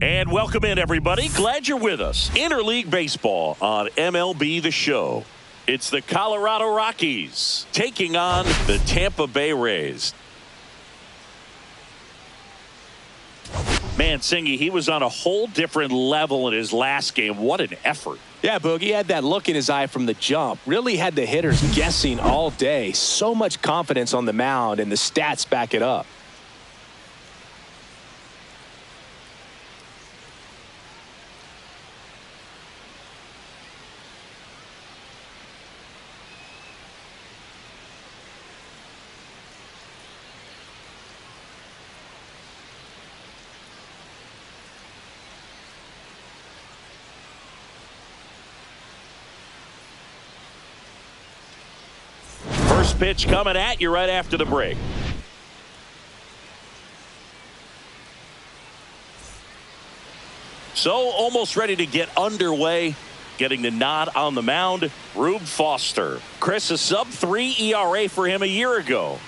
And welcome in, everybody. Glad you're with us. Interleague Baseball on MLB The Show. It's the Colorado Rockies taking on the Tampa Bay Rays. Man, Singy, he was on a whole different level in his last game. What an effort. Yeah, Boog, he had that look in his eye from the jump. Really had the hitters guessing all day. So much confidence on the mound, and the stats back it up. First pitch coming at you right after the break. So almost ready to get underway. Getting the nod on the mound, Rube Foster. Chris, a sub-3 ERA for him a year ago.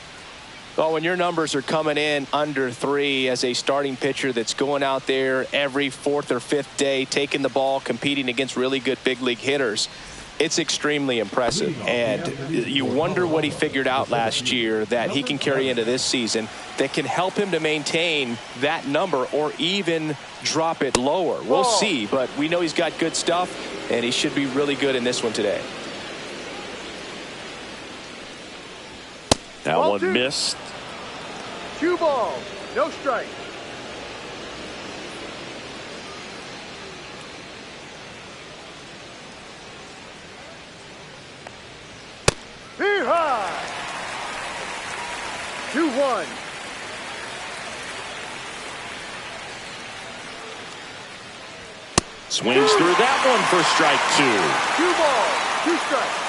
Well, when your numbers are coming in under 3 as a starting pitcher that's going out there every 4th or 5th day, taking the ball, competing against really good big league hitters, it's extremely impressive. And you wonder what he figured out last year that he can carry into this season that can help him to maintain that number or even drop it lower. We'll see, but we know he's got good stuff, and he should be really good in this one today. That one missed. 2 balls, no strike. Hee-haw! 2-1. Swings through that one for strike 2. 2 balls, 2 strikes.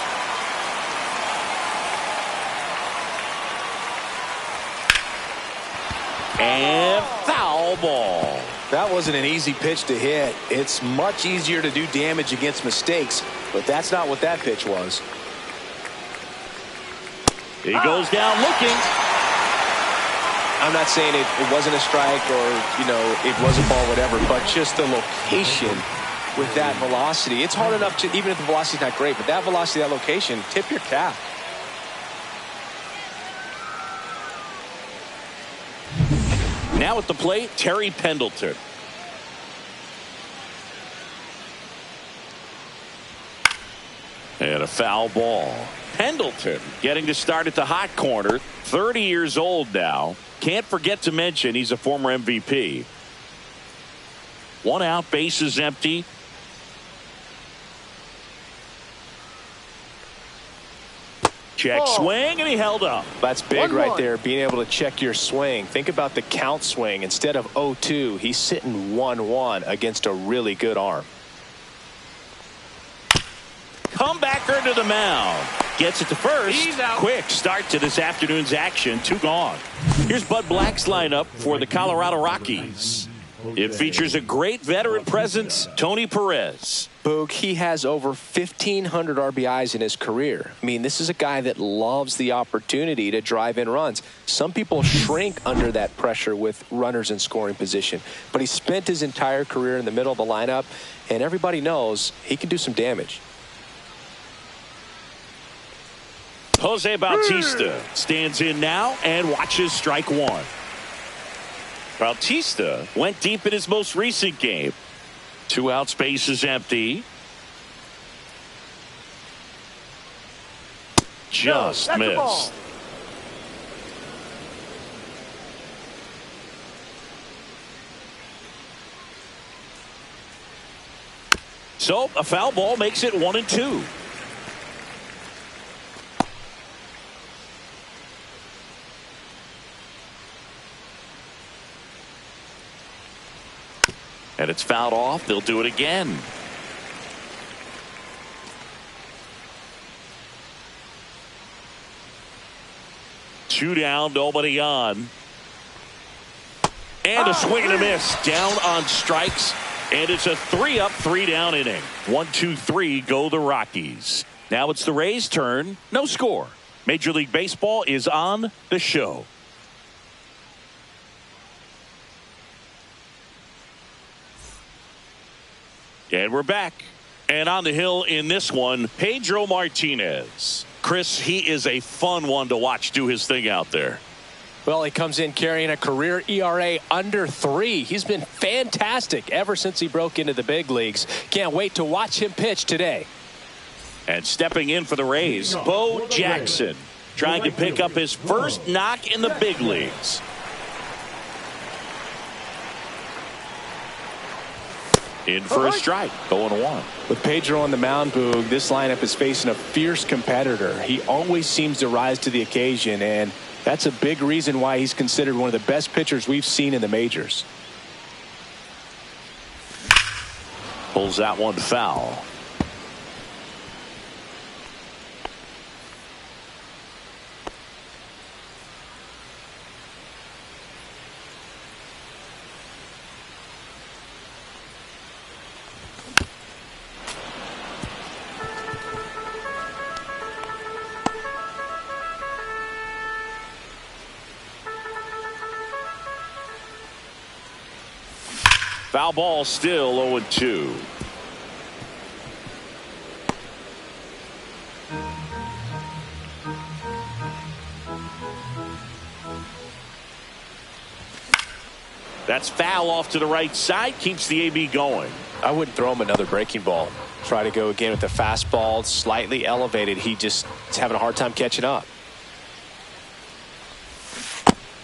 And foul ball. That wasn't an easy pitch to hit. It's much easier to do damage against mistakes, but that's not what that pitch was. He goes down looking. I'm not saying it wasn't a strike or, you know, it was a ball, whatever, but just the location with that velocity. It's hard enough to, even if the velocity's not great, but that velocity, that location, tip your cap. Now at the plate, Terry Pendleton. And a foul ball. Pendleton getting to start at the hot corner. 30 years old now. Can't forget to mention he's a former MVP. 1 out, bases empty. Check swing, and he held up. That's big right there, being able to check your swing. Think about the count swing. Instead of 0-2, he's sitting 1-1 against a really good arm. Comebacker to the mound. Gets it to first. Quick start to this afternoon's action. 2 gone. Here's Bud Black's lineup for the Colorado Rockies. It features a great veteran presence, Tony Perez. Boog, he has over 1,500 RBIs in his career. I mean, this is a guy that loves the opportunity to drive in runs. Some people shrink under that pressure with runners in scoring position. But he spent his entire career in the middle of the lineup, and everybody knows he can do some damage. Jose Bautista stands in now and watches strike 1. Bautista went deep in his most recent game. 2 outs, bases empty. Just missed. So a foul ball makes it 1-2. And it's fouled off. They'll do it again. Two down, nobody on. And a swing and a miss. Down on strikes. And it's a 3-up, 3-down inning. 1-2-3 go the Rockies. Now it's the Rays' turn. No score. Major League Baseball is on the show. And we're back. And on the hill in this one, Pedro Martinez. Chris, he is a fun one to watch do his thing out there. Well, he comes in carrying a career ERA under 3. He's been fantastic ever since he broke into the big leagues. Can't wait to watch him pitch today. And stepping in for the Rays, Bo Jackson, trying to pick up his first knock in the big leagues. In for a strike, 0-1. With Pedro on the mound, Boog, this lineup is facing a fierce competitor. He always seems to rise to the occasion, and that's a big reason why he's considered one of the best pitchers we've seen in the majors. Pulls that one foul. Foul ball, still 0-2. That's foul off to the right side. Keeps the AB going. I wouldn't throw him another breaking ball. Try to go again with the fastball, slightly elevated. He just is having a hard time catching up.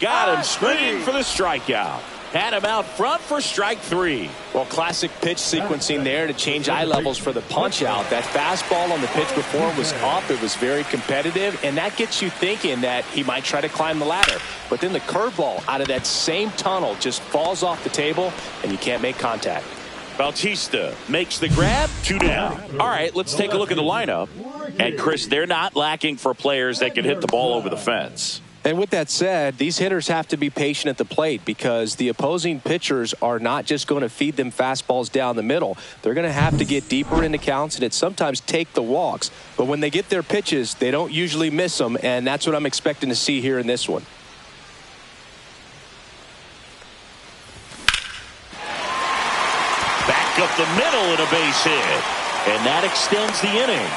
Got him swinging for the strikeout. Had him out front for strike 3. Well, classic pitch sequencing there to change eye levels for the punch out. That fastball on the pitch before was up. It was very competitive, and that gets you thinking that he might try to climb the ladder. But then the curveball out of that same tunnel just falls off the table, and you can't make contact. Bautista makes the grab, 2 down. All right, let's take a look at the lineup. And, Chris, they're not lacking for players that can hit the ball over the fence. And with that said, these hitters have to be patient at the plate because the opposing pitchers are not just going to feed them fastballs down the middle. They're going to have to get deeper into counts and sometimes take the walks. But when they get their pitches, they don't usually miss them, and that's what I'm expecting to see here in this one. Back up the middle and a base hit. And that extends the inning.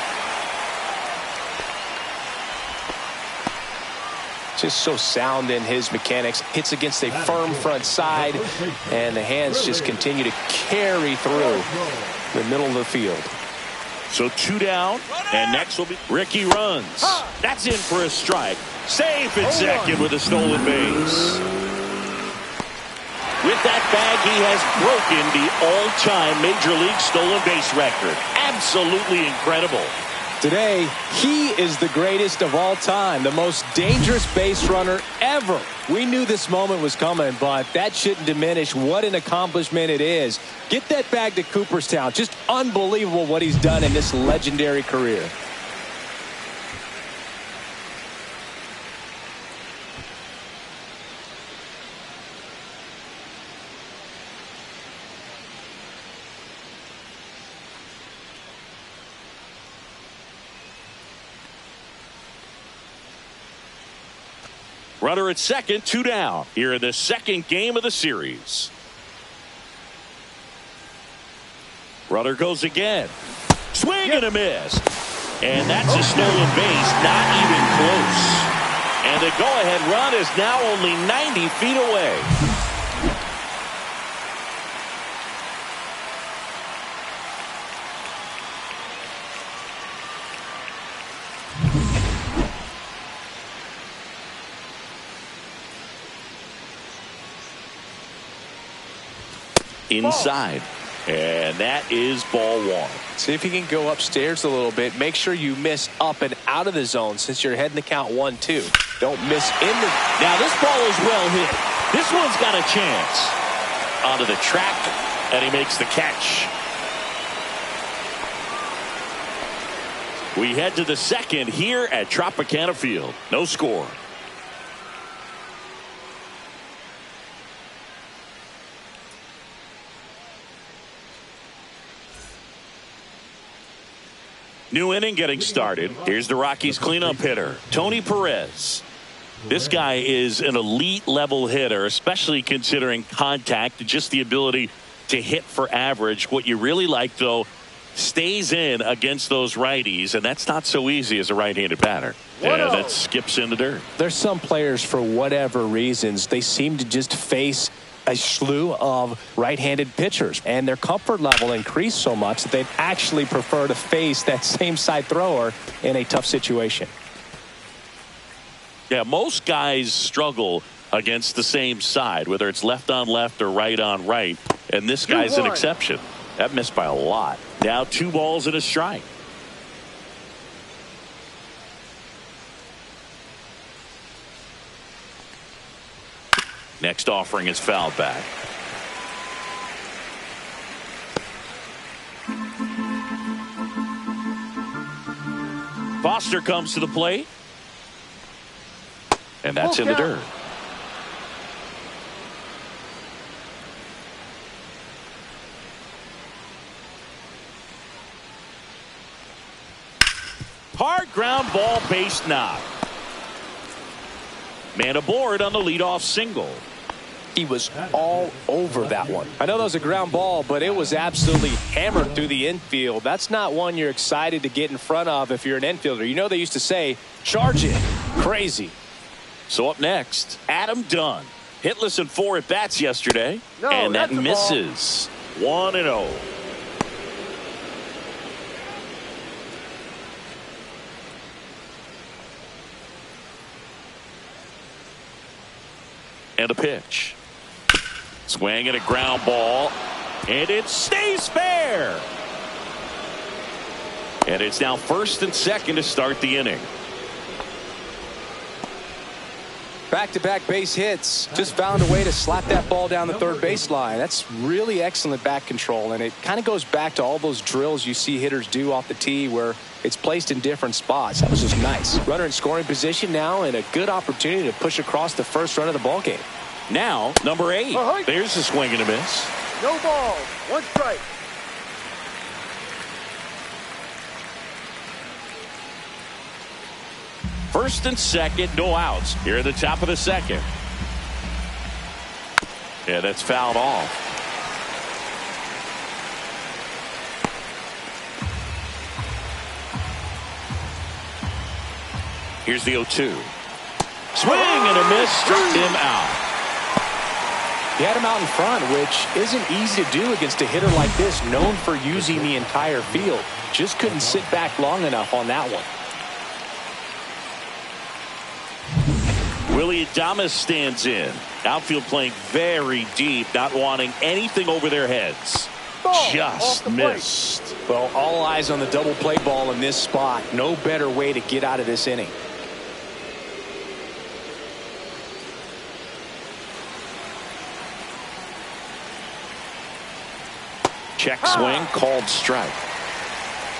Just so sound in his mechanics. Hits against a firm front side, and the hands just continue to carry through the middle of the field. So 2 down, and next will be Ricky runs. That's in for a strike. Safe at second with a stolen base. With that bag, he has broken the all-time Major League stolen base record. Absolutely incredible. Today, he is the greatest of all time, the most dangerous base runner ever. We knew this moment was coming, but that shouldn't diminish what an accomplishment it is. Get that bag to Cooperstown. Just unbelievable what he's done in this legendary career. Runner at second, 2 down here in the second game of the series. Runner goes again. Swing and a miss. And that's a stolen base, not even close. And the go-ahead run is now only 90 feet away. Inside, and that is ball 1. See if you can go upstairs a little bit. Make sure you miss up and out of the zone since you're heading the count 1-2. Don't miss in the. Now this ball is well hit. This one's got a chance. Onto the track, and he makes the catch. We head to the second here at Tropicana Field. No score. New inning getting started. Here's the Rockies cleanup hitter, Tony Perez. This guy is an elite level hitter, especially considering contact and just the ability to hit for average. What you really like, though, stays in against those righties, and that's not so easy as a right-handed batter. And that skips in the dirt. There's some players, for whatever reasons, they seem to just face a slew of right-handed pitchers, and their comfort level increased so much that they'd actually prefer to face that same side thrower in a tough situation. Yeah, most guys struggle against the same side, whether it's left on left or right on right, and this guy's an exception. That missed by a lot. Now 2 balls and a strike. Next offering is fouled back. Foster comes to the plate. And that's in the dirt. Hard ground ball, base knock. Man aboard on the leadoff single. He was all over that one. I know that was a ground ball, but it was absolutely hammered through the infield. That's not one you're excited to get in front of if you're an infielder. You know they used to say, charge it. Crazy. So up next, Adam Dunn. Hitless in 4 at-bats yesterday. And that misses. 1-0. And a pitch. Swing and a ground ball. And it stays fair. And it's now 1st and 2nd to start the inning. Back-to-back base hits. Just found a way to slap that ball down the third baseline. That's really excellent back control, and it kind of goes back to all those drills you see hitters do off the tee where it's placed in different spots. That was just nice. Runner in scoring position now, and a good opportunity to push across the first run of the ball game. Now, number 8. There's a swing and a miss. No ball. 1 strike. First and second, no outs. Here at the top of the second. Yeah, that's fouled off. Here's the 0-2. Swing and a miss, struck him out. He had him out in front, which isn't easy to do against a hitter like this, known for using the entire field. Just couldn't sit back long enough on that one. Willie Adames stands in. Outfield playing very deep, not wanting anything over their heads. Just missed. Well, all eyes on the double play ball in this spot. No better way to get out of this inning. Check swing, called strike.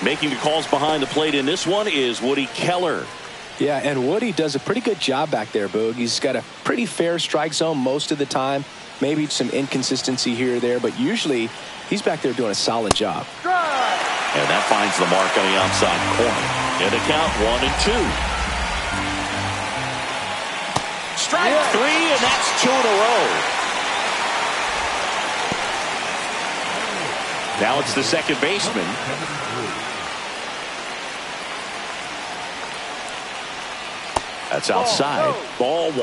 Making the calls behind the plate in this one is Woody Keller. Yeah, and Woody does a pretty good job back there, Boog. He's got a pretty fair strike zone most of the time. Maybe some inconsistency here or there, but usually he's back there doing a solid job. And that finds the mark on the outside corner. And a count 1-2. Strike 3, and that's 2 in a row. Now it's the second baseman. That's outside. Ball 1.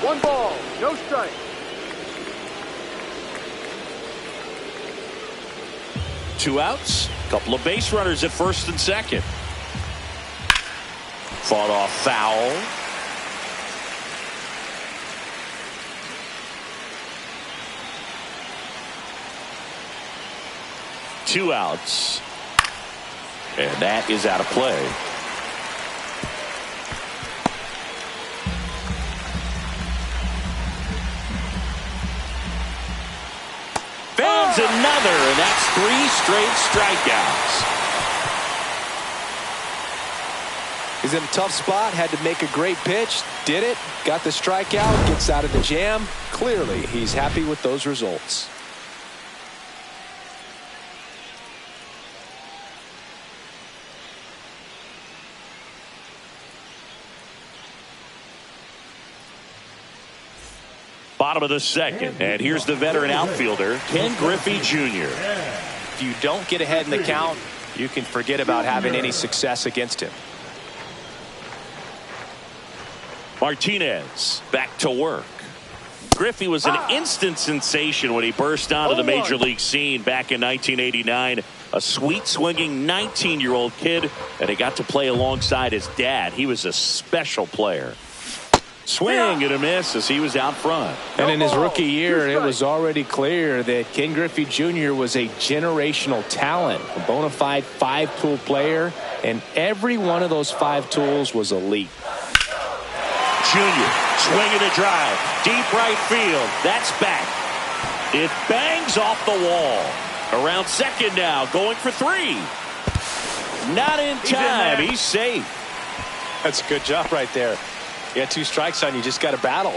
1 ball, no strike. Two outs. Couple of base runners at first and second. Fought off foul. Two outs. And that is out of play. Fans another, and that's 3 straight strikeouts. He's in a tough spot, had to make a great pitch, did it, got the strikeout, gets out of the jam. Clearly, he's happy with those results. Bottom of the second. And here's the veteran outfielder, Ken Griffey Jr. If you don't get ahead in the count, you can forget about having any success against him. Martinez back to work. Griffey was an instant sensation when he burst onto the major league scene back in 1989. A sweet swinging 19-year-old kid, and he got to play alongside his dad. He was a special player. Swing and a miss as he was out front. And in his rookie year, it was already clear that Ken Griffey Jr. was a generational talent, a bona fide five-tool player, and every one of those five tools was elite. Junior swinging a drive, deep right field. That's back. It bangs off the wall. Around second now, going for three. Not in time. He's safe. That's a good job right there. You got two strikes on you. Just got to battle.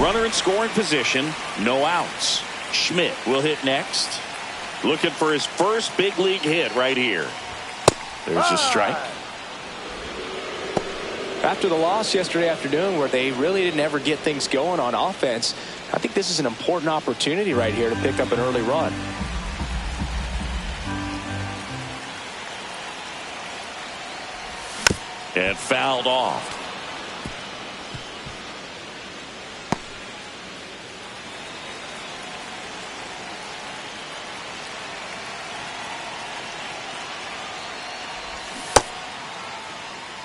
Runner in scoring position, no outs. Schmidt will hit next. Looking for his first big league hit right here. There's a strike. After the loss yesterday afternoon, where they really didn't ever get things going on offense, I think this is an important opportunity right here to pick up an early run. And fouled off.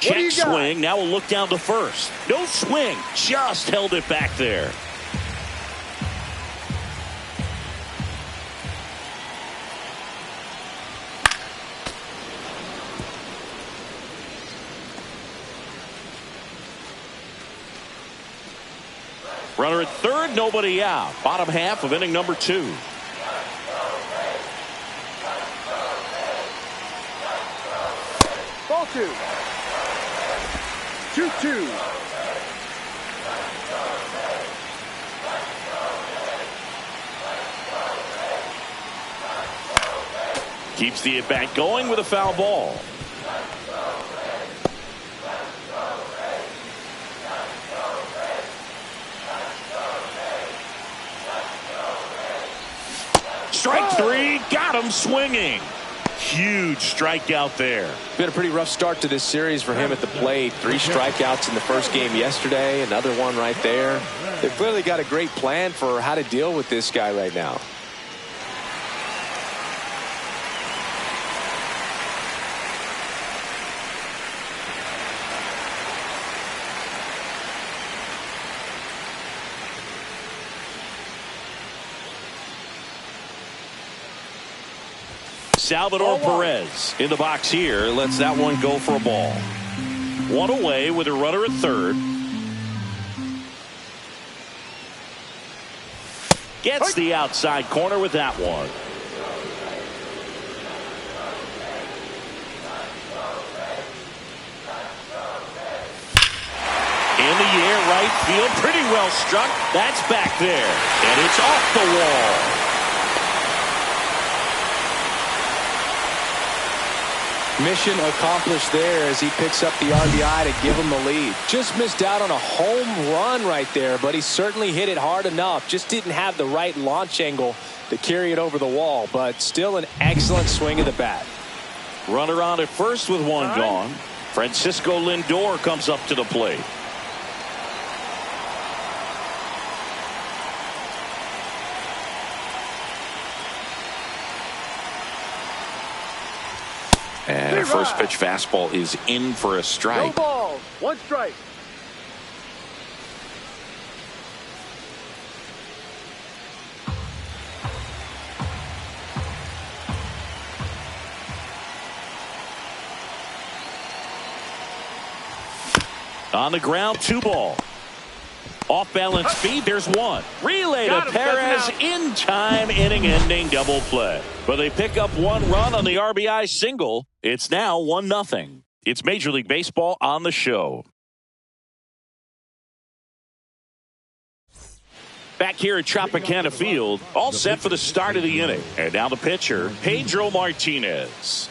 Check swing. Now we'll look down to first. No swing. Just held it back there. Runner at third, nobody out. Bottom half of inning number 2. Ball 2. 2-2. Keeps the at-bat going with a foul ball. Strike 3, got him swinging. Huge strikeout there. Been a pretty rough start to this series for him at the plate. 3 strikeouts in the first game yesterday, another one right there. They've clearly got a great plan for how to deal with this guy right now. Salvador Perez in the box here. Lets that one go for a ball. One away with a runner at third. Gets the outside corner with that one. In the air, right field. Pretty well struck. That's back there. And it's off the wall. Mission accomplished there as he picks up the RBI to give him the lead. Just missed out on a home run right there, but he certainly hit it hard enough. Just didn't have the right launch angle to carry it over the wall, but still an excellent swing of the bat. Runner on at first with one gone. Francisco Lindor comes up to the plate. And a first pitch fastball is in for a strike. No balls, 1 strike. On the ground, 2 ball. Off balance speed, there's one. Relay to Perez in time, inning-ending double play. But they pick up 1 run on the RBI single. It's now 1-0. It's Major League Baseball on the show. Back here at Tropicana Field, all set for the start of the inning. And now the pitcher, Pedro Martinez.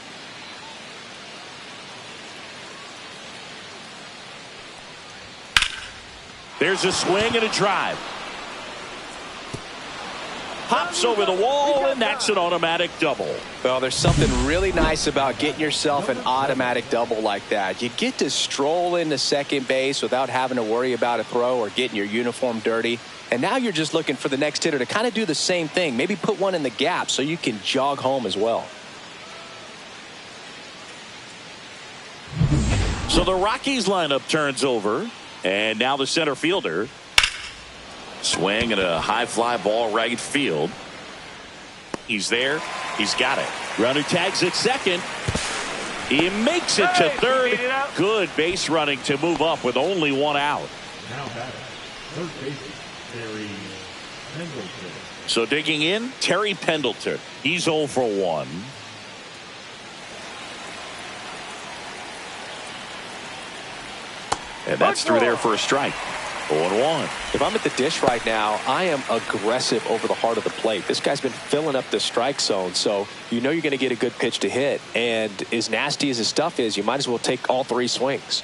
There's a swing and a drive. Hops over the wall, and that's an automatic double. Well, there's something really nice about getting yourself an automatic double like that. You get to stroll into second base without having to worry about a throw or getting your uniform dirty. And now you're just looking for the next hitter to kind of do the same thing. Maybe put one in the gap so you can jog home as well. So the Rockies lineup turns over. And now the center fielder. Swing and a high fly ball right field. He's there. He's got it. Runner tags at second. He makes it to third. Good base running to move up with only one out. Now batting, third baseman, Terry Pendleton. So digging in, Terry Pendleton. He's 0 for 1. And that's through there for a strike. 0-1. If I'm at the dish right now, I am aggressive over the heart of the plate. This guy's been filling up the strike zone, so you know you're going to get a good pitch to hit. And as nasty as his stuff is, you might as well take all 3 swings.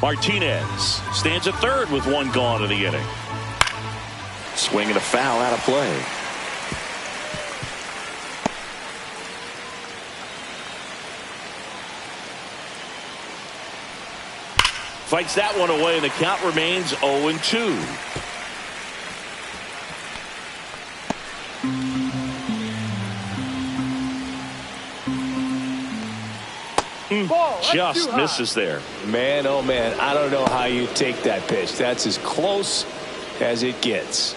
Martinez stands at third with 1 gone in the inning. Swing and a foul out of play. Fights that one away, and the count remains 0-2. Just misses there. Man, oh man, I don't know how you take that pitch. That's as close as it gets.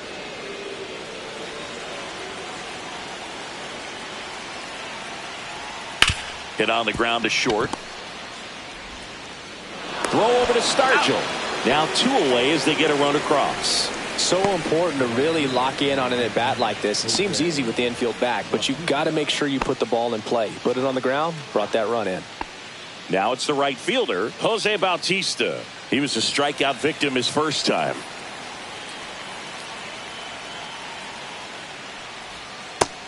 Hit on the ground to short. Throw over to Stargell. Now 2 away as they get a run across. So important to really lock in on an at-bat like this. It seems easy with the infield back, but you've got to make sure you put the ball in play. Put it on the ground, brought that run in. Now it's the right fielder, Jose Bautista. He was a strikeout victim his first time.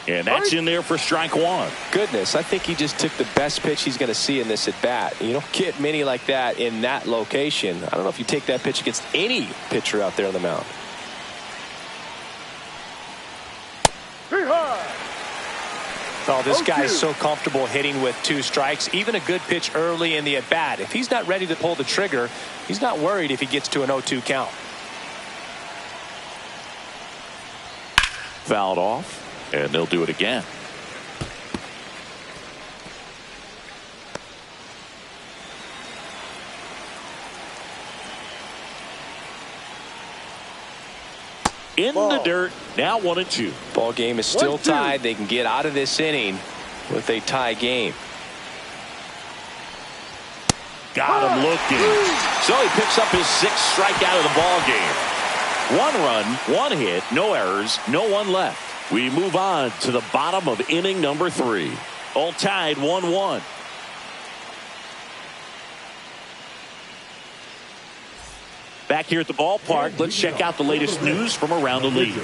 And that's in there for strike 1. Goodness, I think he just took the best pitch he's going to see in this at-bat. You don't get many like that in that location. I don't know if you take that pitch against any pitcher out there on the mound. Oh, this guy is so comfortable hitting with 2 strikes. Even a good pitch early in the at-bat. If he's not ready to pull the trigger, he's not worried if he gets to an 0-2 count. Fouled off, and they'll do it again. In the dirt, now 1-2. Ball game is still tied. They can get out of this inning with a tie game. Got him looking. So he picks up his 6th strikeout of the ball game. 1 run, 1 hit, no errors, no one left. We move on to the bottom of inning number 3. All tied 1-1. Back here at the ballpark, let's check out the latest news from around the league.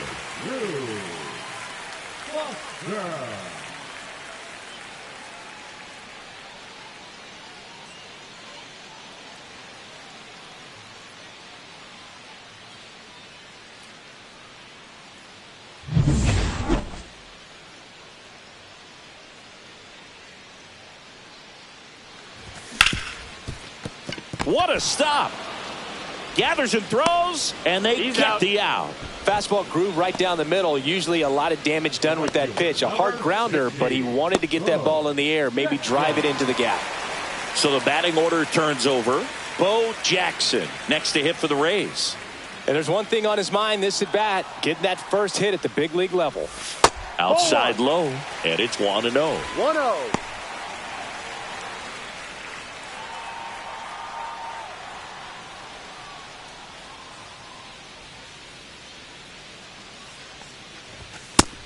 What a stop. Gathers and throws, and they get the out. Fastball groove right down the middle. Usually a lot of damage done with that pitch. A hard grounder, but he wanted to get that ball in the air, maybe drive it into the gap. So the batting order turns over. Bo Jackson next to hit for the Rays. And there's one thing on his mind this at bat, getting that first hit at the big league level. Outside low, and it's 1-0. 1-0.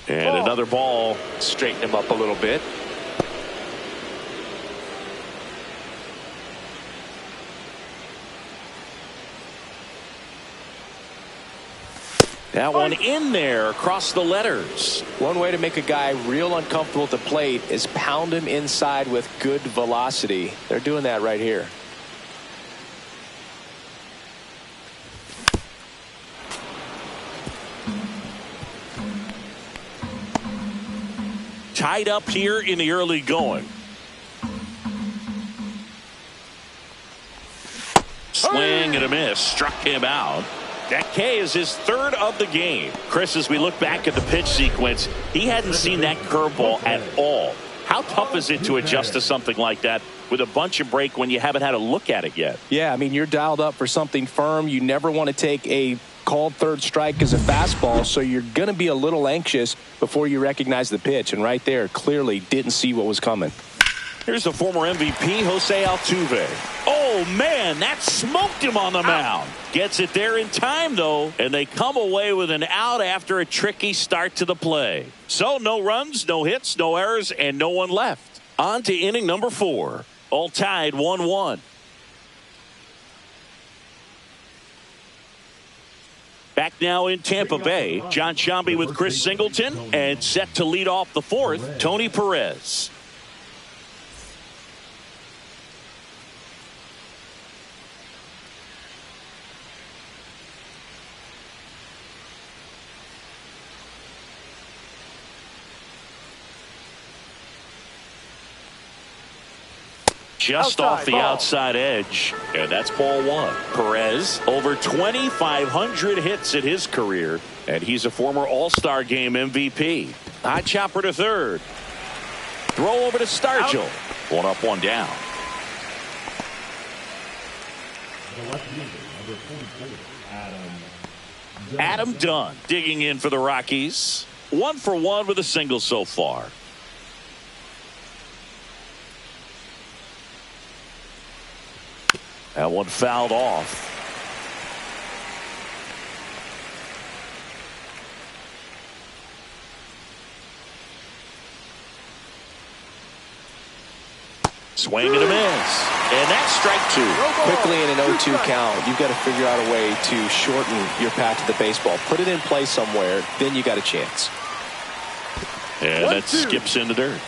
And another ball. Straighten him up a little bit. That one in there across the letters. One way to make a guy real uncomfortable at the plate is pound him inside with good velocity. They're doing that right here. Tied up here in the early going. Swing and a miss. Struck him out. That K is his third of the game. Chris, as we look back at the pitch sequence, he hadn't seen that curveball at all. How tough is it to adjust to something like that with a bunch of break when you haven't had a look at it yet? Yeah, I mean, you're dialed up for something firm. You never want to take a called third strike as a fastball, so you're going to be a little anxious before you recognize the pitch. And right there, clearly didn't see what was coming. Here's the former MVP, Jose Altuve. Oh, man, that smoked him on the mound. Gets it there in time, though, and they come away with an out after a tricky start to the play. So no runs, no hits, no errors, and no one left. On to inning number 4. All tied 1-1. Back now in Tampa Bay, John Sciambi with Chris Singleton, and set to lead off the 4th, Tony Perez. Just off the outside edge, and that's ball 1. Perez, over 2,500 hits in his career, and he's a former All-Star Game MVP. High chopper to third. Throw over to Stargell. One up, one down. The left-hander, number 44, Adam Dunn digging in for the Rockies. 1 for 1 with a single so far. That one fouled off. Swing and a miss. And that's strike 2. Quickly in an 0-2 count, you've got to figure out a way to shorten your path to the baseball. Put it in play somewhere, then you got a chance. And that skips into dirt.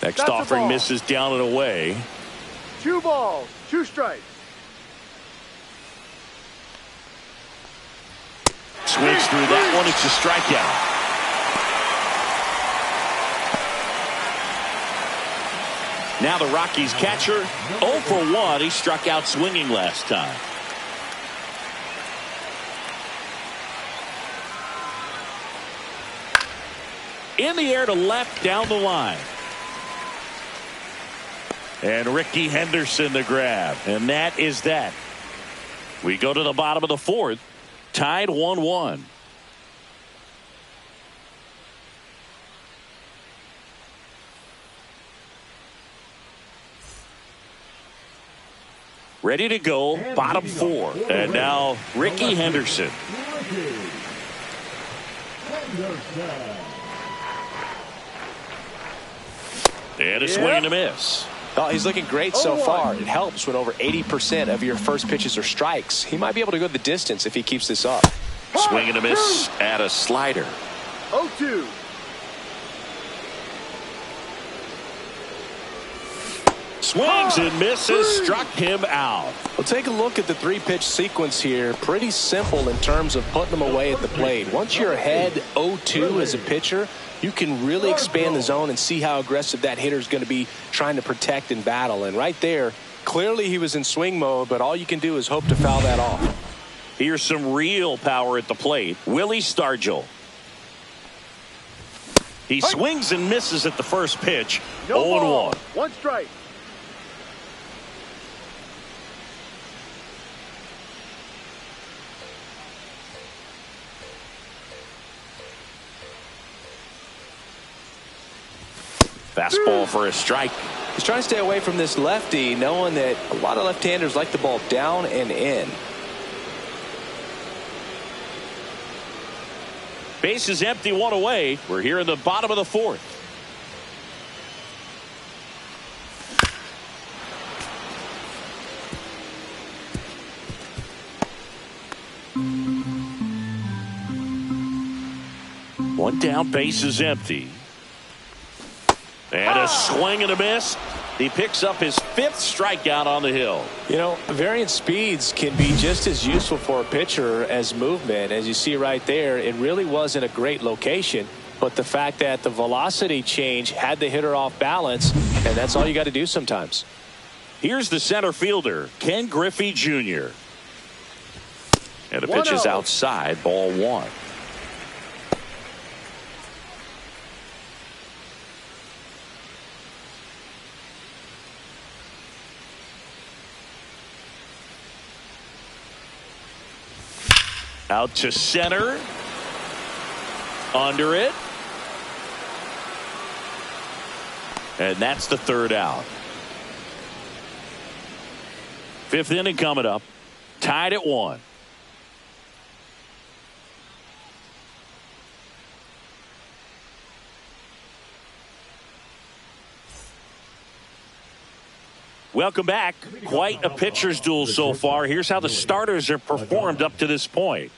Next offering misses down and away. 2 balls, 2 strikes. Swings through that one. It's a strikeout. Now the Rockies catcher 0 for 1. He struck out swinging last time. In the air to left down the line. And Ricky Henderson the grab. And that is that. We go to the bottom of the 4th. Tied 1-1. Ready to go. Bottom 4. And now Ricky Henderson. And a swing and a miss. Oh, he's looking great so far. It helps when over 80% of your first pitches are strikes. He might be able to go the distance if he keeps this up. Swing and a miss at a slider. 0-2. Swings and misses. Struck him out. Well, take a look at the 3-pitch sequence here. Pretty simple in terms of putting them away at the plate. Once you're ahead 0-2 as a pitcher, you can really expand the zone and see how aggressive that hitter is going to be trying to protect and battle. And right there, clearly he was in swing mode, but all you can do is hope to foul that off. Here's some real power at the plate. Willie Stargell. He swings and misses at the first pitch. 0-1. 1 strike. Fastball for a strike. He's trying to stay away from this lefty, knowing that a lot of left-handers like the ball down and in. Base is empty, 1 away. We're here in the bottom of the 4th. One down, base is empty. And a swing and a miss. He picks up his 5th strikeout on the hill. You know, variant speeds can be just as useful for a pitcher as movement. As you see right there, it really wasn't a great location. But the fact that the velocity change had the hitter off balance, and that's all you got to do sometimes. Here's the center fielder, Ken Griffey Jr. And the pitch is outside, ball 1. Out to center. Under it. And that's the 3rd out. 5th inning coming up. Tied at 1. Welcome back. Quite a pitcher's duel so far. Here's how the starters have performed up to this point.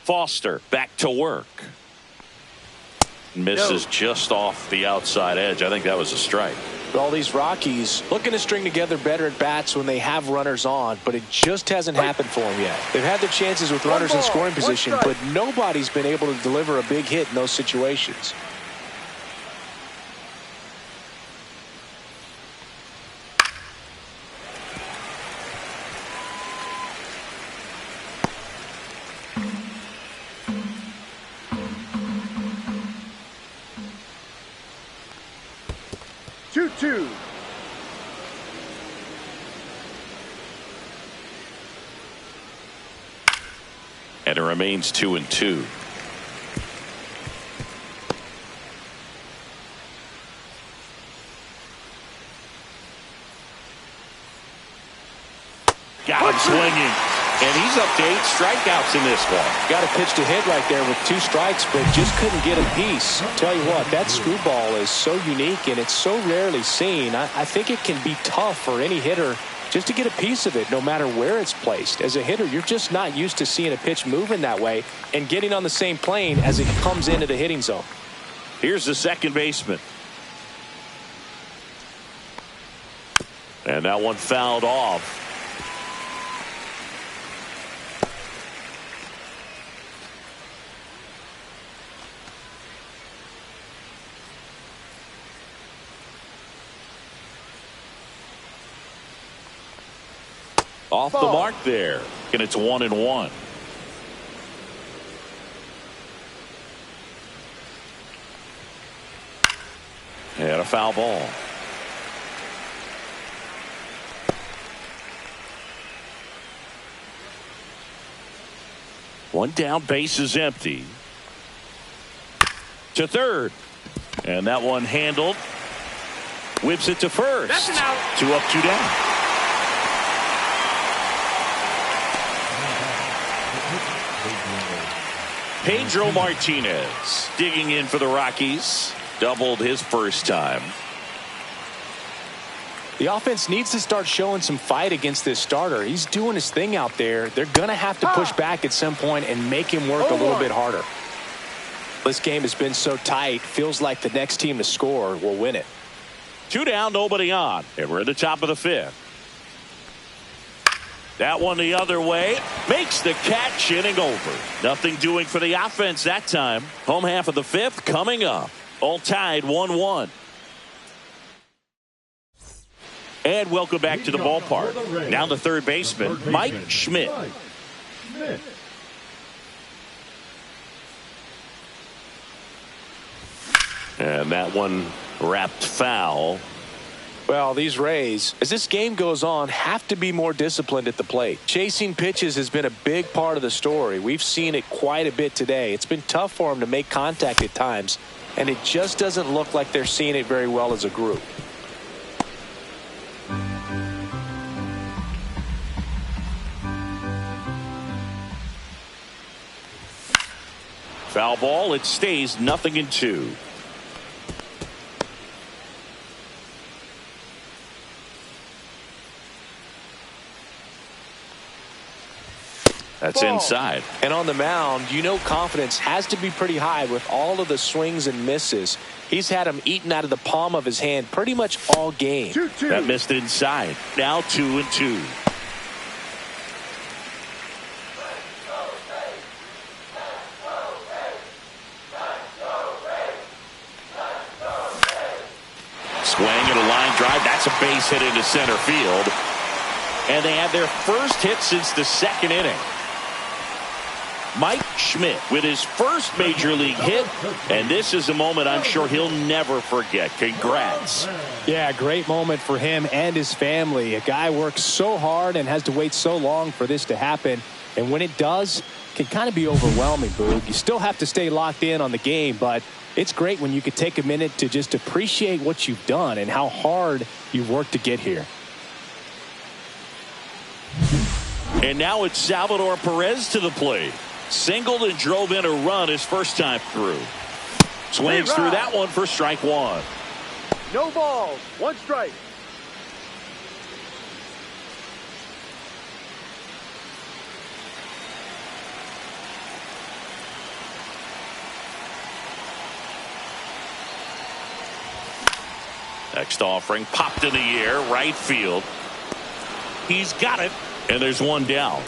Foster back to work. Misses just off the outside edge. I think that was a strike. All these Rockies looking to string together better at bats when they have runners on, but it just hasn't happened for them yet. They've had their chances with runners in scoring position, but nobody's been able to deliver a big hit in those situations. Two. And it remains 2-2. Got him swinging. And he's up to 8 strikeouts in this one. Got a pitch to hit right there with 2 strikes, but just couldn't get a piece. Tell you what, that screwball is so unique and it's so rarely seen. I think it can be tough for any hitter just to get a piece of it, no matter where it's placed. As a hitter, you're just not used to seeing a pitch moving that way and getting on the same plane as it comes into the hitting zone. Here's the second baseman. And that one fouled off. Off the mark there. And it's 1-1. And a foul ball. One down, base is empty. To third. And that one handled. Whips it to first. That's an out. 2 up, 2 down. Pedro Martinez digging in for the Rockies. Doubled his first time. The offense needs to start showing some fight against this starter. He's doing his thing out there. They're going to have to push back at some point and make him work a little bit harder. This game has been so tight. Feels like the next team to score will win it. 2 down, nobody on. And we're at the top of the 5th. That one the other way. Makes the catch, inning over. Nothing doing for the offense that time. Home half of the 5th coming up. All tied 1-1. And welcome back to the ballpark. Now the third baseman, Mike Schmidt. And that one wrapped foul. Well, these Rays, as this game goes on, have to be more disciplined at the plate. Chasing pitches has been a big part of the story. We've seen it quite a bit today. It's been tough for them to make contact at times, and it just doesn't look like they're seeing it very well as a group. Foul ball. It stays 0-2. That's inside. And on the mound, you know confidence has to be pretty high with all of the swings and misses. He's had them eaten out of the palm of his hand pretty much all game. 2-2. That missed inside. Now 2-2. Swing and a line drive. That's a base hit into center field. And they had their first hit since the second inning. Mike Schmidt with his first major league hit, and this is a moment I'm sure he'll never forget. Congrats. Yeah, great moment for him and his family. A guy works so hard and has to wait so long for this to happen, and when it does, it can kind of be overwhelming, Boog. You still have to stay locked in on the game, but it's great when you could take a minute to just appreciate what you've done and how hard you've worked to get here. And now it's Salvador Perez to the plate. Singled and drove in a run his first time through. Swings through that one for strike one. No balls. 1 strike. Next offering popped in the air, right field. He's got it, and there's one down.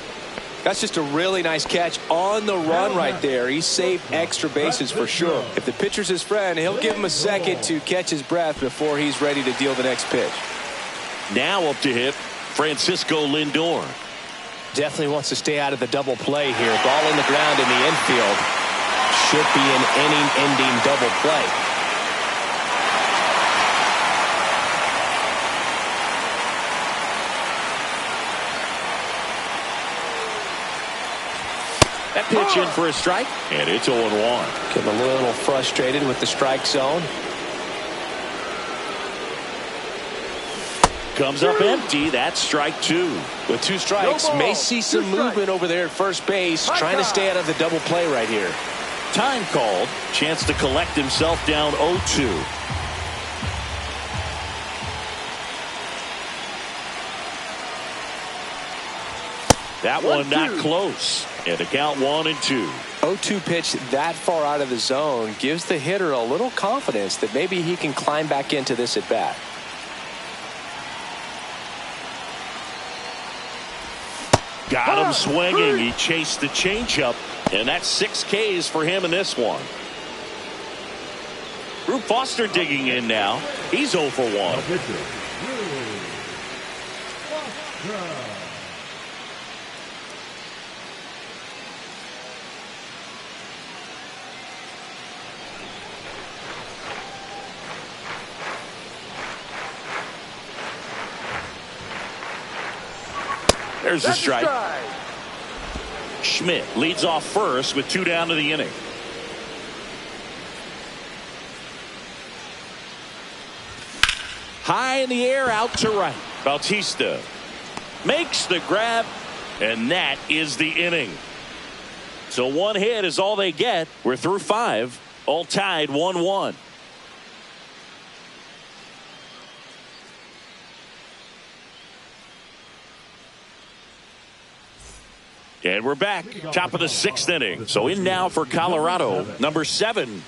That's just a really nice catch on the run right there. He saved extra bases for sure. If the pitcher's his friend, he'll give him a second to catch his breath before he's ready to deal the next pitch. Now up to hit Francisco Lindor. Definitely wants to stay out of the double play here. Ball in the ground in the infield. Should be an inning-ending double play. That pitch in for a strike, and it's 0-1. Getting a little frustrated with the strike zone. Comes up empty. That's strike two. With 2 strikes, may see some movement over there at first base, trying to stay out of the double play right here. Time called. Chance to collect himself down 0-2. That one not close. And the count 1-2. 0-2 pitch that far out of the zone gives the hitter a little confidence that maybe he can climb back into this at bat. Got him swinging. He chased the changeup, and that's 6 Ks for him in this one. Rube Foster digging in now. He's 0 for 1. There's the strike. Schmidt leads off first with 2 down to the inning. High in the air, out to right. Bautista makes the grab, and that is the inning. So 1 hit is all they get. We're through 5, all tied 1-1. And we're back, top of the 6th inning. So in now for Colorado, number 7.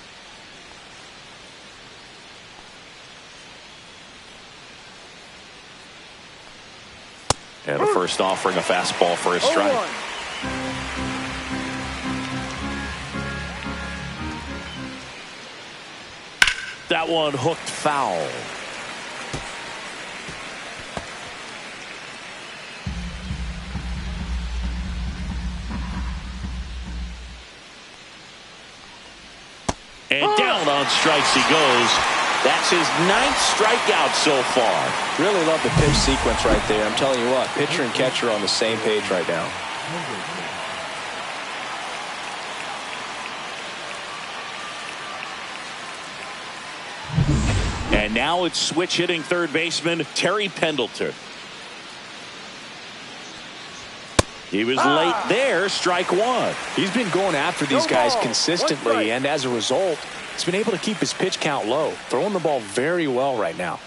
And a first offering, a fastball for a strike. That one hooked foul. And down on strikes he goes. That's his 9th strikeout so far. Really love the pitch sequence right there. I'm telling you what, pitcher and catcher are on the same page right now. And now it's switch hitting third baseman Terry Pendleton. He was late there. Strike one. He's been going after these guys consistently, and as a result, he's been able to keep his pitch count low, throwing the ball very well right now.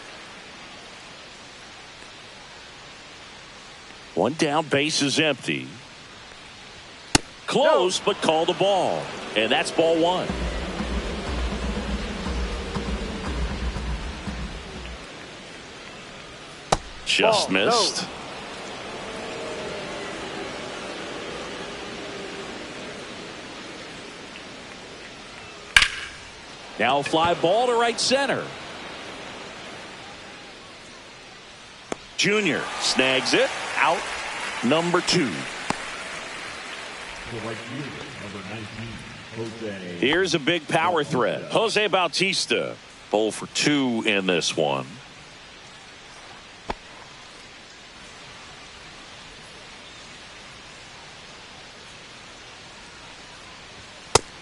One down, base is empty. Close, but call the ball. And that's ball one. Just missed. No. Now fly ball to right center. Junior snags it. Out number 2. Number 19, Jose. Here's a big power threat. Jose Bautista. 0 for 2 in this one.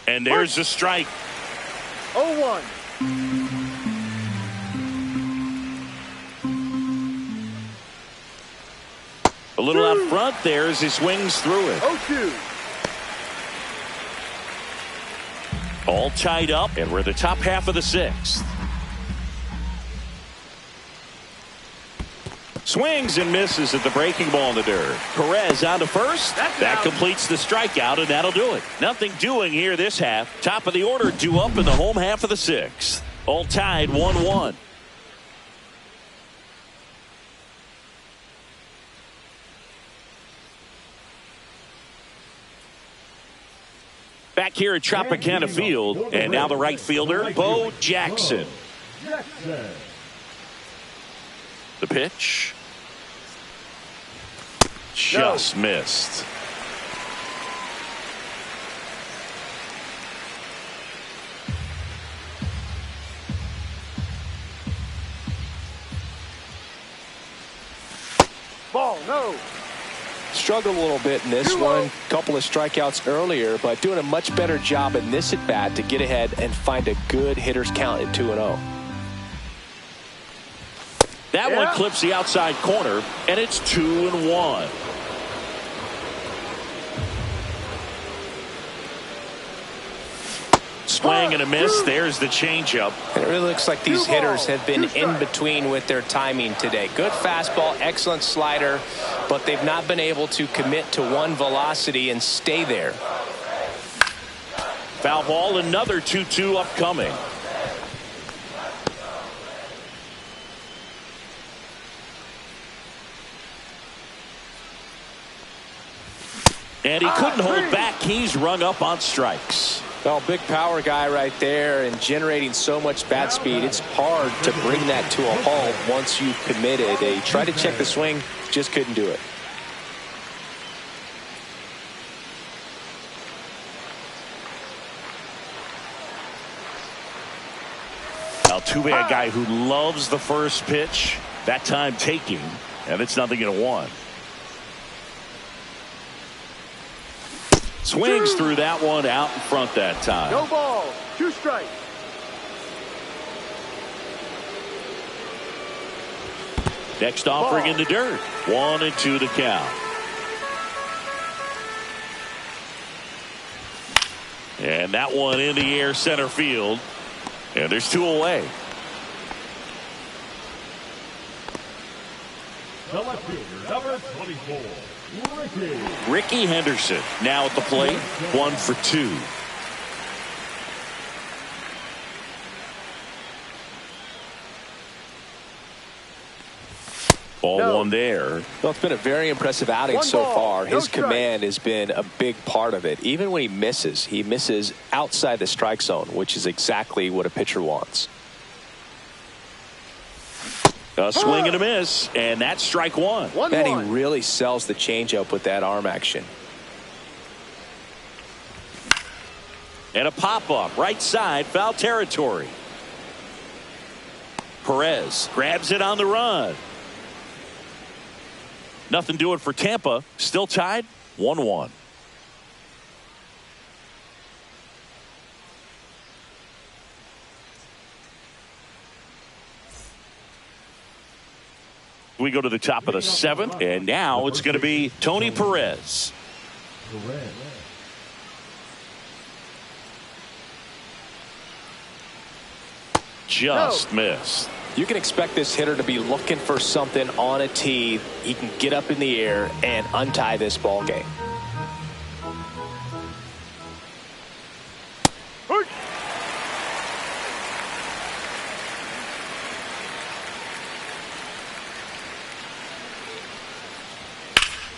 And there's a strike. 0-1. A little out front there as he swings through it. 0-2. All tied up, and we're the top half of the 6th. Swings and misses at the breaking ball in the dirt. Perez on to first. That completes the strikeout, and that'll do it. Nothing doing here this half. Top of the order due up in the home half of the 6th. All tied 1-1. Back here at Tropicana Field, and now the right fielder, Bo Jackson. The pitch. Just missed. Ball, no. Struggled a little bit in this one. Couple of strikeouts earlier, but doing a much better job in this at bat to get ahead and find a good hitter's count at 2-0. That one clips the outside corner, and it's 2-1. Swing and a miss. There's the changeup. It really looks like these hitters have been in between with their timing today. Good fastball, excellent slider, but they've not been able to commit to one velocity and stay there. Foul ball, another 2-2 upcoming. And he couldn't hold back. He's rung up on strikes. Well, big power guy right there and generating so much bat speed. It's hard to bring that to a halt once you've committed. He tried to check the swing, just couldn't do it. Altuve, a guy who loves the first pitch, that time taking, and it's 0-1. Swings through that one out in front that time. No ball, 2 strikes. Next offering in the dirt. 1-2 to count. And that one in the air center field. And there's 2 away. The left fielder, number 24, Ricky Henderson now at the plate. 1 for 2. Ball 1 there. Well, it's been a very impressive outing so far. His command has been a big part of it. Even when he misses outside the strike zone, which is exactly what a pitcher wants. A swing and a miss, and that's strike 1. And he really sells the changeup with that arm action. And a pop-up, right side, foul territory. Perez grabs it on the run. Nothing doing for Tampa. Still tied, 1-1. We go to the top of the 7th, and now it's going to be Tony Perez. Just missed. You can expect this hitter to be looking for something on a tee. He can get up in the air and untie this ball game.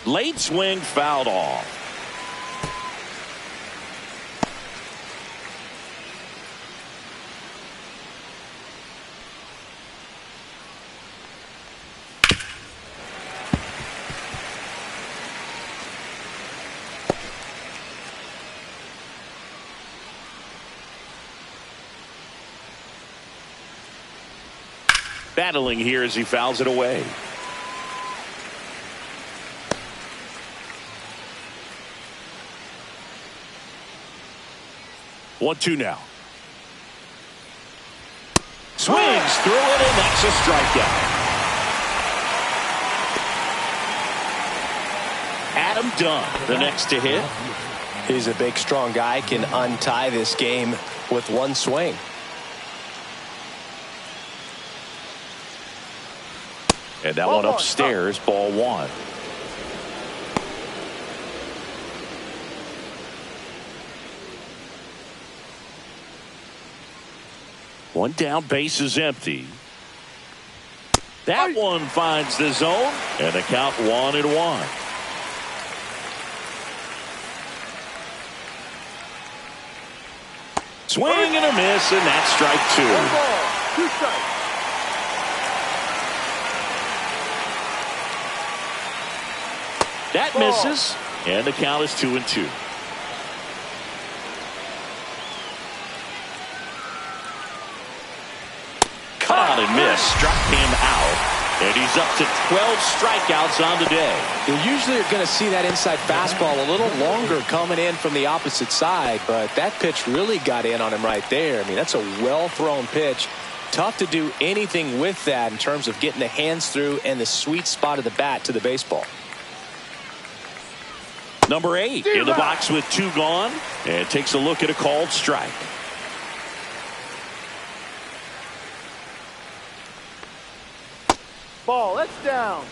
Late swing fouled off. Battling here as he fouls it away. One-two now. Swings through it, and that's a strikeout. Adam Dunn, the next to hit. He's a big, strong guy, can untie this game with one swing. And that one upstairs, ball 1. One down, base is empty. That one finds the zone, and the count 1-1. Swing and a miss, and that's strike 2. 1 ball, 2 strikes. That misses, and the count is 2-2. Caught and missed, struck him out, and he's up to 12 strikeouts on the day. You usually are going to see that inside fastball a little longer coming in from the opposite side, but that pitch really got in on him right there. I mean, that's a well-thrown pitch. Tough to do anything with that in terms of getting the hands through and the sweet spot of the bat to the baseball. Number 8 in the box with 2 gone, and takes a look at a called strike. Ball, that's down.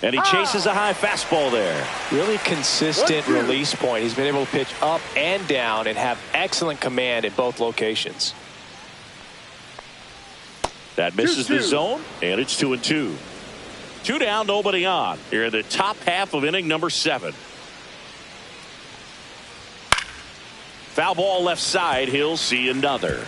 And he chases a high fastball there. Really consistent release point. He's been able to pitch up and down and have excellent command in both locations. That misses the zone, and it's 2-2. 2 down, nobody on. Here in the top half of inning number 7. Foul ball left side. He'll see another.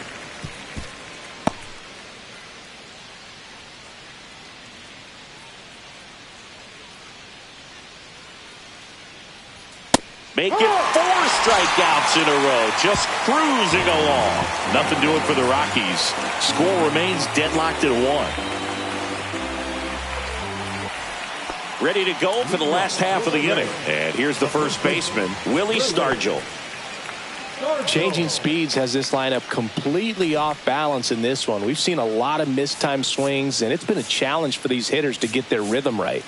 Make it 4 strikeouts in a row. Just cruising along. Nothing doing for the Rockies. Score remains deadlocked at 1. Ready to go for the last half of the inning. And here's the first baseman, Willie Stargell. Changing speeds has this lineup completely off balance in this one. We've seen a lot of mistimed swings, and it's been a challenge for these hitters to get their rhythm right.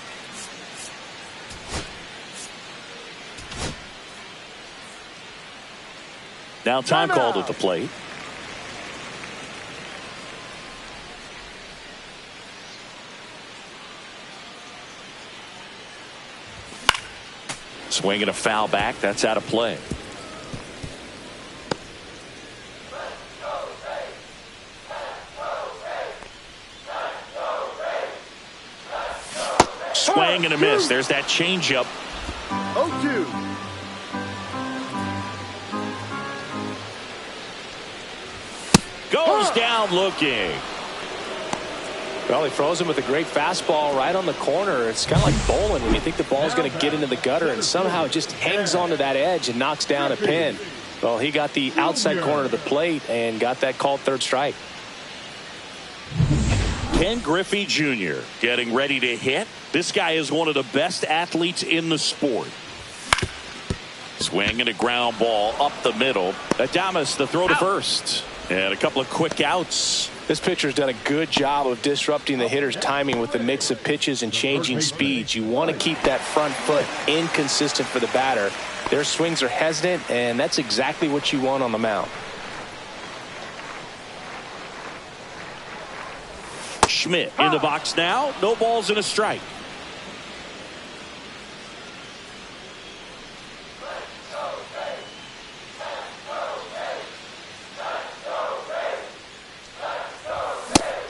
Now time called at the plate. Swinging a foul back. That's out of play. Swing and a miss. There's that changeup. 0-2. Goes down looking. Well, he froze him with a great fastball right on the corner. It's kind of like bowling when you think the ball's going to get into the gutter, and somehow it just hangs onto that edge and knocks down a pin. Well, he got the outside corner of the plate and got that called third strike. Ken Griffey Jr. getting ready to hit. This guy is one of the best athletes in the sport. Swinging a ground ball up the middle. Adames the throw to first. And a couple of quick outs. This pitcher's done a good job of disrupting the hitter's timing with the mix of pitches and changing speeds. You want to keep that front foot inconsistent for the batter. Their swings are hesitant, and that's exactly what you want on the mound. Schmidt in the box now. No balls and a strike.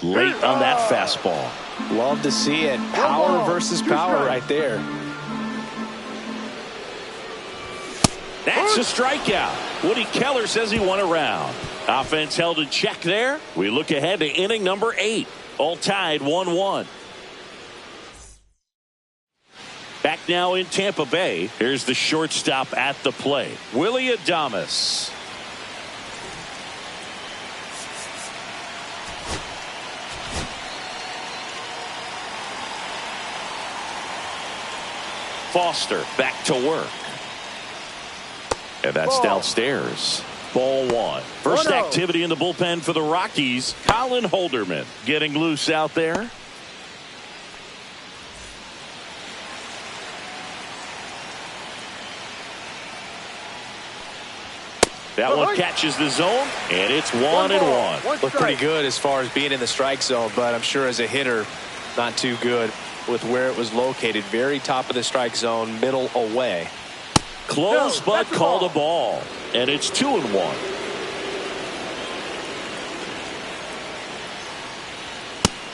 Late on that fastball. Love to see it. Power versus power right there. That's a strikeout. Woody Keller says he won a round. Offense held in check there. We look ahead to inning number 8. All tied 1-1. Back now in Tampa Bay. Here's the shortstop at the plate, Willy Adames. Foster back to work. And that's downstairs. Ball 1. First activity in the bullpen for the Rockies. Colin Holderman getting loose out there. That one catches the zone, and it's 1-1. Looked pretty good as far as being in the strike zone, but I'm sure as a hitter, not too good with where it was located. Very top of the strike zone, middle away. Close, but called a ball. And it's 2-1.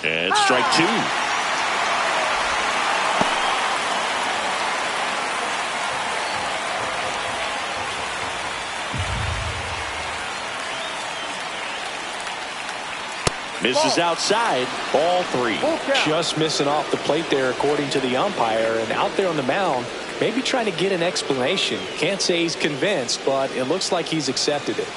And strike 2. Misses outside. Ball 3. Just missing off the plate there according to the umpire, and out there on the mound maybe trying to get an explanation. Can't say he's convinced, but it looks like he's accepted it.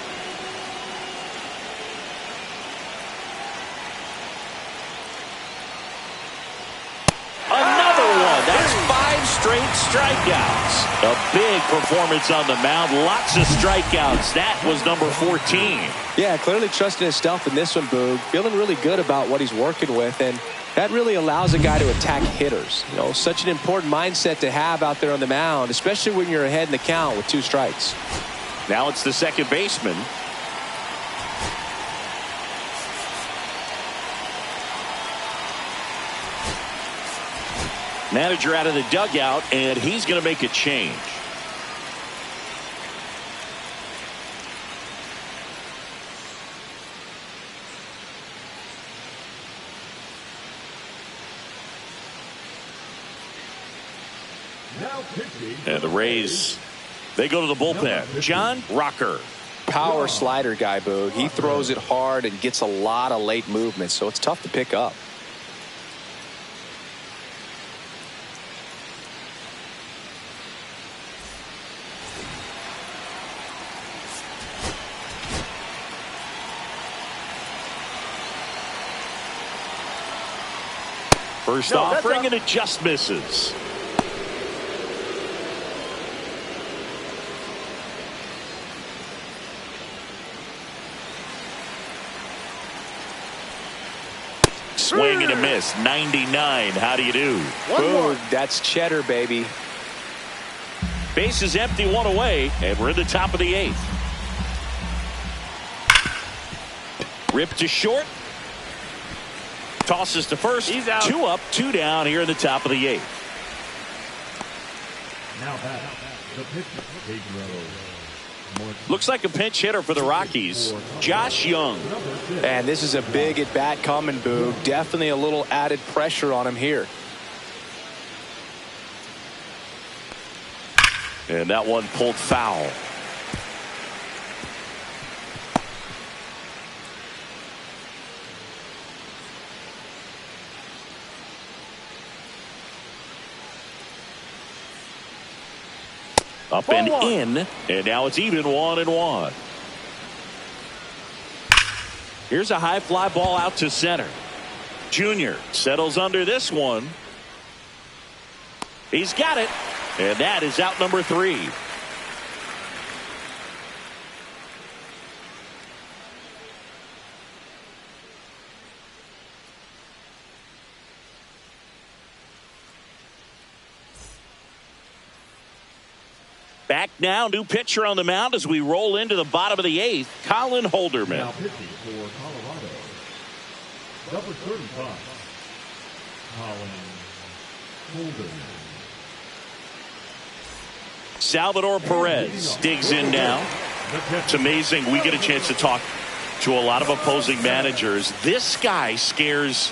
Another one. That's 5 straight strikeouts. A big performance on the mound. Lots of strikeouts. That was number 14. Yeah, clearly trusting his stuff in this one, Boog. Feeling really good about what he's working with, and that really allows a guy to attack hitters. You know, such an important mindset to have out there on the mound, especially when you're ahead in the count with 2 strikes. Now it's the second baseman. Manager out of the dugout, and he's going to make a change. And the Rays, they go to the bullpen. John Rocker. Power slider guy, Boog. He throws it hard and gets a lot of late movement, so it's tough to pick up. First offering, and it just misses. Swing and a miss. 99. How do you do? Boog, that's cheddar, baby. Base is empty, 1 away, and we're in the top of the 8th. Rip to short. Tosses to first. He's out. 2 up, 2 down here in the top of the 8th. Now back, the pitcher, Pedro. Looks like a pinch hitter for the Rockies. Josh Young. And this is a big at bat coming, Boog. Definitely a little added pressure on him here. And that one pulled foul. Up and in, and now it's even 1-1. Here's a high fly ball out to center. Junior settles under this one. He's got it, and that is out number 3. Back now, new pitcher on the mound as we roll into the bottom of the 8th, Colin Holderman. Now pitching for Colorado, number 35, Colin Holderman. Salvador Perez digs in now. It's amazing. We get a chance to talk to a lot of opposing managers. This guy scares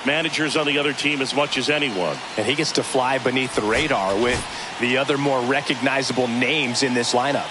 managers on the other team as much as anyone. And he gets to fly beneath the radar with the other more recognizable names in this lineup.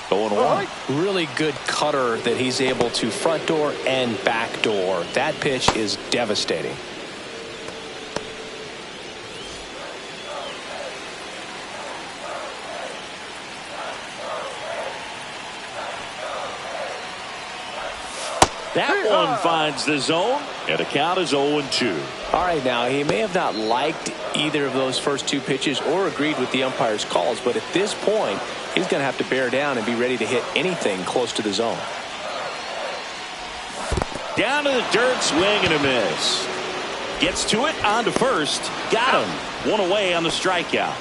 Going one. Really good cutter that he's able to front door and back door. That pitch is devastating. That one finds the zone, and the count is 0-2. All right, now he may have not liked either of those first two pitches or agreed with the umpire's calls, but at this point, he's going to have to bear down and be ready to hit anything close to the zone. Down to the dirt, swing and a miss. Gets to it, on to first. Got him. One away on the strikeout.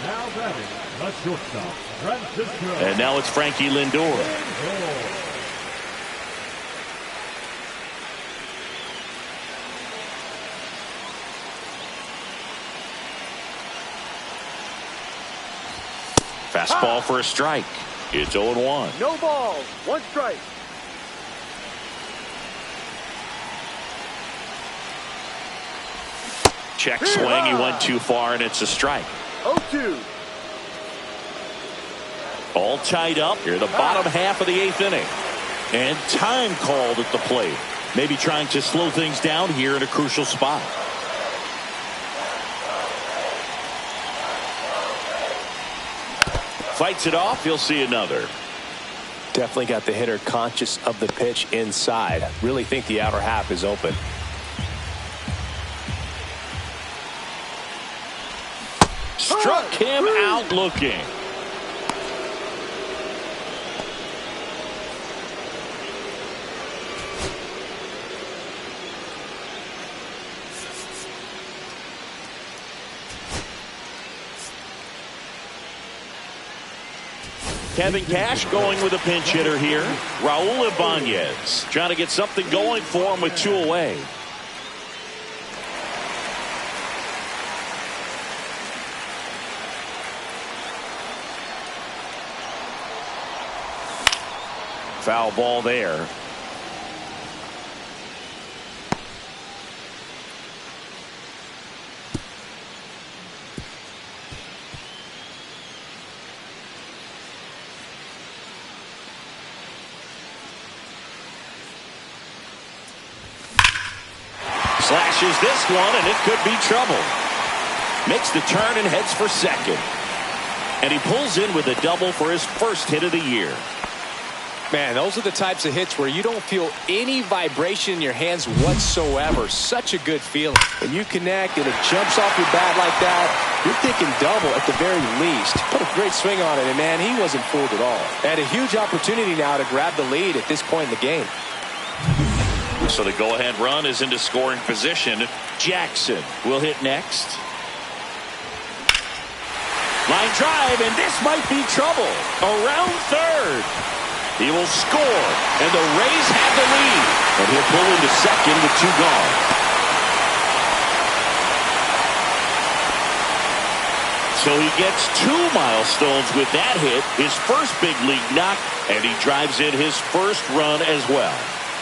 Now batting, the shortstop, Francisco. And now it's Frankie Lindor. Fastball for a strike. It's 0-1. No balls. One strike. Check swing. He went too far, and it's a strike. 0-2. All tied up here, the bottom half of the 8th inning. And time called at the plate. Maybe trying to slow things down here in a crucial spot. Fights it off. He'll see another. Definitely got the hitter conscious of the pitch inside. Really think the outer half is open. Struck him out looking. Kevin Cash going with a pinch hitter here. Raul Ibanez trying to get something going for him with 2 away. Foul ball there. catches this one, and it could be trouble. Makes the turn and heads for second. And he pulls in with a double for his first hit of the year. Man, those are the types of hits where you don't feel any vibration in your hands whatsoever. Such a good feeling. When you connect and it jumps off your bat like that, you're thinking double at the very least. Put a great swing on it, and man, he wasn't fooled at all. And a huge opportunity now to grab the lead at this point in the game. So the go-ahead run is into scoring position. Jackson will hit next. Line drive, and this might be trouble. Around third. He will score, and the Rays have the lead. And he'll pull into second with 2 gone. So he gets 2 milestones with that hit, his first big league knock, and he drives in his first run as well.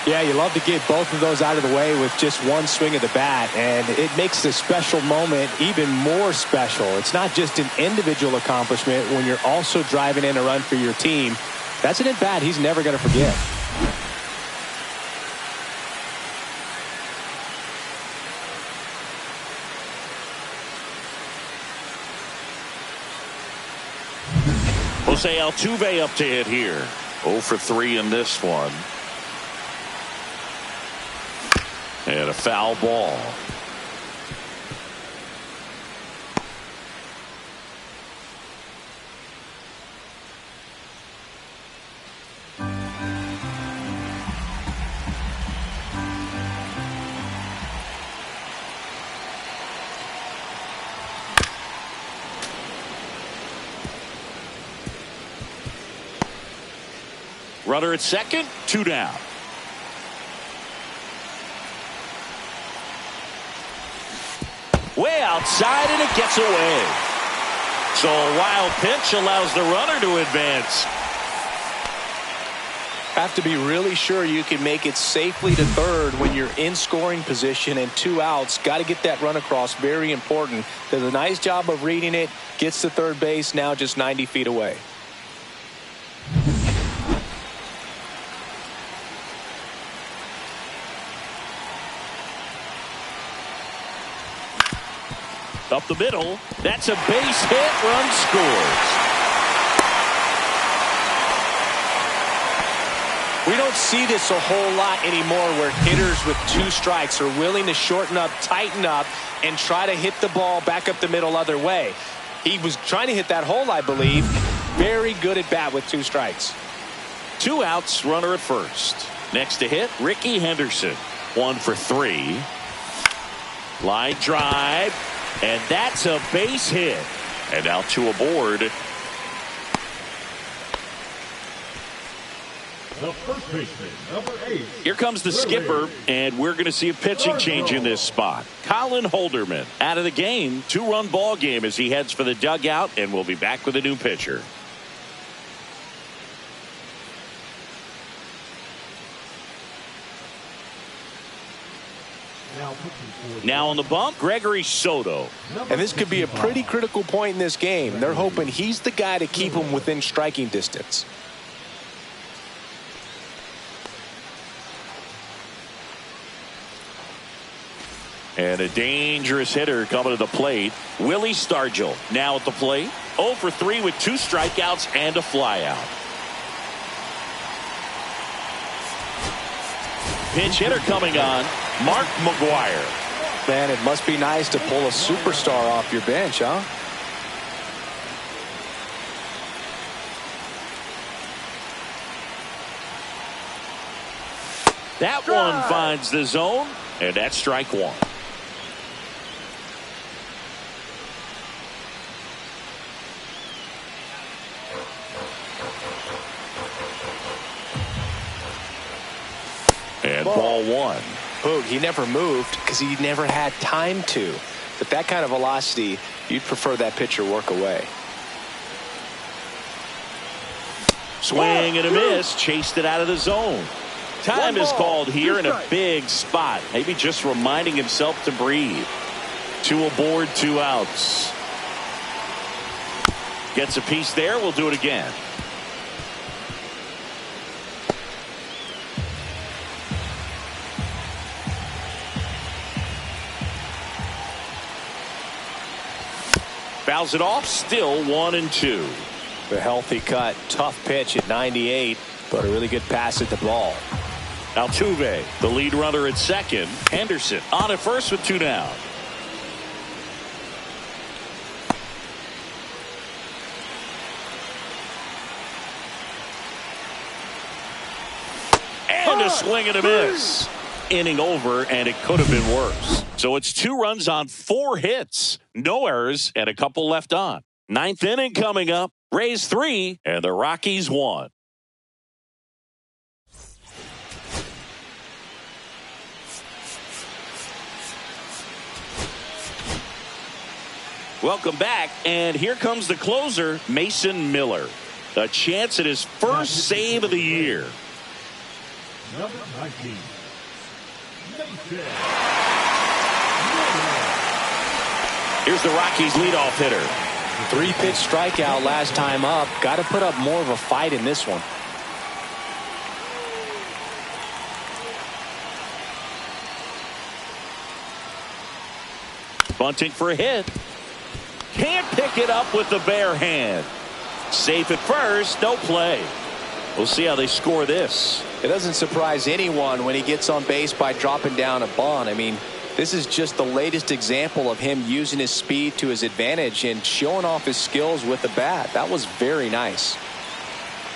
Yeah, you love to get both of those out of the way with just one swing of the bat, and it makes the special moment even more special. It's not just an individual accomplishment when you're also driving in a run for your team. That's an at-bat he's never going to forget. Jose Altuve up to hit here. 0 for 3 in this one. And a foul ball. Runner at second, 2 down. Way outside, and it gets away. So a wild pitch allows the runner to advance. Have to be really sure you can make it safely to third when you're in scoring position and 2 outs. Got to get that run across. Very important. Does a nice job of reading it. Gets to third base, now just 90 feet away. Up the middle. That's a base hit. Run scores. We don't see this a whole lot anymore where hitters with 2 strikes are willing to shorten up, tighten up, and try to hit the ball back up the middle other way. He was trying to hit that hole, I believe. Very good at bat with 2 strikes. 2 outs, runner at first. Next to hit, Ricky Henderson. 1 for 3. Line drive. And that's a base hit. And now 2 aboard. The first baseman, number 8. Here comes the skipper, and we're going to see a pitching change in this spot. Colin Holderman out of the game. 2-run ball game as he heads for the dugout, and we'll be back with a new pitcher. Now on the bump, Gregory Soto. And this could be a pretty critical point in this game. They're hoping he's the guy to keep them within striking distance. And a dangerous hitter coming to the plate. Willie Stargell now at the plate. 0 for 3 with 2 strikeouts and a flyout. Pinch hitter coming on, Mark McGwire. Man, it must be nice to pull a superstar off your bench, huh? That one finds the zone, and that's strike 1. And ball 1. Boog, he never moved because he never had time to. But that kind of velocity, you'd prefer that pitcher work away. Swing and a miss. Chased it out of the zone. Time is called here in a big spot. Maybe just reminding himself to breathe. 2 aboard, 2 outs. Gets a piece there. We'll do it again. Fouls it off, still 1-2. A healthy cut, tough pitch at 98, but a really good pass at the ball. Altuve, the lead runner at second. Henderson on at first with 2 down. And a swing and a miss. Inning over, and it could have been worse. So it's 2 runs on 4 hits. No errors, and a couple left on. 9th inning coming up. Rays 3, and the Rockies 1. Welcome back, and here comes the closer, Mason Miller. A chance at his first save of the year. Number 19. Here's the Rockies' leadoff hitter. 3-pitch strikeout last time up. Got to put up more of a fight in this one. Bunting for a hit. Can't pick it up with the bare hand. Safe at first, no play. We'll see how they score this. It doesn't surprise anyone when he gets on base by dropping down a bunt. I mean, this is just the latest example of him using his speed to his advantage and showing off his skills with the bat. That was very nice.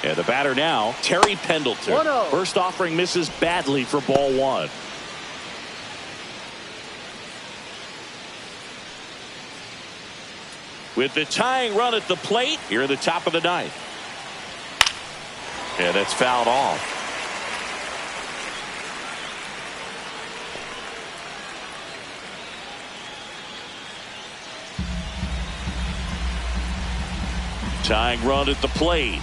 And the batter now, Terry Pendleton. 1-0. First offering misses badly for ball 1. With the tying run at the plate, here at the top of the 9th. And that's fouled off. Tying run at the plate.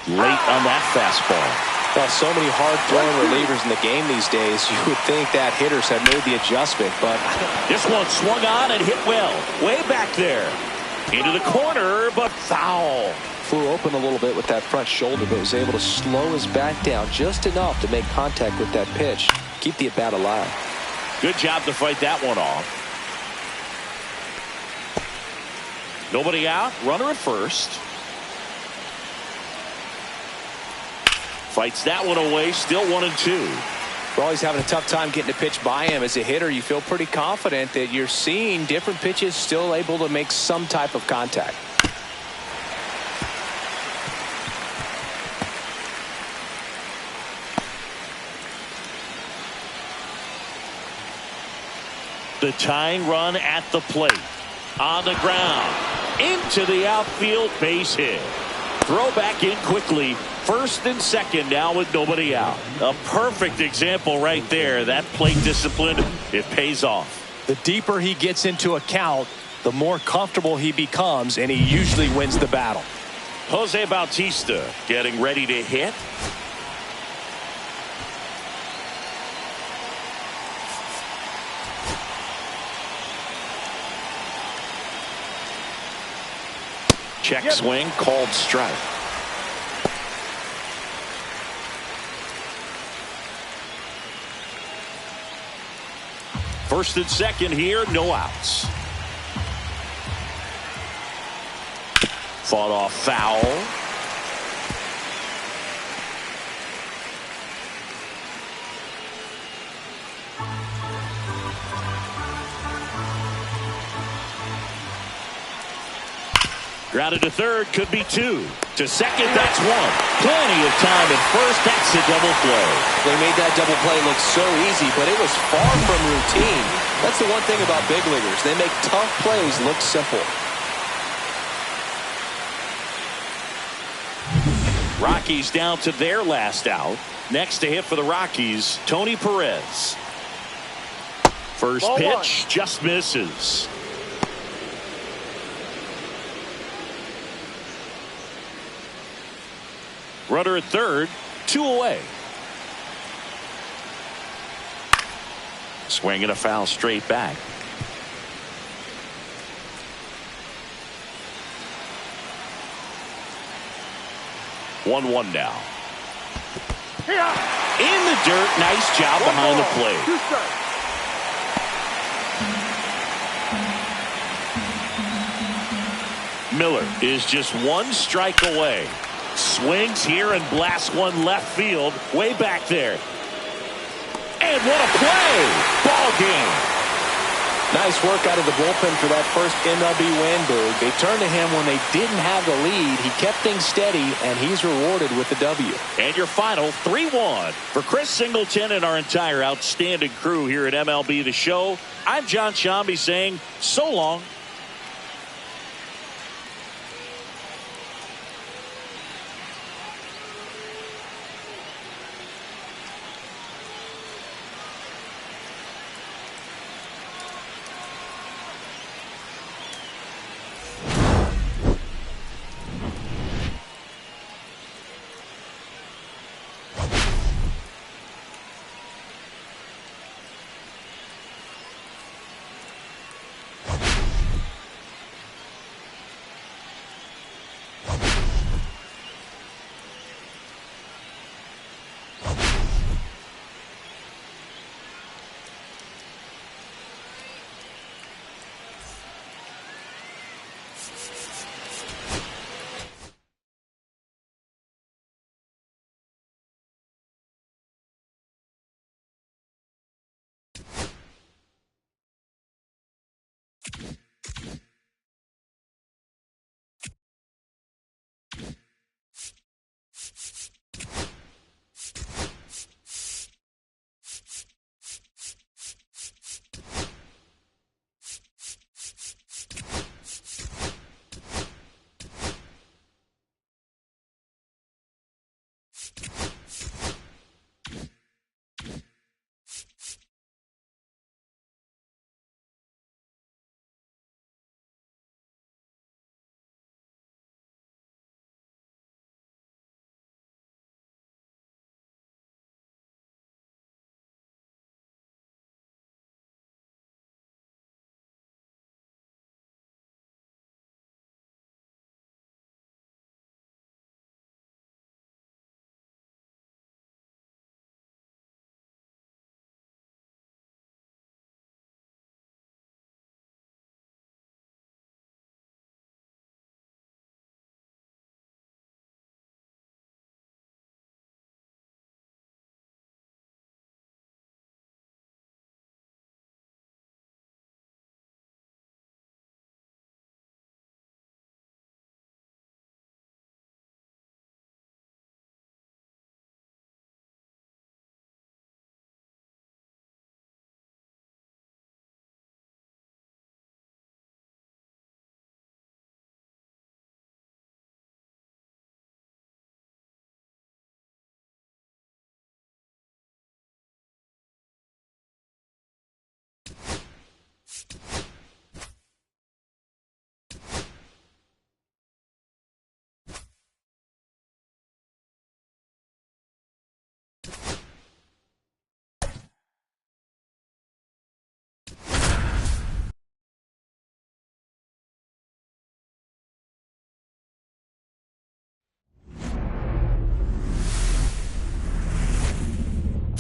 Late on that fastball. Well, so many hard-throwing relievers in the game these days, you would think that hitters have made the adjustment, but This one swung on and hit well. Way back there. Into the corner, but foul. flew open a little bit with that front shoulder, but was able to slow his back down just enough to make contact with that pitch. Keep the at-bat alive. Good job to fight that one off. Nobody out. Runner at first. Fights that one away. Still 1-2. We're always having a tough time getting a pitch by him. As a hitter, you feel pretty confident that you're seeing different pitches still able to make some type of contact. The tying run at the plate. On the ground. Into the outfield, base hit. Throw back in quickly. First and second now with nobody out. A perfect example right there. That plate discipline, it pays off. The deeper he gets into a count, the more comfortable he becomes, and he usually wins the battle. Jose Bautista getting ready to hit. Check swing, called strike. First and second here, no outs. Fought off foul. Grounded to third, could be two. To second, that's one. Plenty of time at first. That's a double play. They made that double play look so easy, but it was far from routine. That's the one thing about big leaguers. They make tough plays look simple. Rockies down to their last out. Next to hit for the Rockies, Tony Perez. First Ball pitch, one. just misses. Runner at third, two away. Swing and a foul straight back. One now. In the dirt, nice job behind the plate. 2 strikes. Miller is just one strike away. Swings here and blasts one left field, way back there. And what a play! Ball game. Nice work out of the bullpen for that first MLB win, Boog. They turned to him when they didn't have the lead. He kept things steady, and he's rewarded with the W. And your final 3-1 for Chris Singleton and our entire outstanding crew here at MLB The Show. I'm John Shambi saying so long.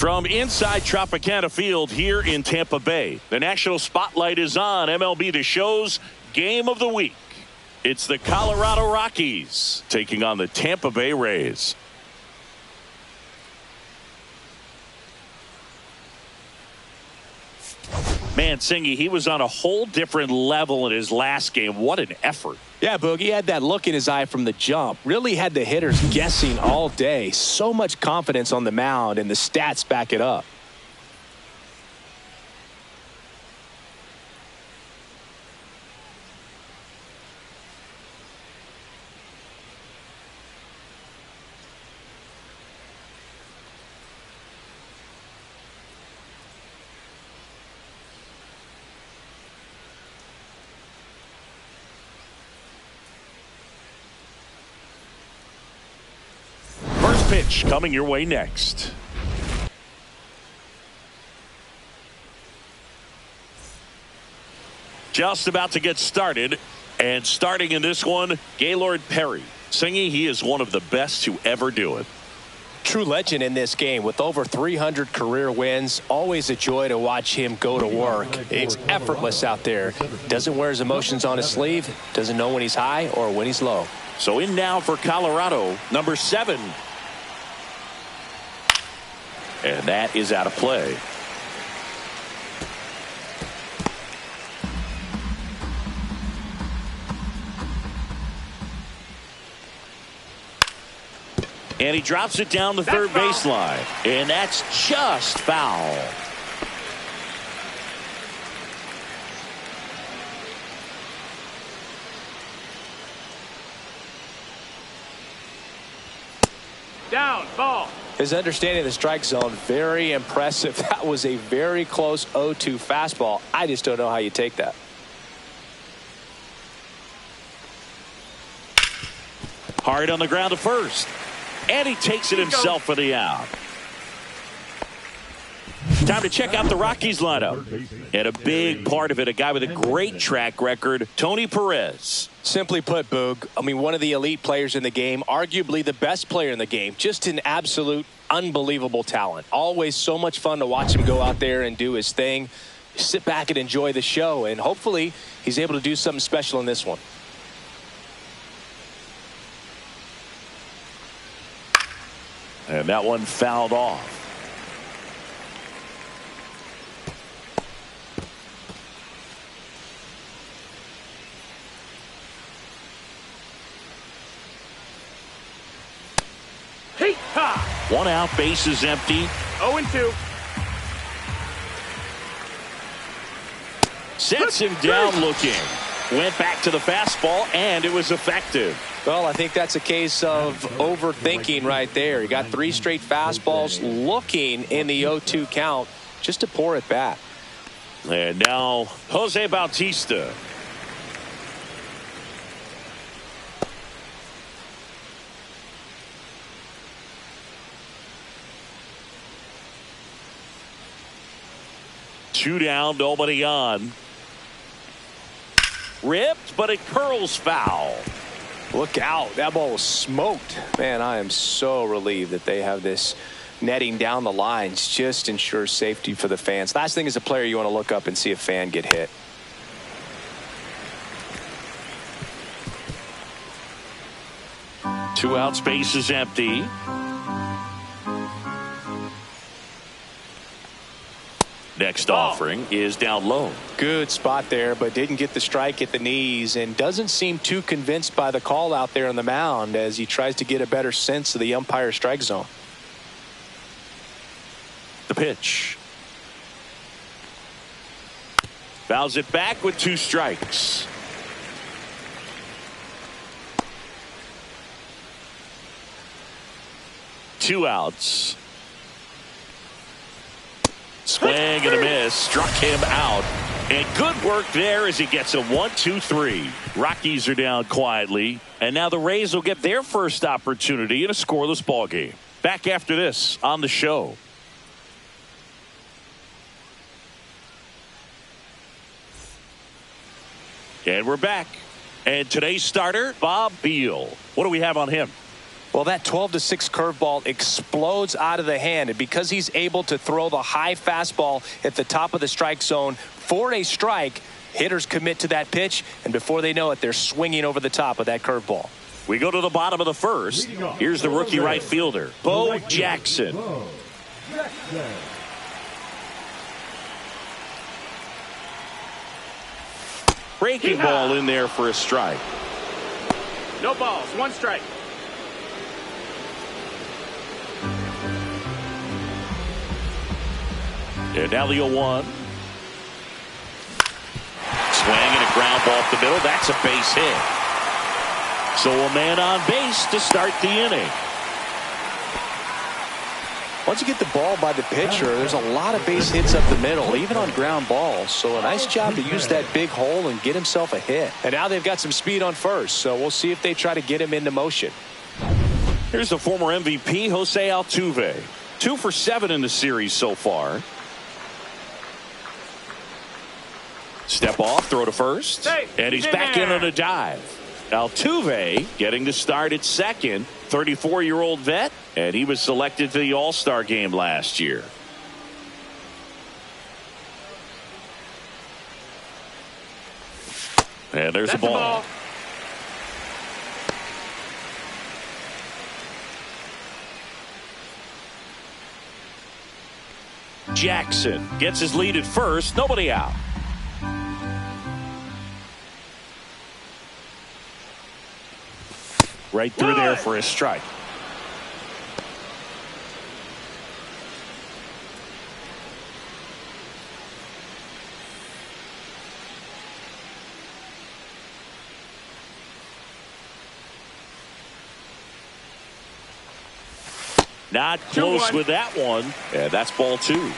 From inside Tropicana Field here in Tampa Bay, the national spotlight is on MLB The Show's Game of the Week. It's the Colorado Rockies taking on the Tampa Bay Rays. Man, Singy, he was on a whole different level in his last game. What an effort. Yeah, Boog, he had that look in his eye from the jump. Really had the hitters guessing all day. So much confidence on the mound, and the stats back it up. Pitch coming your way next. Just about to get started, and starting in this one, Gaylord Perry. Singy, he is one of the best to ever do it. True legend in this game with over 300 career wins. Always a joy to watch him go to work. It's effortless out there. Doesn't wear his emotions on his sleeve. Doesn't know when he's high or when he's low. So in now for Colorado, number 7. And that is out of play. And he drops it down the third baseline. And that's just foul. Down, ball. His understanding of the strike zone, very impressive. That was a very close 0-2 fastball. I just don't know how you take that. Hard on the ground to first. And he takes it himself for the out. Time to check out the Rockies lineup. And a big part of it, a guy with a great track record, Tony Perez. Simply put, Boog, I mean, one of the elite players in the game, arguably the best player in the game, just an absolute unbelievable talent. Always so much fun to watch him go out there and do his thing. Sit back and enjoy the show, and hopefully he's able to do something special in this one. And that one fouled off. One out, base is empty. 0-2. Sets him down looking. Went back to the fastball, and it was effective. Well, I think that's a case of overthinking right there. He got 3 straight fastballs looking in the 0-2 count just to pour it back. And now Jose Bautista. Two down, nobody on. Ripped, but it curls foul. Look out. That ball was smoked. Man, I am so relieved that they have this netting down the lines. Just ensures safety for the fans. Last thing as a player, you want to look up and see a fan get hit. Two out, space is empty. Next offering is down low. Good spot there, but didn't get the strike at the knees and doesn't seem too convinced by the call out there on the mound as he tries to get a better sense of the umpire's strike zone. The pitch. Fouls it back with 2 strikes. Two outs. Swing and a miss. Struck him out. And good work there as he gets a 1-2-3. Rockies are down quietly. And now the Rays will get their first opportunity in a scoreless ballgame. Back after this on the show. And we're back. And today's starter, Bob Beal. What do we have on him? Well, that 12-6 curveball explodes out of the hand, and because he's able to throw the high fastball at the top of the strike zone for a strike, hitters commit to that pitch, and before they know it, they're swinging over the top of that curveball. We go to the bottom of the first. Here's the rookie right fielder, Bo Jackson. Breaking ball in there for a strike. No balls, 1 strike. And now the 0-1. Swing and a ground ball up the middle. That's a base hit. So a man on base to start the inning. Once you get the ball by the pitcher, there's a lot of base hits up the middle, even on ground balls. So a nice job to use that big hole and get himself a hit. And now they've got some speed on first, so we'll see if they try to get him into motion. Here's the former MVP, Jose Altuve. 2 for 7 in the series so far. Step off, throw to first, and he's back in on a dive. Altuve getting the start at second, 34-year-old vet, and he was selected to the All-Star game last year. And there's a ball. Jackson gets his lead at first, nobody out. Right through there for a strike. Not close with that one. And that's ball 2.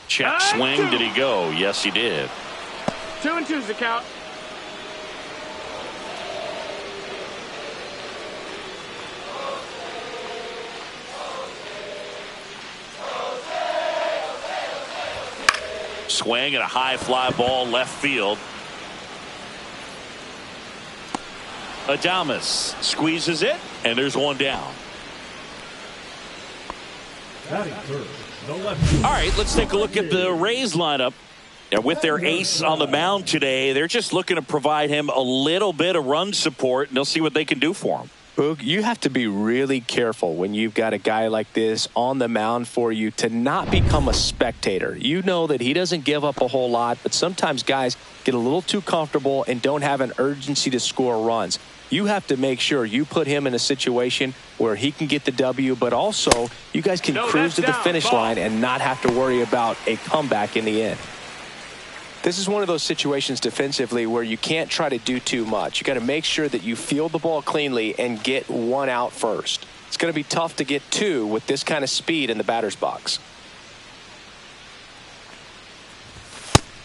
Check swing. Did he go? Yes, he did. 2-2's the count. Swing and a high fly ball left field. Adames squeezes it, and there's one down. All right, let's take a look at the Rays lineup. And with their ace on the mound today, they're just looking to provide him a little bit of run support, and they'll see what they can do for him. Boog, you have to be really careful when you've got a guy like this on the mound for you to not become a spectator. You know that he doesn't give up a whole lot, but sometimes guys get a little too comfortable and don't have an urgency to score runs. You have to make sure you put him in a situation where he can get the W, but also you guys can cruise to the finish line and not have to worry about a comeback in the end. This is one of those situations defensively where you can't try to do too much. You got to make sure that you field the ball cleanly and get one out first. It's going to be tough to get 2 with this kind of speed in the batter's box.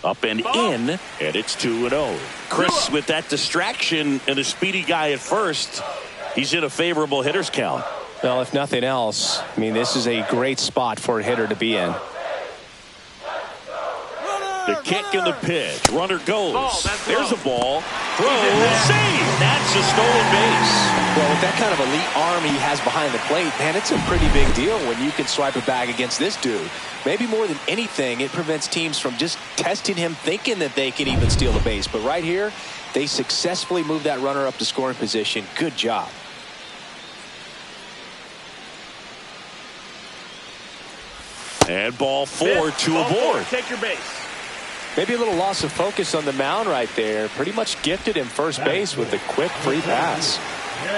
Up and in, and it's 2-0. Chris, with that distraction and a speedy guy at first, he's in a favorable hitter's count. Well, if nothing else, I mean, this is a great spot for a hitter to be in. The kick and the pitch. Runner goes. There's a ball. Throw. Save. That's a stolen base. Well, with that kind of elite arm he has behind the plate, man, it's a pretty big deal when you can swipe it back against this dude. Maybe more than anything, it prevents teams from just testing him thinking that they can even steal the base. But right here, they successfully moved that runner up to scoring position. Good job. And ball 4 to a board. Take your base. Maybe a little loss of focus on the mound right there. Pretty much gifted him first base with a quick free pass.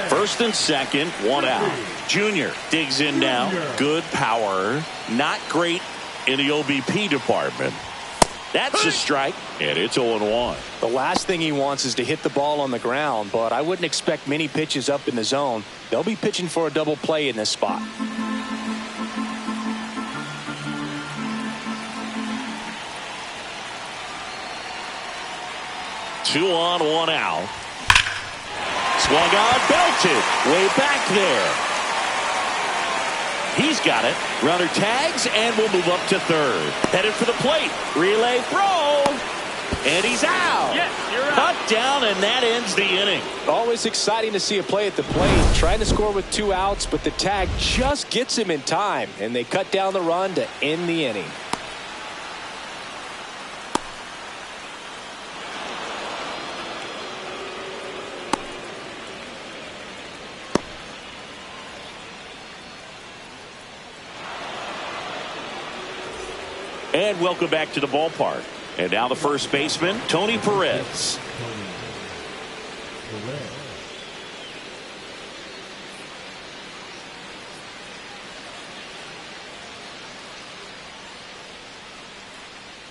First and second, one out. Junior digs in now. Good power. Not great in the OBP department. That's a strike, and it's 0-1. The last thing he wants is to hit the ball on the ground, but I wouldn't expect many pitches up in the zone. They'll be pitching for a double play in this spot. Two on, one out. Swung on, belted. Way back there. He's got it. Runner tags and will move up to third. Headed for the plate. Relay throw. And he's out. Yes, you're out. Cut down, and that ends the inning. Always exciting to see a play at the plate. Trying to score with 2 outs, but the tag just gets him in time. And they cut down the run to end the inning. And welcome back to the ballpark. And now the first baseman, Tony Perez.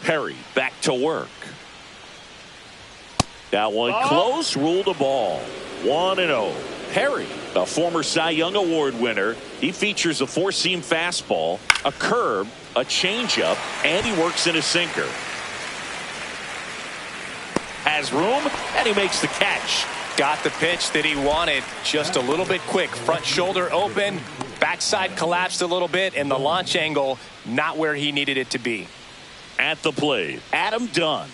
Perry back to work. That one close, ruled a ball. 1-0. Perry, a former Cy Young Award winner, he features a 4-seam fastball, a curve, a changeup, and he works in a sinker. Has has room, and he makes the catch. Got the pitch that he wanted, just a little bit quick. Front shoulder open, backside collapsed a little bit, and the launch angle not where he needed it to be. At the plate, Adam Dunn.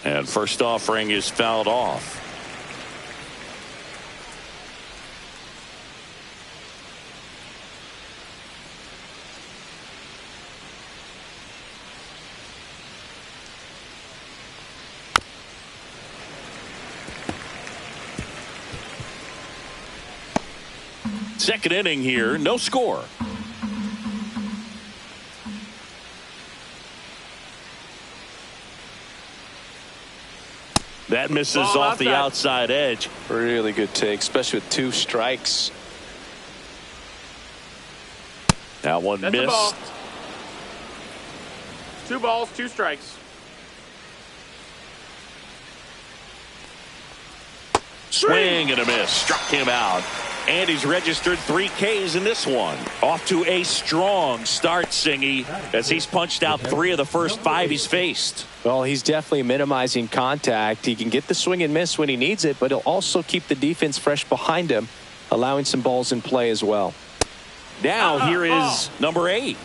And first offering is fouled off. Second inning here, no score. That misses off the outside edge. Really good take, especially with 2 strikes. That one That's missed. A ball. 2 balls, 2 strikes. Swing and a miss. Struck him out. And he's registered 3 Ks in this one. Off to a strong start, Singy, as he's punched out 3 of the first 5 he's faced. Well, he's definitely minimizing contact. He can get the swing and miss when he needs it, but he'll also keep the defense fresh behind him, allowing some balls in play as well. Now here is number 8.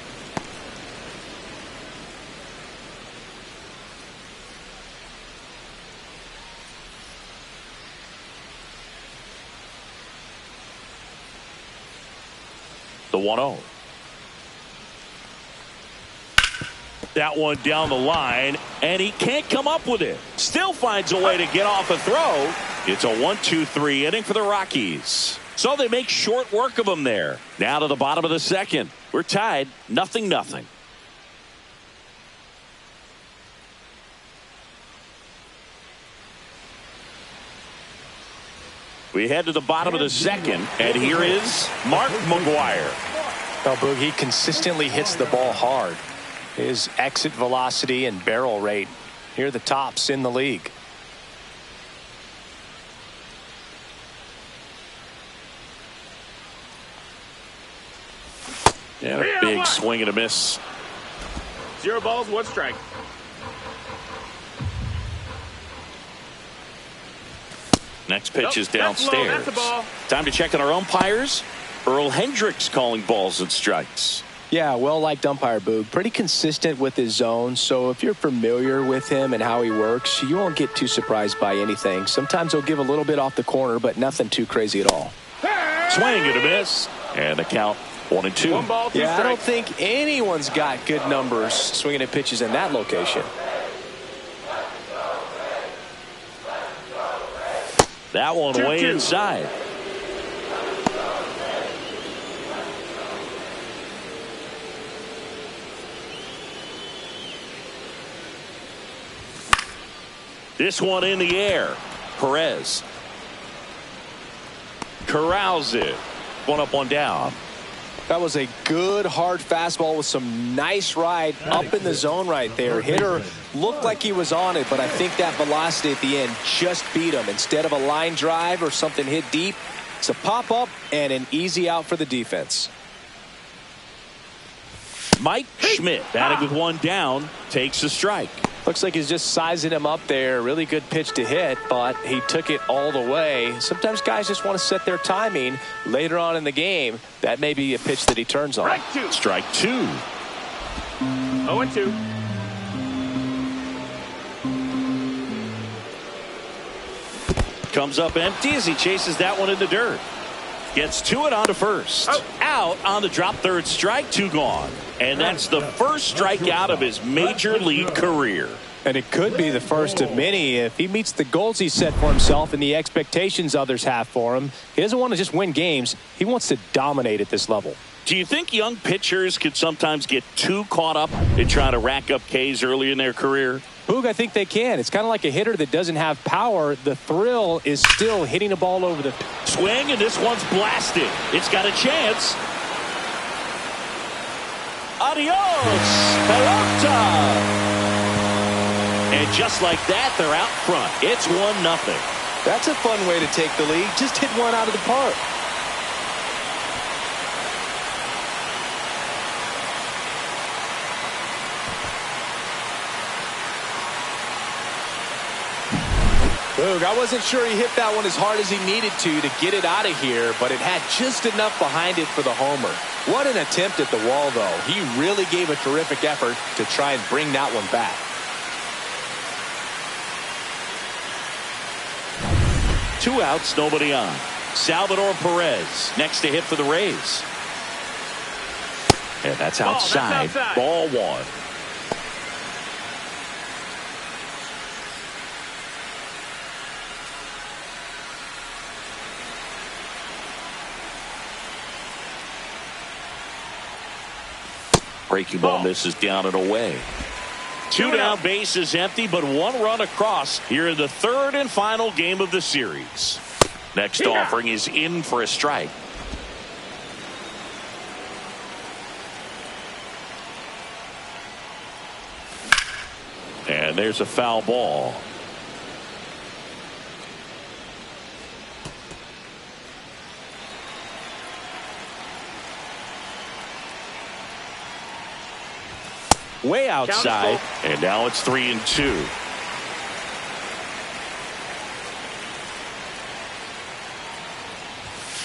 The 1-0. That one down the line, and he can't come up with it. Still finds a way to get off a throw. It's a 1-2-3 inning for the Rockies. So they make short work of him there. Now to the bottom of the second. We're tied 0-0. We head to the bottom of the second, and here is Mark McGwire. Well, Boog, he consistently hits the ball hard. His exit velocity and barrel rate, here are the tops in the league. Yeah, a big swing and a miss. 0 balls, 1 strike. Next pitch is That's low. downstairs. That's a ball. Time to check on our umpires. Earl Hendricks calling balls and strikes. Yeah, well-liked umpire, Boog. Pretty consistent with his zone, so if you're familiar with him and how he works, you won't get too surprised by anything. Sometimes he'll give a little bit off the corner, but nothing too crazy at all. Swing and a miss. And the count 1-2. 1 ball, 2 Yeah, strikes. I don't think anyone's got good numbers swinging at pitches in that location. That one 2-2. way inside. This one in the air. Perez corrals it. 1 up, 1 down. That was a good hard fastball with some nice ride up in the zone right there. Hitter looked like he was on it, but I think that velocity at the end just beat him. Instead of a line drive or something hit deep, it's a pop up and an easy out for the defense. Mike Schmidt batting with 1 down takes a strike. Looks like he's just sizing him up there. Really good pitch to hit, but he took it all the way. Sometimes guys just want to set their timing later on in the game. That may be a pitch that he turns on. Strike 2. 0-2. Comes up empty as he chases that one in the dirt. Gets to it onto first. Out on the drop, 3rd strike, 2 gone. And that's the first strikeout of his major league career. And it could be the first of many if he meets the goals he set for himself and the expectations others have for him. He doesn't want to just win games. He wants to dominate at this level. Do you think young pitchers could sometimes get too caught up in trying to rack up Ks early in their career? Boog, I think they can. It's kind of like a hitter that doesn't have power. The thrill is still hitting a ball over the swing, and this one's blasted. It's got a chance. Adios, pelota. And just like that, they're out front. It's 1-0. That's a fun way to take the lead. Just hit one out of the park. Boog, I wasn't sure he hit that one as hard as he needed to get it out of here, but it had just enough behind it for the homer. What an attempt at the wall, though. He really gave a terrific effort to try and bring that one back. Two outs, nobody on. Salvador Perez next to hit for the Rays. And that's outside. Ball one. Breaking ball misses down and away. Two down, bases empty, but one run across here in the third and final game of the series. Next offering is in for a strike. And there's a foul ball. Way outside, and now it's 3-2.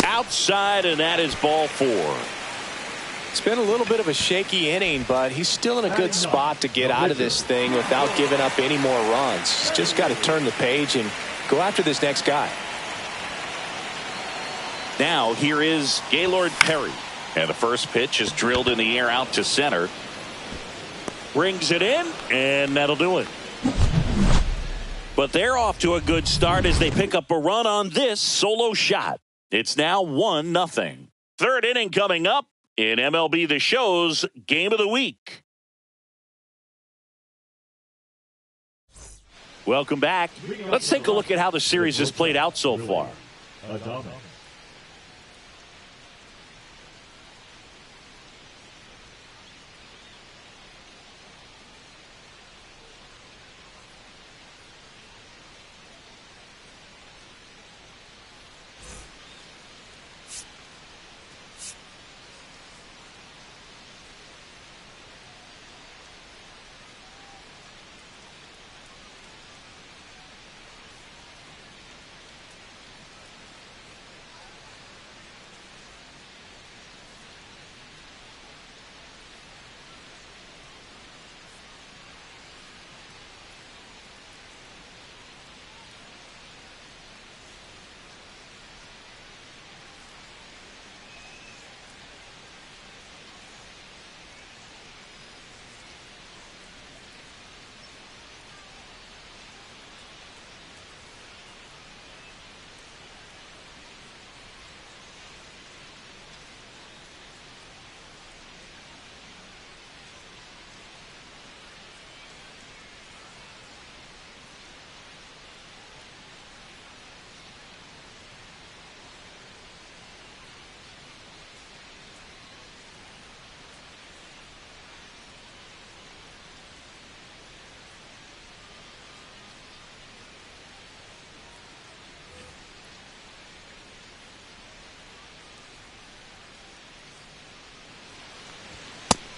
Outside, and that is ball four. It's been a little bit of a shaky inning, but he's still in a good spot to get out of this thing without giving up any more runs. He's just got to turn the page and go after this next guy. Now here is Gaylord Perry, and the first pitch is drilled in the air out to center. Brings it in, and that'll do it. But they're off to a good start as they pick up a run on this solo shot. It's now 1-0. Third inning coming up in MLB The Show's Game of the Week. Welcome back. Let's take a look at how the series has played out so far.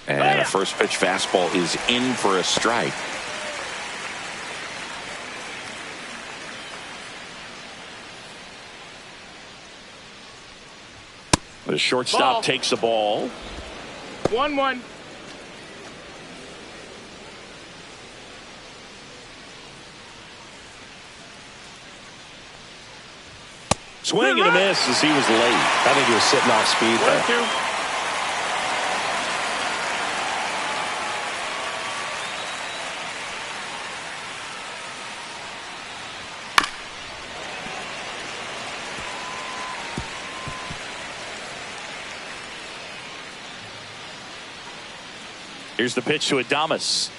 And a first pitch fastball is in for a strike. The shortstop takes the ball. 1-1. Swing and a miss as he was late. I think he was sitting off speed there. 1-2. Here's the pitch to Adames.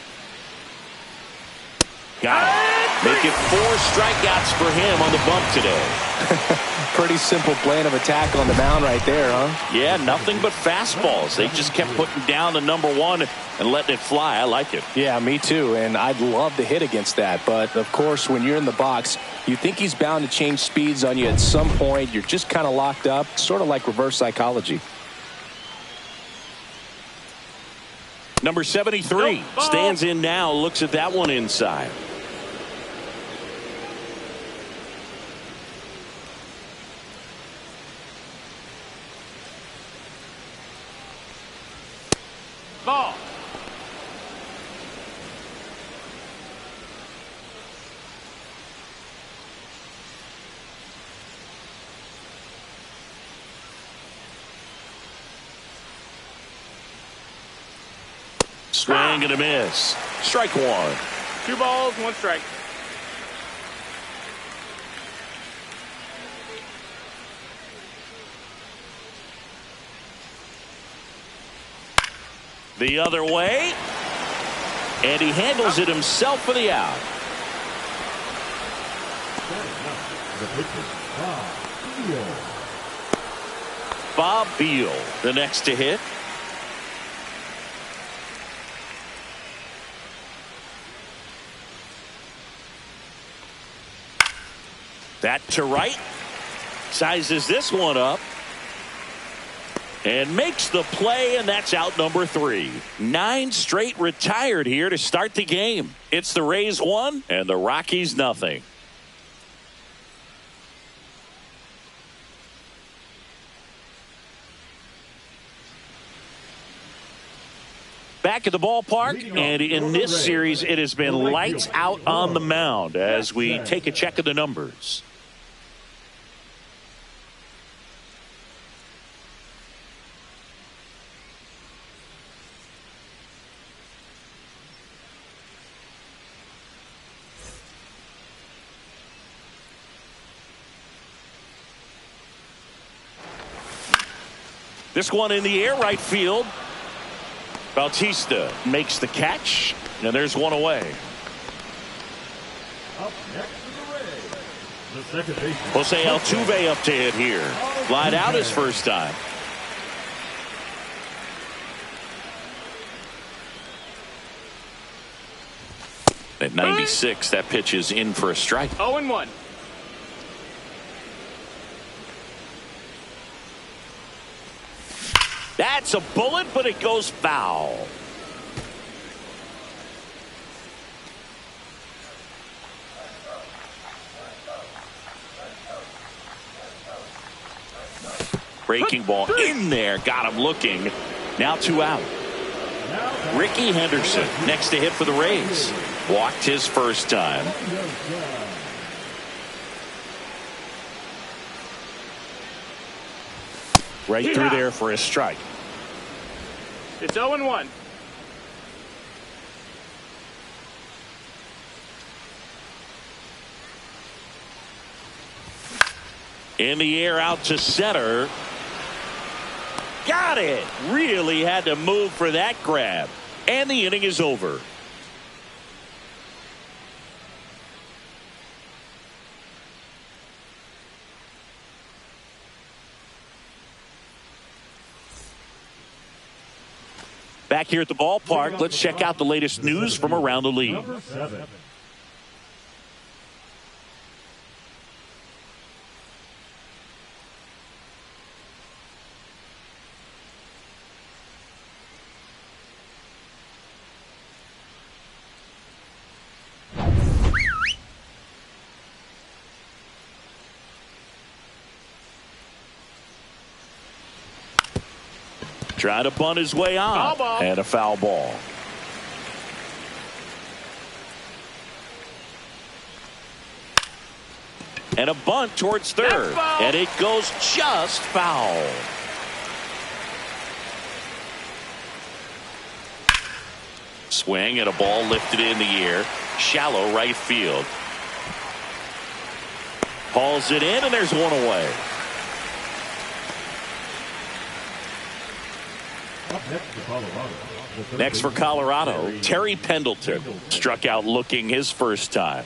Got it. Make it 4 strikeouts for him on the bump today. Pretty simple plan of attack on the mound right there, huh? Yeah, nothing but fastballs. They just kept putting down the number one and letting it fly. I like it. Yeah, me too. And I'd love to hit against that. But, of course, when you're in the box, you think he's bound to change speeds on you at some point. You're just kind of locked up, sort of like reverse psychology. Number 73 stands in now, looks at that one inside. Ball. Swing and a miss. Strike one. 2 balls, 1 strike. The other way. And he handles it himself for the out. Bob Beal, the next to hit. That to right. Sizes this one up. And makes the play, and that's out number 3. 9 straight retired here to start the game. It's the Rays 1 and the Rockies nothing. Back at the ballpark, and in this series, it has been lights out on the mound as we take a check of the numbers. This one in the air, right field. Bautista makes the catch, and there's one away. Up next to the second baseman. Jose Altuve up to hit here. Flied out his first time. At 96, that pitch is in for a strike. 0-1. That's a bullet, but it goes foul. Breaking ball in there. Got him looking. Now 2 out. Ricky Henderson next to hit for the Rays. Walked his first time. Right through there for a strike. It's 0-1. In the air out to center. Got it. Really had to move for that grab. And the inning is over. Back here at the ballpark, let's check out the latest news from around the league. Number 7. Trying to bunt his way on. And a foul ball. And a bunt towards third. And it goes just foul. Swing and a ball lifted in the air. Shallow right field. Hauls it in, and there's one away. Next for Colorado, Terry Pendleton struck out looking his first time.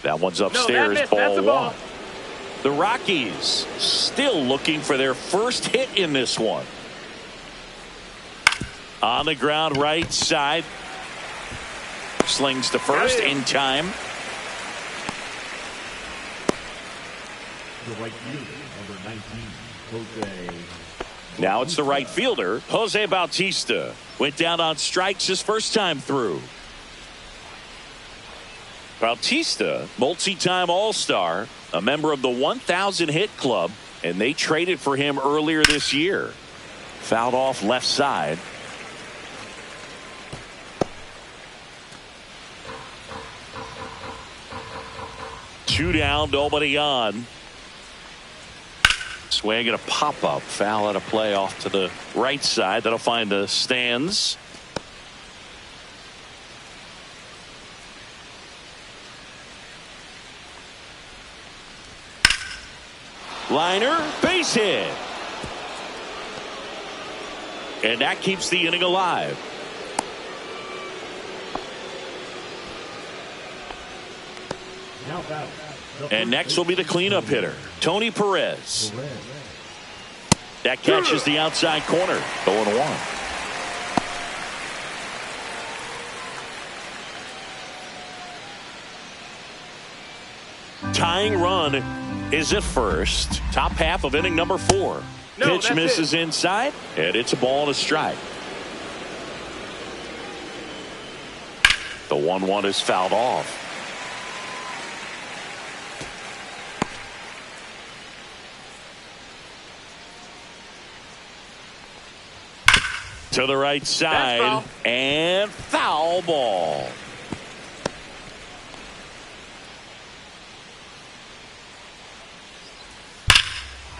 That one's upstairs, ball 1. The Rockies still looking for their first hit in this one. On the ground right side. Slings to first in time. The right fielder, number 19, Jose. Now it's the right fielder, Jose Bautista. Went down on strikes his first time through. Bautista, multi-time All-Star, a member of the 1,000 hit club, and they traded for him earlier this year. Fouled off left side. Two down, nobody on. Swing and a pop-up. Foul out of play off to the right side. That'll find the stands. Liner, base hit. And that keeps the inning alive. And next will be the cleanup hitter, Tony Perez. That catches the outside corner. 0-1. Tying run is at first. Top half of inning number 4. Pitch misses inside, and it's a ball and a strike. The 1-1 is fouled off. To the right side, and foul ball.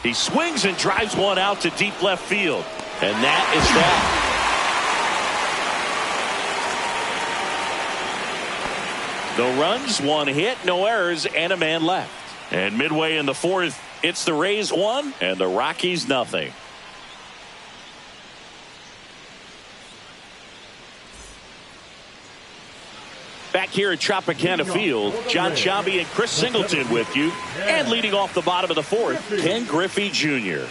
He swings and drives one out to deep left field, and that is that. No runs, 1 hit, no errors, and a man left. And midway in the 4th, it's the Rays 1 and the Rockies nothing. Back here at Tropicana Field, John Sciambi and Chris Singleton with you. And leading off the bottom of the 4th, Ken Griffey Jr.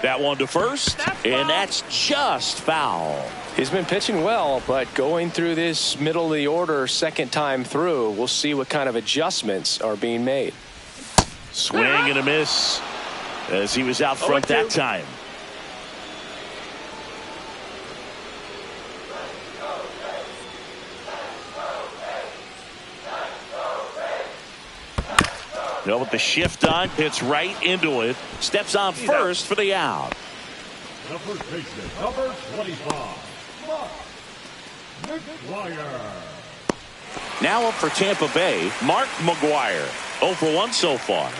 That one to first, and that's just foul. He's been pitching well, but going through this middle of the order second time through, we'll see what kind of adjustments are being made. Swing and a miss as he was out front that time. With the shift on, hits right into it. Steps on first for the out. The first baseman, number 25, McGuire. Now up for Tampa Bay, Mark McGuire. 0 for 1 so far.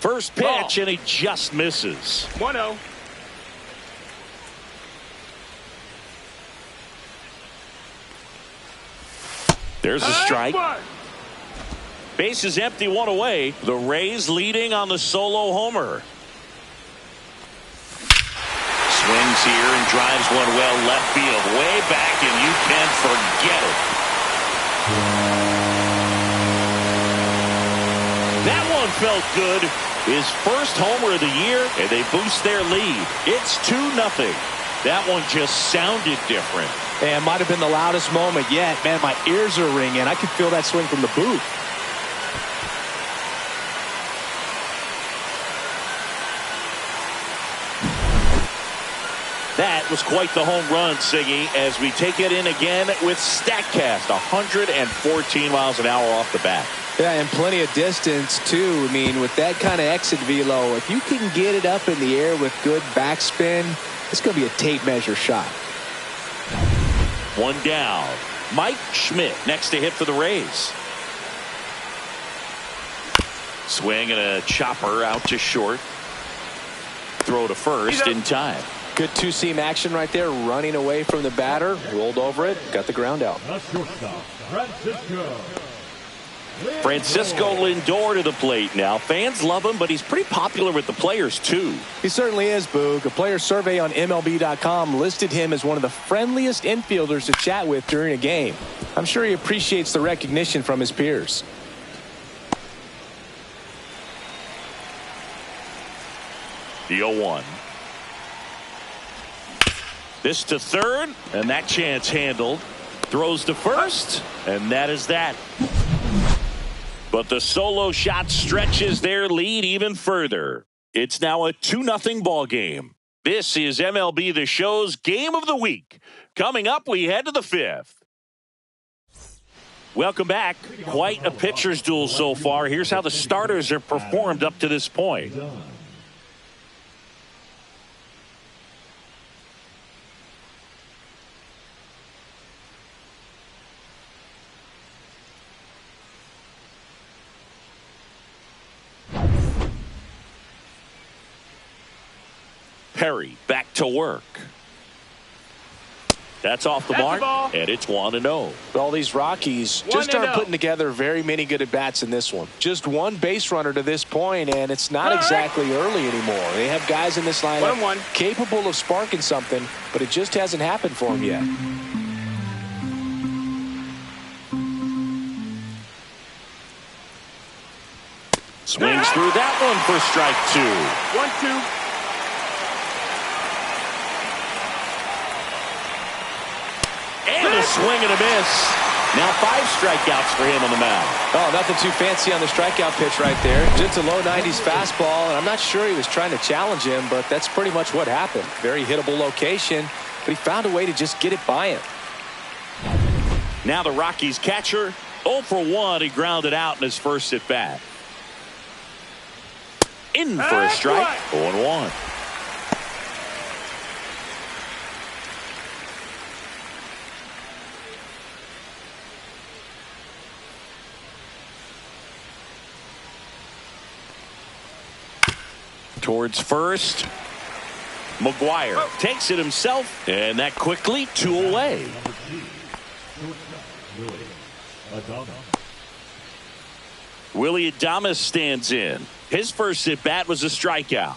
First pitch, and he just misses. 1-0. There's a strike. Base is empty, 1 away. The Rays leading on the solo homer. Swings here and drives one well left field, way back, and you can forget it. That one felt good. His first homer of the year, and they boost their lead. It's 2-0. That one just sounded different. And might have been the loudest moment yet. Man, my ears are ringing. I could feel that swing from the booth. That was quite the home run, Siggy, as we take it in again with StatCast. 114 miles an hour off the bat. Yeah, and plenty of distance, too. I mean, with that kind of exit velo, if you can get it up in the air with good backspin, it's going to be a tape measure shot. 1 down. Mike Schmidt next to hit for the Rays. Swing and a chopper out to short. Throw to first in time. Good two-seam action right there, running away from the batter, rolled over it, got the ground out. Francisco Lindor to the plate now. Fans love him, but he's pretty popular with the players, too. He certainly is, Boog. A player survey on MLB.com listed him as one of the friendliest infielders to chat with during a game. I'm sure he appreciates the recognition from his peers. The 0-1. This to third, and that chance handled. Throws to first, and that is that. But the solo shot stretches their lead even further. It's now a 2-0 ball game. This is MLB The Show's Game of the Week. Coming up, we head to the 5th. Welcome back. Quite a pitcher's duel so far. Here's how the starters have performed up to this point. Perry back to work. That's off the mark, and it's 1-0. All these Rockies just aren't putting together very many good at-bats in this one. Just one base runner to this point, and it's not exactly early anymore. They have guys in this lineup capable of sparking something, but it just hasn't happened for them yet. Swings through that one for strike 2. 1-2. And a swing and a miss. Now 5 strikeouts for him on the mound. Oh, nothing too fancy on the strikeout pitch right there. Just a low 90s fastball, and I'm not sure he was trying to challenge him, but that's pretty much what happened. Very hittable location, but he found a way to just get it by him. Now the Rockies catcher, 0 for 1. He grounded out in his first at bat. In for a strike, 0-1. Towards first. McGuire takes it himself, and that quickly 2 away. Willie Adames stands in. His first at bat was a strikeout.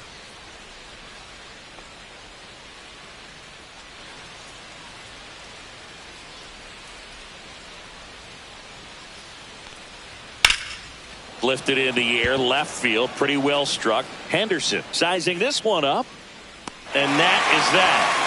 Lifted in the air, left field, pretty well struck. Henderson sizing this one up, and that is that.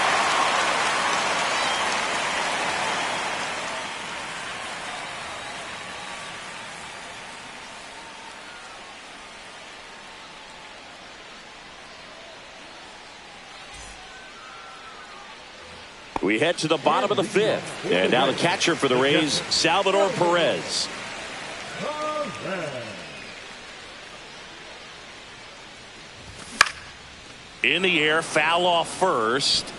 We head to the bottom of the 5th, and now the catcher for the Rays, Salvador Perez. In the air, foul off first.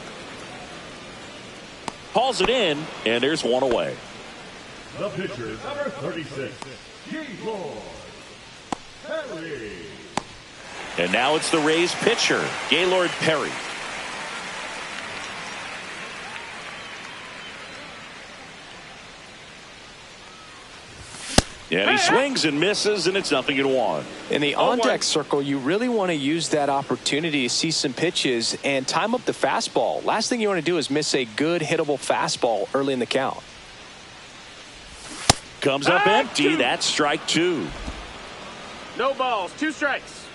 Hauls it in, and there's 1 away. The pitcher, number 36, Gaylord Perry. And now it's the Rays pitcher, Gaylord Perry. And he swings and misses, and it's 0-1. In the on-deck circle, you really want to use that opportunity to see some pitches and time up the fastball. Last thing you want to do is miss a good hittable fastball early in the count. Comes up empty. That's strike 2. No balls, 2 strikes.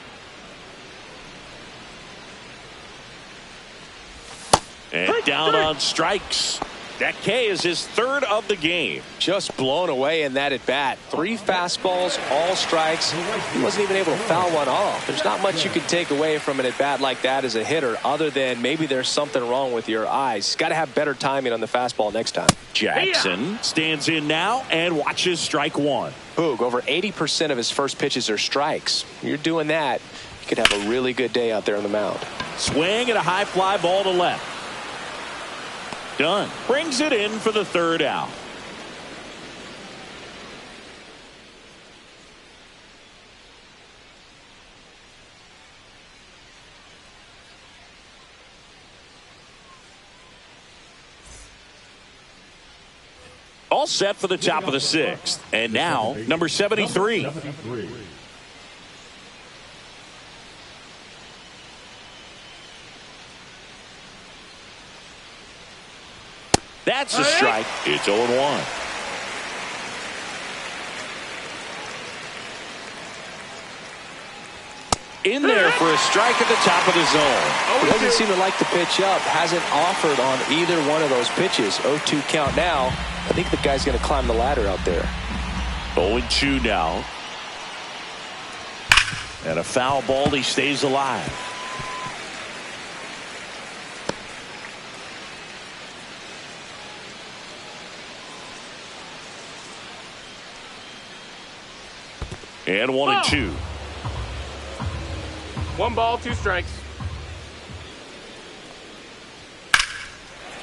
And down on strikes. That K is his 3rd of the game. Just blown away in that at bat. 3 fastballs, all strikes. He wasn't even able to foul one off. There's not much you can take away from an at bat like that as a hitter, other than maybe there's something wrong with your eyes. Got to have better timing on the fastball next time. Jackson stands in now and watches strike 1. Boog, over 80% of his first pitches are strikes. You're doing that, you could have a really good day out there on the mound. Swing and a high fly ball to left. Done. Brings it in for the 3rd out. All set for the top of the 6th. And now, number 73. That's a strike. It's 0-1. In there for a strike at the top of the zone. He doesn't seem to like the pitch up. Hasn't offered on either one of those pitches. 0-2 count now. I think the guy's going to climb the ladder out there. 0-2 now. And a foul ball. He stays alive. And 1-2. 1 ball, 2 strikes.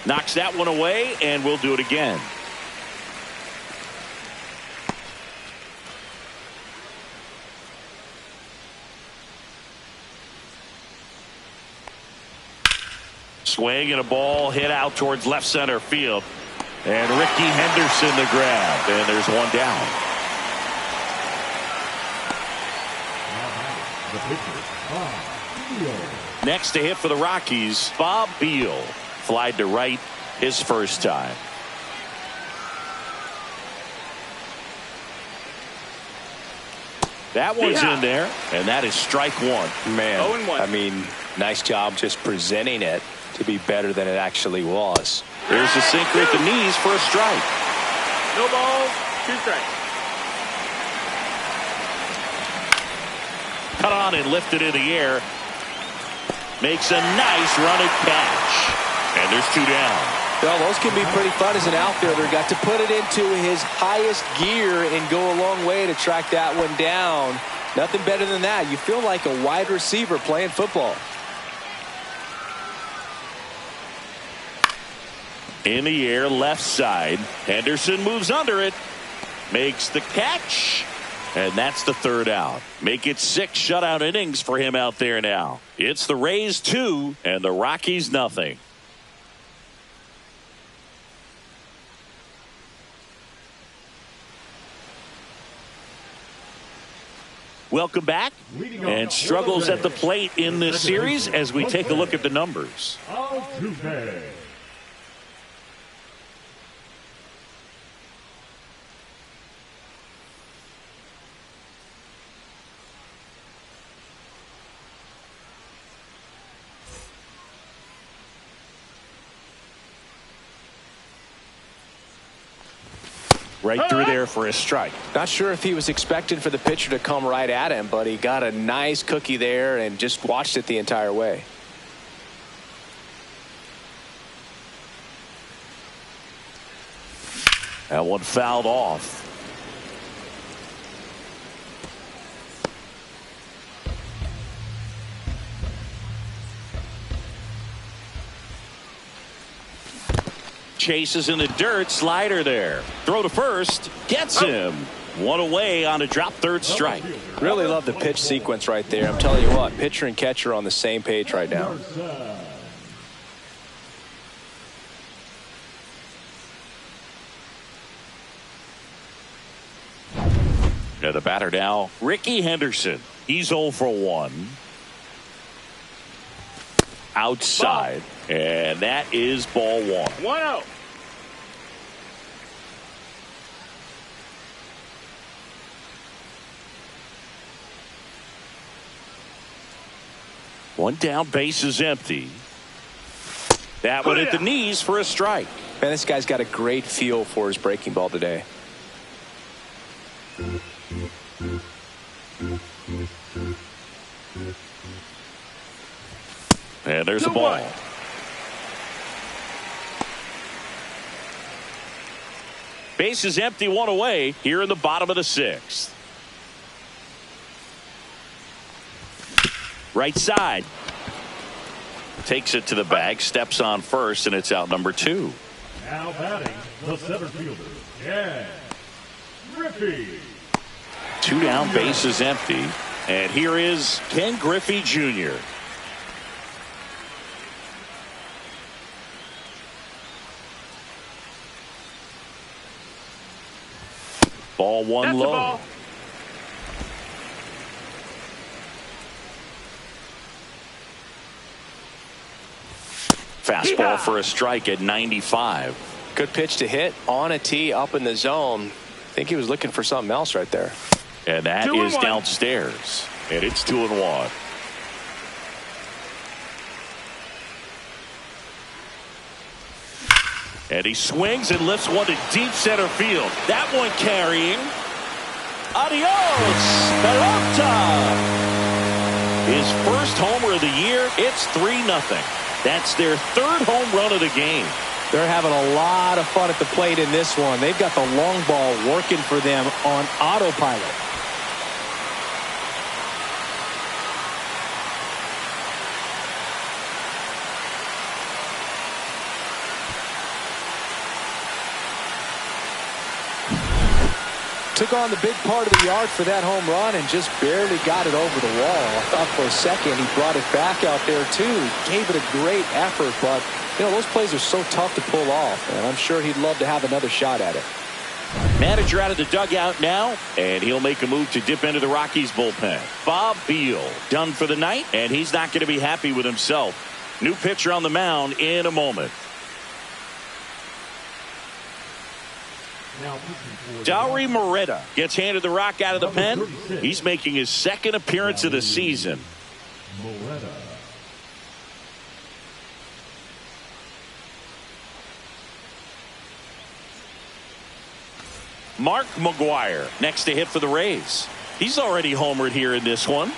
Knocks that one away, and we'll do it again. Swing and a ball hit out towards left center field. And Ricky Henderson the grab. And there's one down. Next to hit for the Rockies, Bob Beal. Flied to right his first time. That one's in there, and that is strike one. Man, 0-1. I mean, nice job just presenting it to be better than it actually was. There's a sinker at the knees for a strike. No balls, 2 strikes. Cut on and lifted in the air. Makes a nice running catch. And there's 2 down. Well, those can be pretty fun as an outfielder. Got to put it into his highest gear and go a long way to track that one down. Nothing better than that. You feel like a wide receiver playing football. In the air, left side. Henderson moves under it. Makes the catch. And that's the 3rd out. Make it 6 shutout innings for him out there now. It's the Rays 2 and the Rockies nothing. Welcome back. And struggles at the plate in this series as we take a look at the numbers. Right through there for a strike. Not sure if he was expecting for the pitcher to come right at him, but he got a nice cookie there and just watched it the entire way. That one fouled off. Chases in the dirt. Slider there. Throw to first. Gets him. One away on a drop, 3rd strike. Really love the pitch sequence right there. I'm telling you what, pitcher and catcher on the same page right now. Now the batter now, Ricky Henderson. He's 0 for 1. Outside. And that is ball 1. 1-0. One down, base is empty. That one at the knees for a strike. Man, this guy's got a great feel for his breaking ball today. And there's a ball. Base is empty, 1 away here in the bottom of the 6th. Right side. Takes it to the bag, steps on first, and it's out number 2. Now batting, the center fielder, Ken Griffey. 2 down, base is empty. And here is Ken Griffey Jr. Ball 1 That's low. a ball. Fastball for a strike at 95. Good pitch to hit on a tee up in the zone. I think he was looking for something else right there. And that is downstairs. And it's 2-1. And he swings and lifts one to deep center field. That one carrying. Adios, pelota. His first homer of the year. It's 3-0. That's their third home run of the game. They're having a lot of fun at the plate in this one. They've got the long ball working for them on autopilot. Took on the big part of the yard for that home run and just barely got it over the wall. I thought for a second he brought it back out there too. He gave it a great effort, but you know, those plays are so tough to pull off, and I'm sure he'd love to have another shot at it. Manager out of the dugout now, and he'll make a move to dip into the Rockies bullpen. Bob Beal done for the night, and he's not going to be happy with himself. New pitcher on the mound in a moment. Dauri Moreta gets handed the rock out of the pen. He's making his second appearance of the season. Mark McGuire next to hit for the Rays. He's already homered here in this one.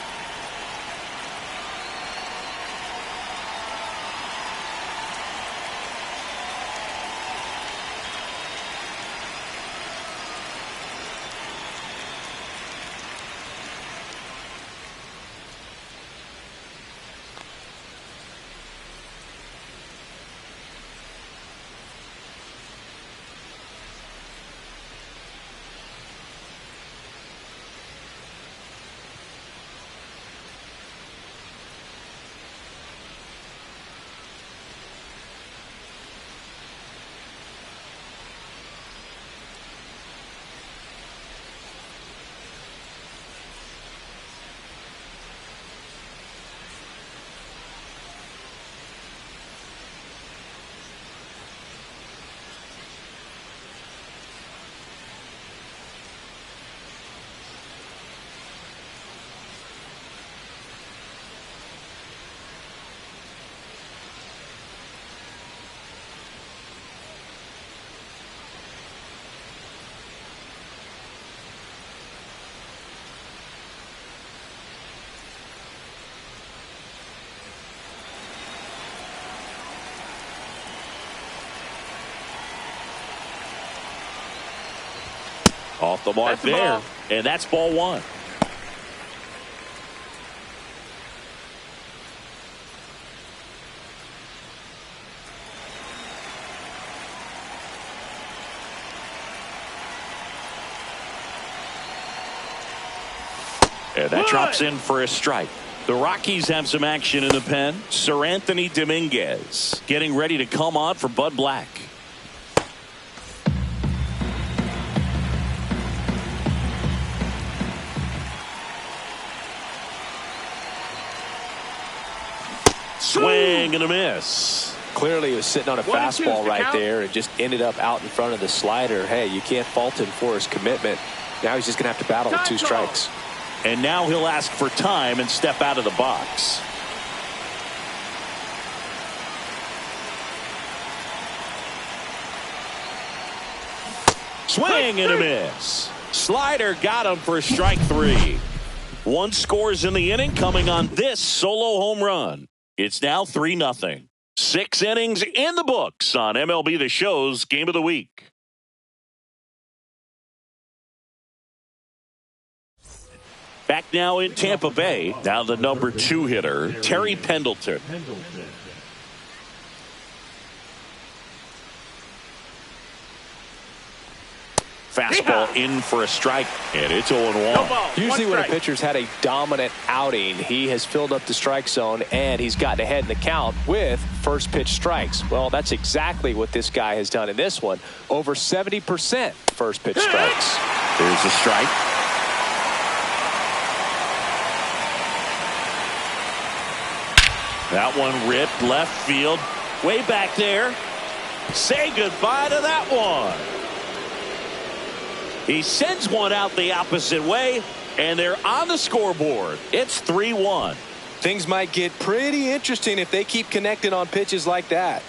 Off the mark there, and that's ball one. And that drops in for a strike. The Rockies have some action in the pen. Sir Anthony Dominguez getting ready to come on for Bud Black. Swing and a miss. Clearly he was sitting on a fastball right there and just ended up out in front of the slider. Hey, you can't fault him for his commitment. Now he's just going to have to battle with 2 strikes. And now he'll ask for time and step out of the box. Swing and a miss. Slider got him for strike 3. 1 scores in the inning coming on this solo home run. It's now 3-0. 6 innings in the books on MLB The Show's Game of the Week. Back now in Tampa Bay. Now the number 2 hitter, Terry Pendleton. Fastball in for a strike, and it's 0-1. Usually when a pitcher's had a dominant outing, he has filled up the strike zone, and he's gotten ahead in the count with first pitch strikes. Well, that's exactly what this guy has done in this one. Over 70% first pitch strikes. There's a strike. That one ripped left field. Way back there. Say goodbye to that one. He sends one out the opposite way, and they're on the scoreboard. It's 3-1. Things might get pretty interesting if they keep connecting on pitches like that.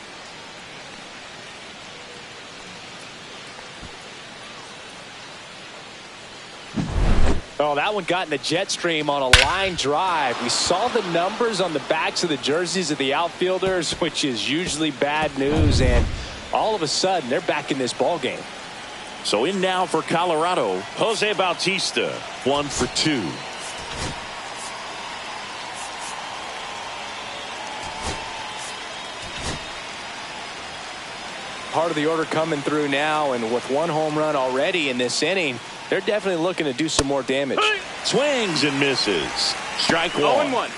Oh, that one got in the jet stream on a line drive. We saw the numbers on the backs of the jerseys of the outfielders, which is usually bad news, and all of a sudden they're back in this ball game. So in now for Colorado, Jose Bautista, 1 for 2. Part of the order coming through now, and with 1 home run already in this inning, they're definitely looking to do some more damage. Swings and misses. Strike 1. 0-1.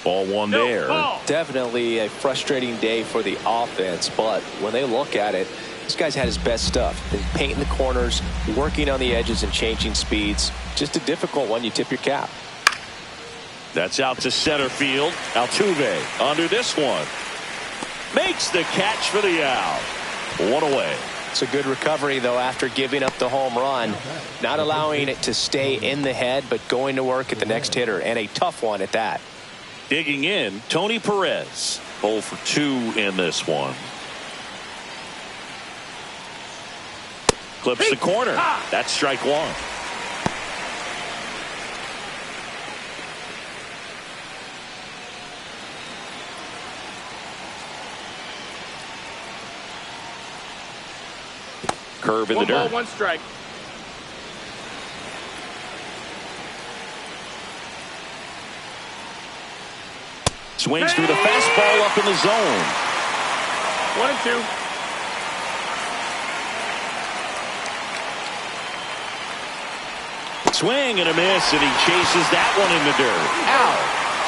Ball 1 there. Ball. Definitely a frustrating day for the offense, but when they look at it, this guy's had his best stuff. Been painting the corners, working on the edges, and changing speeds. Just a difficult one. You tip your cap. That's out to center field. Altuve under this one. Makes the catch for the out. 1 away. It's a good recovery, though, after giving up the home run. Not allowing it to stay in the head, but going to work at the next hitter, and a tough one at that. Digging in, Tony Perez. 0 for 2 in this one. Clips the corner. That's strike 1. Curve in the dirt. 1 ball, 1 strike. Swings through the fastball up in the zone. 1-2. Swing and a miss, and he chases that one in the dirt. Out.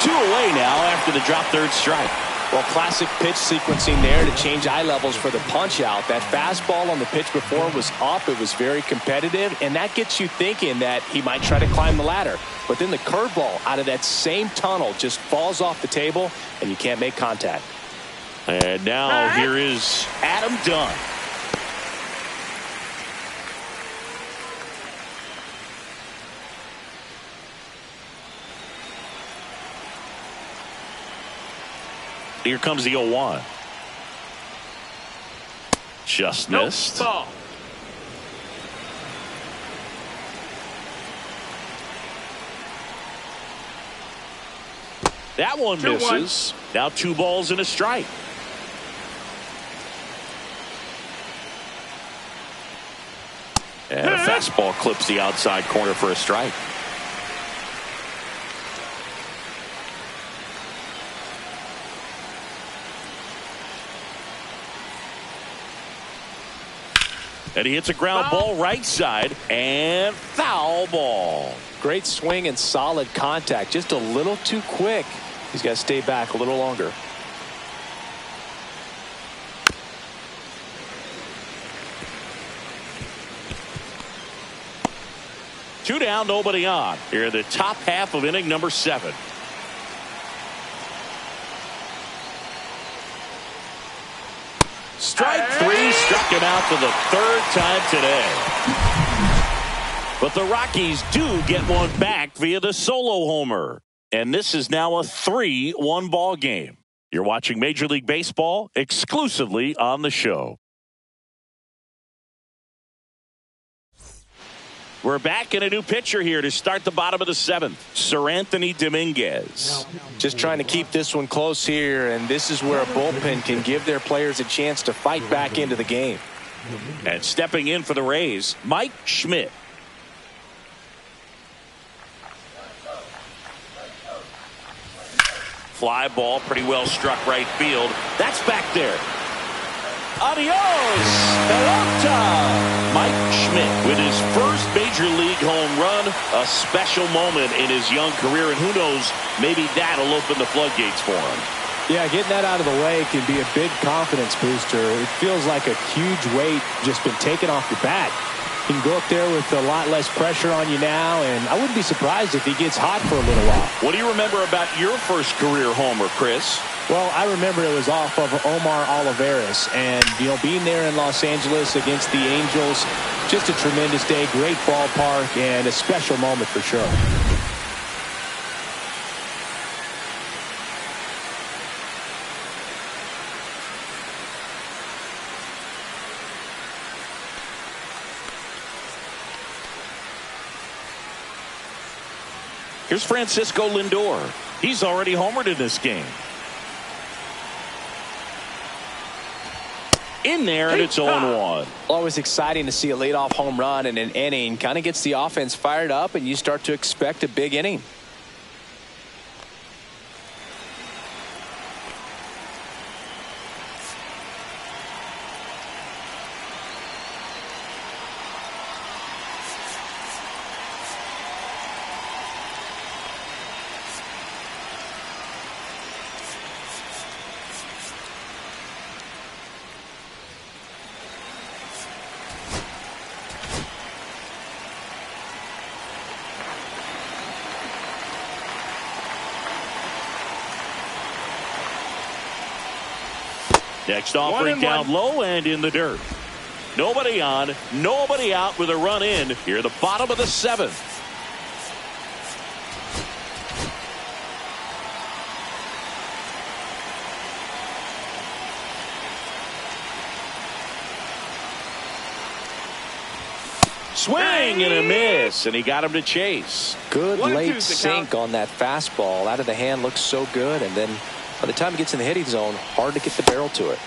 2 away now after the drop third strike. Well, classic pitch sequencing there to change eye levels for the punch out. That fastball on the pitch before was up. It was very competitive, and that gets you thinking that he might try to climb the ladder. But then the curveball out of that same tunnel just falls off the table, and you can't make contact. And now here is Adam Dunn. Here comes the 0-1. Just missed. Ball. That one misses. Now 2 balls and a strike. And a fastball clips the outside corner for a strike. And he hits a ground ball right side, and foul ball. Great swing and solid contact. Just a little too quick. He's got to stay back a little longer. Two down, nobody on. Here in the top half of inning number 7. Strike 3, struck him out for the 3rd time today. But the Rockies do get one back via the solo homer. And this is now a 3-1 ball game. You're watching Major League Baseball exclusively on the show. We're back in a new pitcher here to start the bottom of the 7th. Sir Anthony Dominguez. Just trying to keep this one close here, and this is where a bullpen can give their players a chance to fight back into the game. And stepping in for the Rays, Mike Schmidt. Fly ball, pretty well struck right field. That's back there. Adios, pelota. Mike Schmidt with his first major league home run. A special moment in his young career, and who knows, maybe that'll open the floodgates for him. Yeah, getting that out of the way can be a big confidence booster. It feels like a huge weight just been taken off your back. You can go up there with a lot less pressure on you now, and I wouldn't be surprised if he gets hot for a little while. What do you remember about your first career homer, Chris? Well, I remember it was off of Omar Olivares, and, being there in Los Angeles against the Angels, just a tremendous day, great ballpark, and a special moment for sure. Here's Francisco Lindor. He's already homered in this game. In there, and it's 0-1. Always exciting to see a leadoff home run in an inning. Kind of gets the offense fired up, and you start to expect a big inning. Next offering down low and in the dirt. Nobody on, nobody out with a run in here, the bottom of the 7th. Swing and a miss, and he got him to chase. Good late sink on that fastball. Out of the hand, looks so good, and then by the time he gets in the hitting zone, hard to get the barrel to it.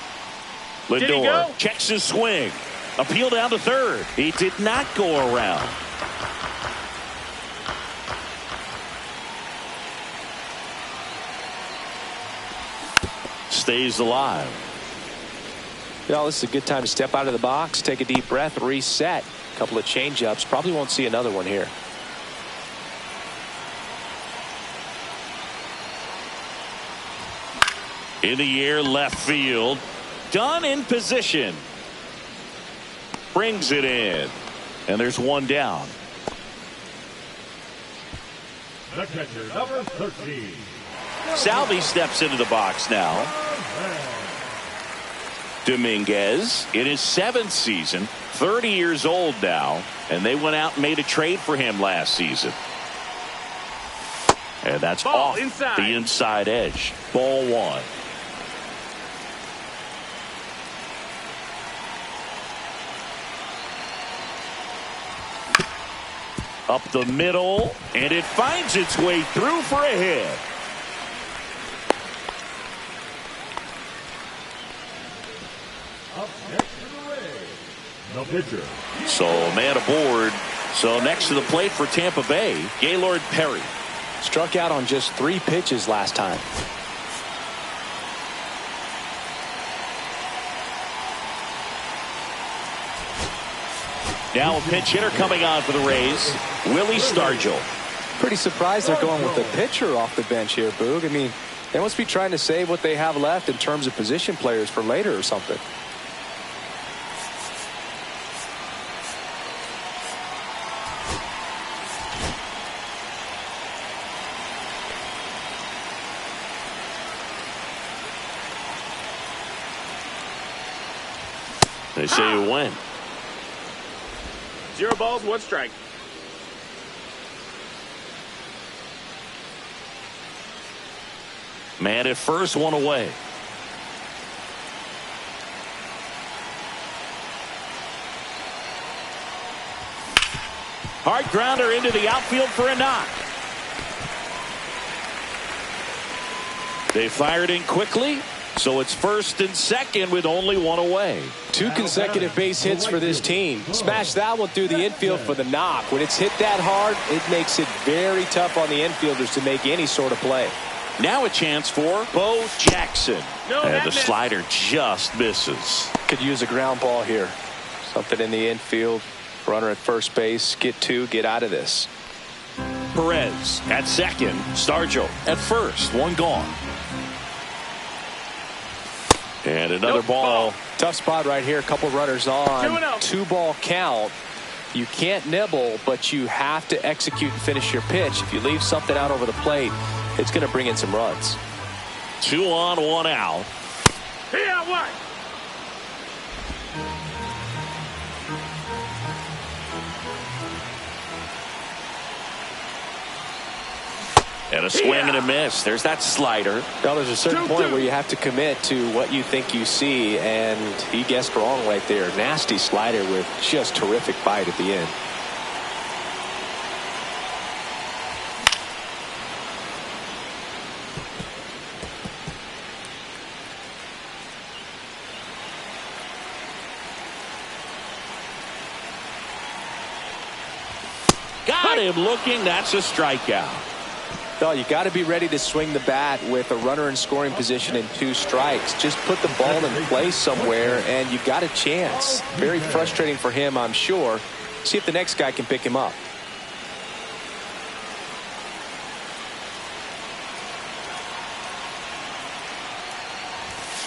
Lindor checks his swing. Appeal down to third. He did not go around. Stays alive. You know, this is a good time to step out of the box, take a deep breath, reset. A couple of change-ups. Probably won't see another one here. In the air, left field. Done in position. Brings it in. And there's one down. The catcher, number 13. Salvi steps into the box now. Dominguez in his 7th season, 30 years old now, and they went out and made a trade for him last season. And that's off the inside edge. Ball 1. Up the middle, and it finds its way through for a hit. Up next to the Rays, the pitcher. So man aboard. So next to the plate for Tampa Bay, Gaylord Perry. Struck out on just 3 pitches last time. Now a pinch hitter coming on for the Rays, Willie Stargell. Pretty surprised they're going with the pitcher off the bench here, Boog. I mean, they must be trying to save what they have left in terms of position players for later or something. They say you win. 0 balls, 1 strike. Man at first, 1 away. Hard grounder into the outfield for a knock. They fired in quickly, so it's 1st and 2nd with only 1 away. 2 consecutive base hits for this team. Smash that one through the infield for the knock. When it's hit that hard, it makes it very tough on the infielders to make any sort of play. Now a chance for Bo Jackson. And the slider just misses. Could use a ground ball here. Something in the infield. Runner at first base. Get 2. Get out of this. Perez at second. Stargell at first. 1 gone. And another ball. Tough spot right here. A couple runners on. 2-ball count. You can't nibble, but you have to execute and finish your pitch. If you leave something out over the plate, it's going to bring in some runs. 2 on, 1 out. Yeah, what? And a swing and a miss. There's that slider. Now there's a certain point where you have to commit to what you think you see, and he guessed wrong right there. Nasty slider with just terrific bite at the end. Got him looking. That's a strikeout. No, you got to be ready to swing the bat with a runner in scoring position and 2 strikes. Just put the ball in place somewhere, and you got a chance. Very frustrating for him, I'm sure. See if the next guy can pick him up.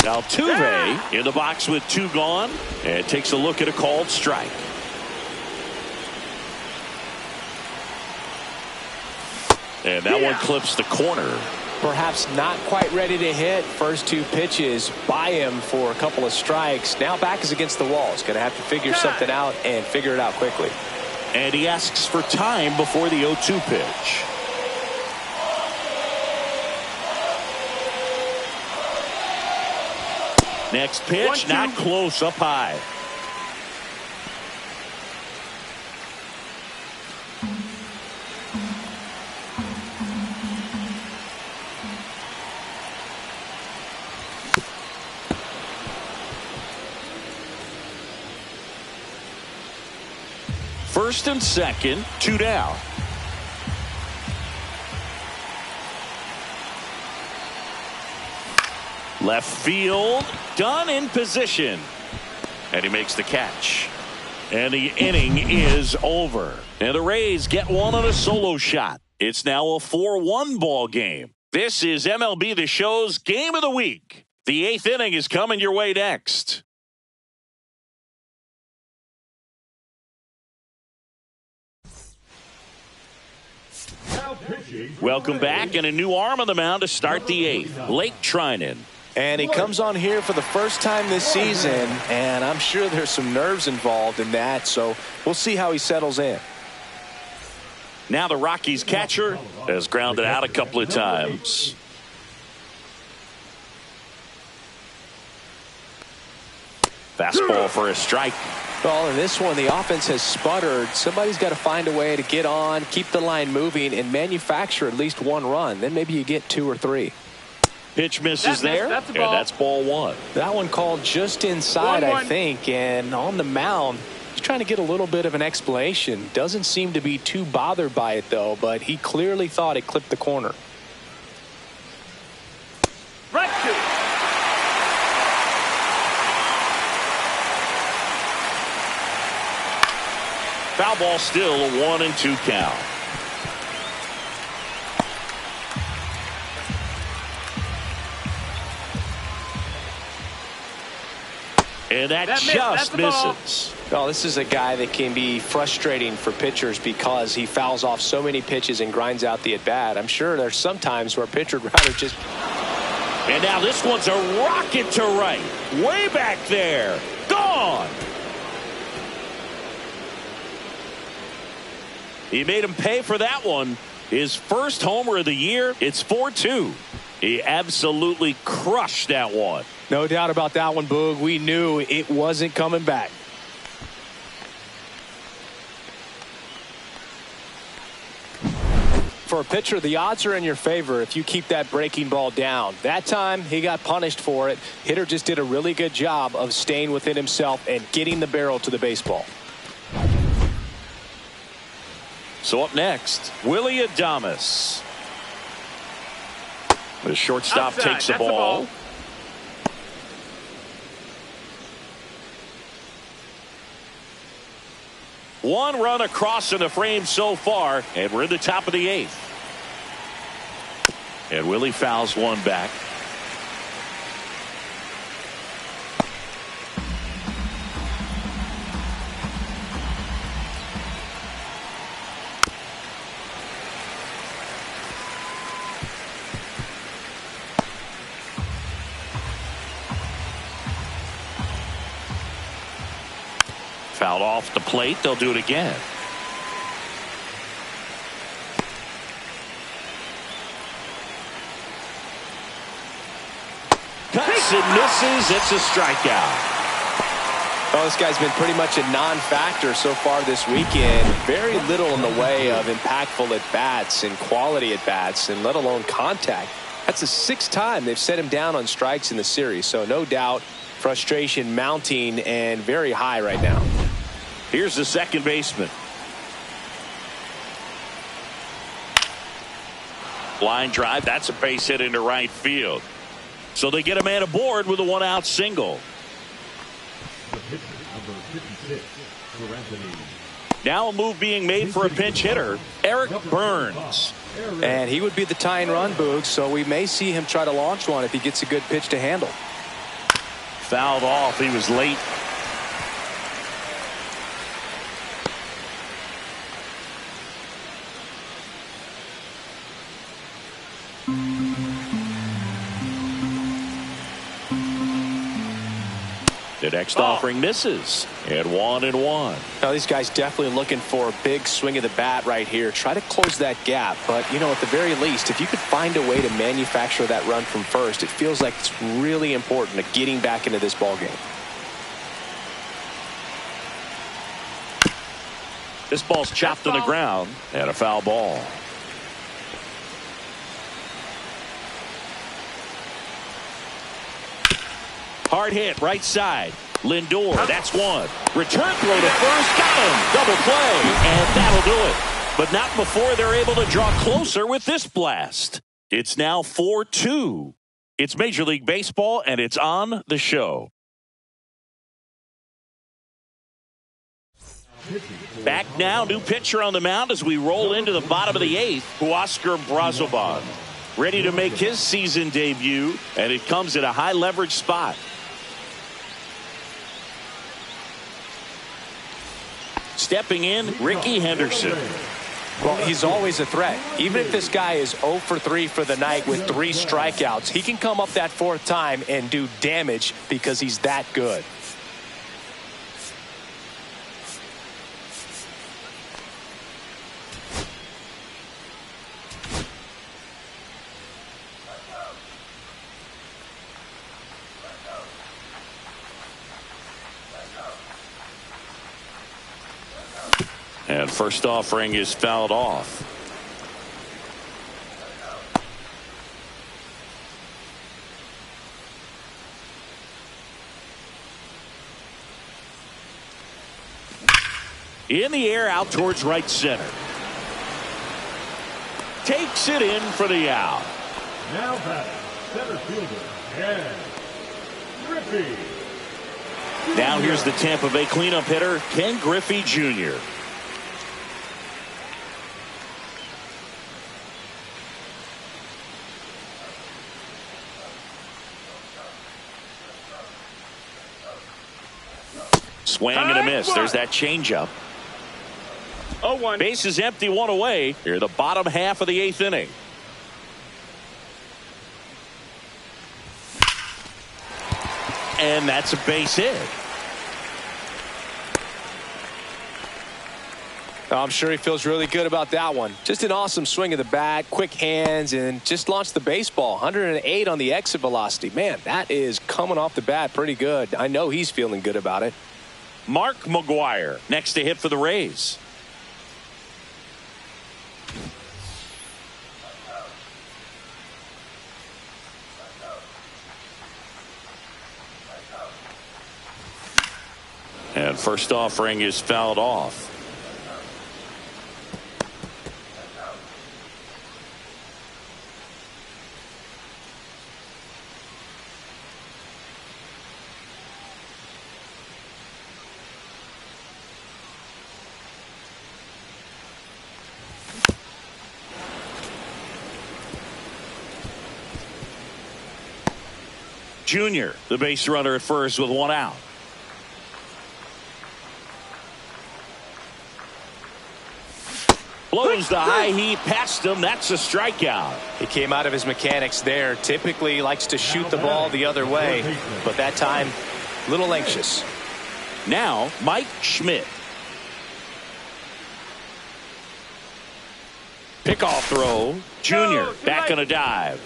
Altuve in the box with 2 gone, and takes a look at a called strike. And that one clips the corner. Perhaps not quite ready to hit. First 2 pitches by him for a couple of strikes. Now back is against the wall. He's going to have to figure something out and figure it out quickly. And he asks for time before the 0-2 pitch. Next pitch, not close, up high. First and second, 2 down. Left field, done in position. And he makes the catch. And the inning is over. And the Rays get one on a solo shot. It's now a 4-1 ball game. This is MLB The Show's Game of the Week. The 8th inning is coming your way next. Welcome back, and a new arm on the mound to start the 8th. Blake Trinan. And he comes on here for the first time this season, and I'm sure there's some nerves involved in that, so we'll see how he settles in. Now the Rockies catcher has grounded out a couple of times. Fastball for a strike. Well, in this one, the offense has sputtered. Somebody's got to find a way to get on, keep the line moving, and manufacture at least 1 run. Then maybe you get 2 or 3. Pitch misses there, and that's ball 1. That one called just inside, I think, and on the mound, he's trying to get a little bit of an explanation. Doesn't seem to be too bothered by it, though, but he clearly thought it clipped the corner. Right to. Foul ball, still a 1-2 count. And that just misses. Well, this is a guy that can be frustrating for pitchers because he fouls off so many pitches and grinds out the at-bat. I'm sure there's some times where a pitcher would rather just... And now this one's a rocket to right. Way back there. Gone. He made him pay for that one. His first homer of the year. It's 4-2. He absolutely crushed that one. No doubt about that one, Boog. We knew it wasn't coming back. For a pitcher, the odds are in your favor if you keep that breaking ball down. That time, he got punished for it. Hitter just did a really good job of staying within himself and getting the barrel to the baseball. So up next, Willie Adames. The shortstop takes the ball. One run across in the frame so far, and we're in the top of the 8th. And Willie fouls one back. Fouled off the plate. They'll do it again. Cuts and misses. It's a strikeout. Well, this guy's been pretty much a non-factor so far this weekend. Very little in the way of impactful at-bats and quality at-bats, and let alone contact. That's the 6th time they've set him down on strikes in the series. So no doubt frustration mounting and very high right now. Here's the second baseman. Line drive. That's a base hit into right field. So they get a man aboard with a one-out single. The pitcher, number 56, for Anthony. Now a move being made for a pinch hitter, Eric Burns. And he would be the tying run, Boog, so we may see him try to launch one if he gets a good pitch to handle. Fouled off. He was late. The next offering misses. And 1-1. Now these guys definitely looking for a big swing of the bat right here. Try to close that gap. But, you know, at the very least, if you could find a way to manufacture that run from first, it feels like it's really important to getting back into this ball game. This ball's chopped to the ground and a foul ball. Hard hit right side. Lindor, that's one. Return throw to first, got him. Double play, and that'll do it. But not before they're able to draw closer with this blast. It's now 4-2. It's Major League Baseball, and it's on the show. Back now, new pitcher on the mound as we roll into the bottom of the eighth, Huascar Brazoban. Ready to make his season debut, and it comes at a high leverage spot. Stepping in, Ricky Henderson. Well, he's always a threat. Even if this guy is 0 for 3 for the night with 3 strikeouts, he can come up that 4th time and do damage because he's that good. And first offering is fouled off. In the air out towards right center. Takes it in for the out. Now batting, center fielder, Ken Griffey. Now here's the Tampa Bay cleanup hitter, Ken Griffey Jr. Swing and a miss. There's that changeup. 0-1. Base is empty, one away. Here, the bottom half of the 8th inning. And that's a base hit. I'm sure he feels really good about that one. Just an awesome swing of the bat, quick hands, and just launched the baseball. 108 on the exit velocity. Man, that is coming off the bat pretty good. I know he's feeling good about it. Mark McGwire next to hit for the Rays. And first offering is fouled off. Junior, the base runner at first with one out. Blows the high heat past him. That's a strikeout. He came out of his mechanics there. Typically likes to shoot the ball the other way, but that time a little anxious. Now Mike Schmidt. Pickoff throw. Junior back on a dive.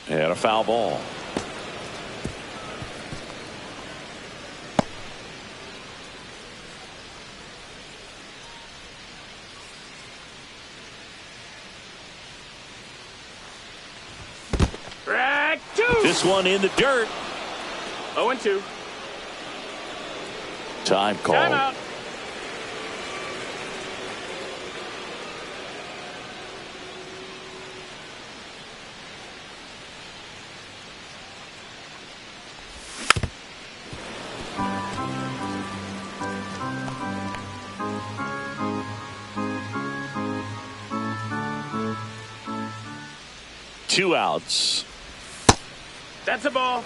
And a foul ball. Track 2. This one in the dirt. 0-2. Time call. Timeout. Two outs. That's a ball.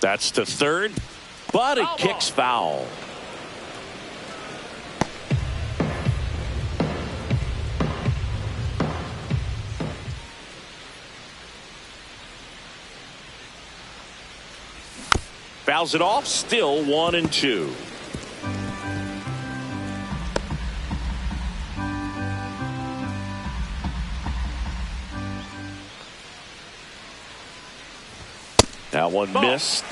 That's to third, but it Foul kicks ball. foul. Fouls it off, still 1-2. That one Ball. missed.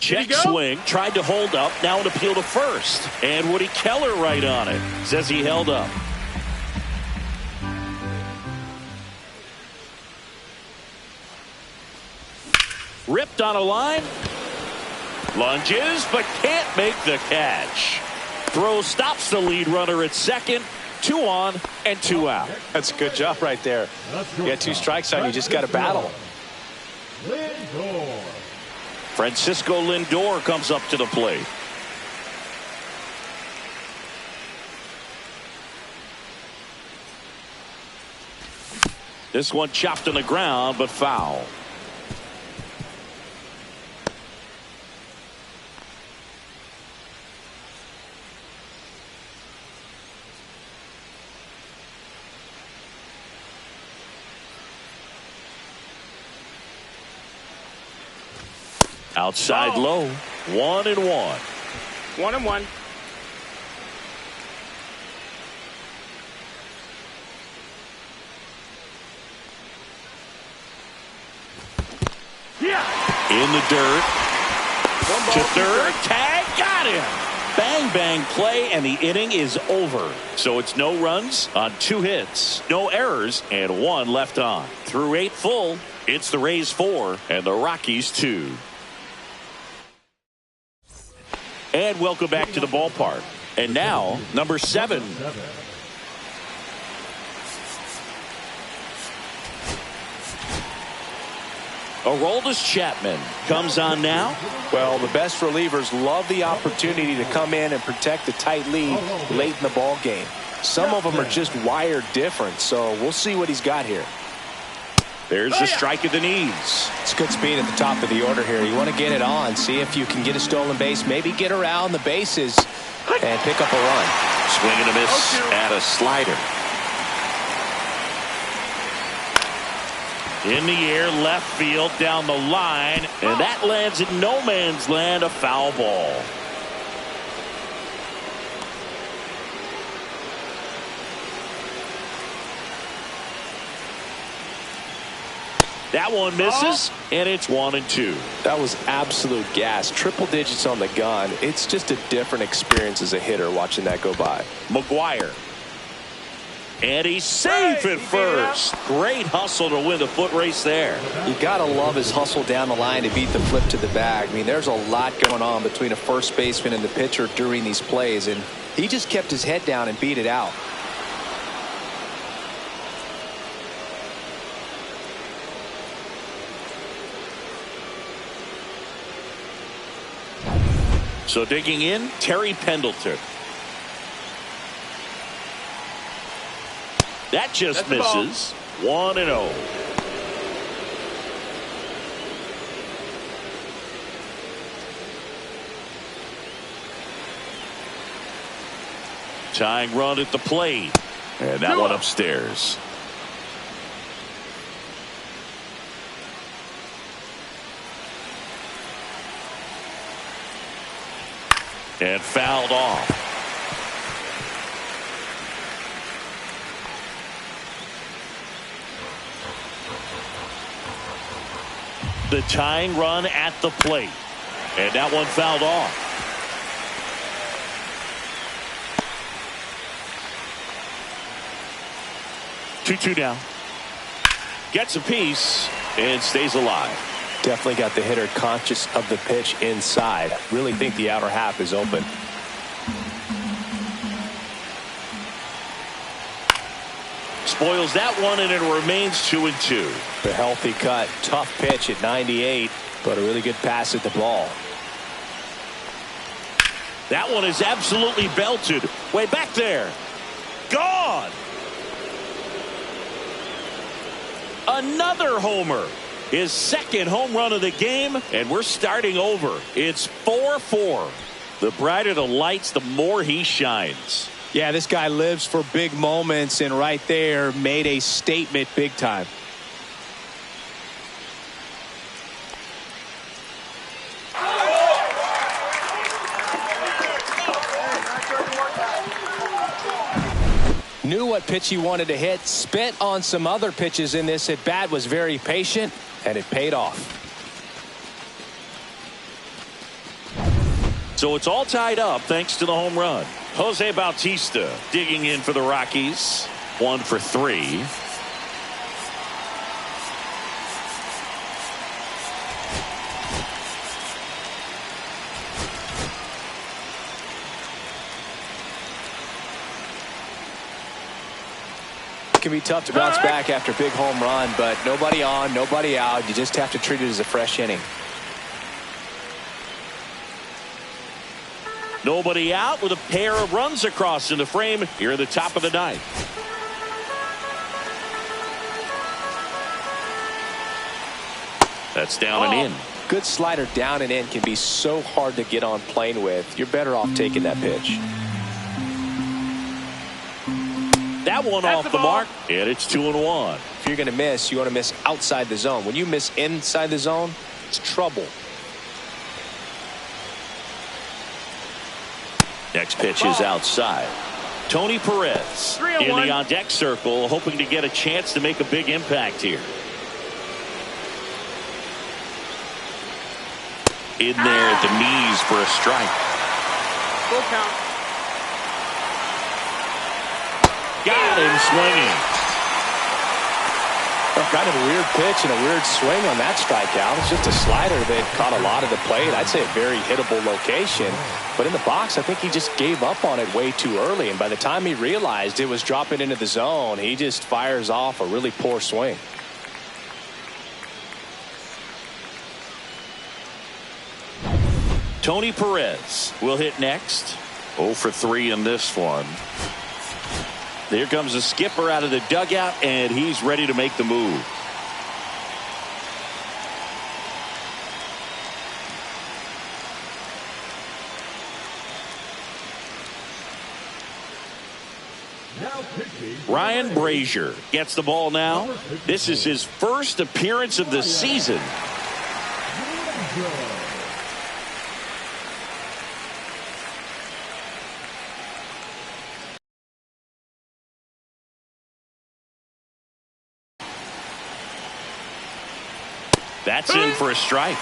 Check swing, tried to hold up, now an appeal to first. And Woody Keller right on it. Says he held up. Ripped on a line. Lunges, but can't make the catch. Throw stops the lead runner at second. 2 on and 2 out. That's a good job right there. You got 2 strikes on you, just got to battle. Lindor. Francisco Lindor comes up to the plate. This one chopped on the ground, but foul. Outside low, 1-1. 1-1. Yeah. In the dirt. To third. Tag. Got him. Bang, bang play, and the inning is over. So it's no runs on 2 hits, no errors, and 1 left on. Through 8 full, it's the Rays 4 and the Rockies 2. And welcome back to the ballpark. And now, number 7. Aroldis Chapman comes on now. Well, the best relievers love the opportunity to come in and protect a tight lead late in the ball game. Some of them are just wired different, so we'll see what he's got here. There's a strike at the knees. It's good speed at the top of the order here. You want to get it on, see if you can get a stolen base, maybe get around the bases and pick up a run. Swing and a miss at a slider. In the air, left field, down the line, and that lands in no man's land, a foul ball. That one misses, and it's 1-2. That was absolute gas. Triple digits on the gun. It's just a different experience as a hitter watching that go by. McGuire. And he's safe at first. Great hustle to win the foot race there. You got to love his hustle down the line to beat the flip to the bag. I mean, there's a lot going on between a first baseman and the pitcher during these plays, and he just kept his head down and beat it out. So digging in, Terry Pendleton. That just misses. 1-0. Tying run at the plate. And that one upstairs. And fouled off. The tying run at the plate. And that one fouled off. 2-2 now. Gets a piece and stays alive. Definitely got the hitter conscious of the pitch inside. Really think the outer half is open. Spoils that one, and it remains 2-2. The healthy cut. Tough pitch at 98, but a really good pass at the ball. That one is absolutely belted. Way back there. Gone. Another homer. His second home run of the game, and we're starting over. It's 4-4. The brighter the lights, the more he shines. Yeah, this guy lives for big moments, and right there made a statement big time. Knew what pitch he wanted to hit, spent on some other pitches in this at bat, was very patient, and it paid off. So it's all tied up thanks to the home run. Jose Bautista digging in for the Rockies. 1 for 3. It can be tough to bounce back after a big home run, but nobody on, nobody out. You just have to treat it as a fresh inning. Nobody out with a pair of runs across in the frame here at the top of the ninth. That's down and in. Good slider down and in can be so hard to get on plane with. You're better off taking that pitch. That one off the mark, and it's 2-1. If you're going to miss, you want to miss outside the zone. When you miss inside the zone, it's trouble. Next pitch is outside. Tony Perez in the on-deck circle, hoping to get a chance to make a big impact here. In there at the knees for a strike. Full count. Got him swinging. Well, kind of a weird pitch and a weird swing on that strikeout. It's just a slider that caught a lot of the plate. I'd say a very hittable location. But in the box, I think he just gave up on it way too early. And by the time he realized it was dropping into the zone, he just fires off a really poor swing. Tony Perez will hit next. 0 for 3 in this one. Here comes the skipper out of the dugout, and he's ready to make the move. Ryan Brazier gets the ball now. This is his first appearance of the season. That's in for a strike.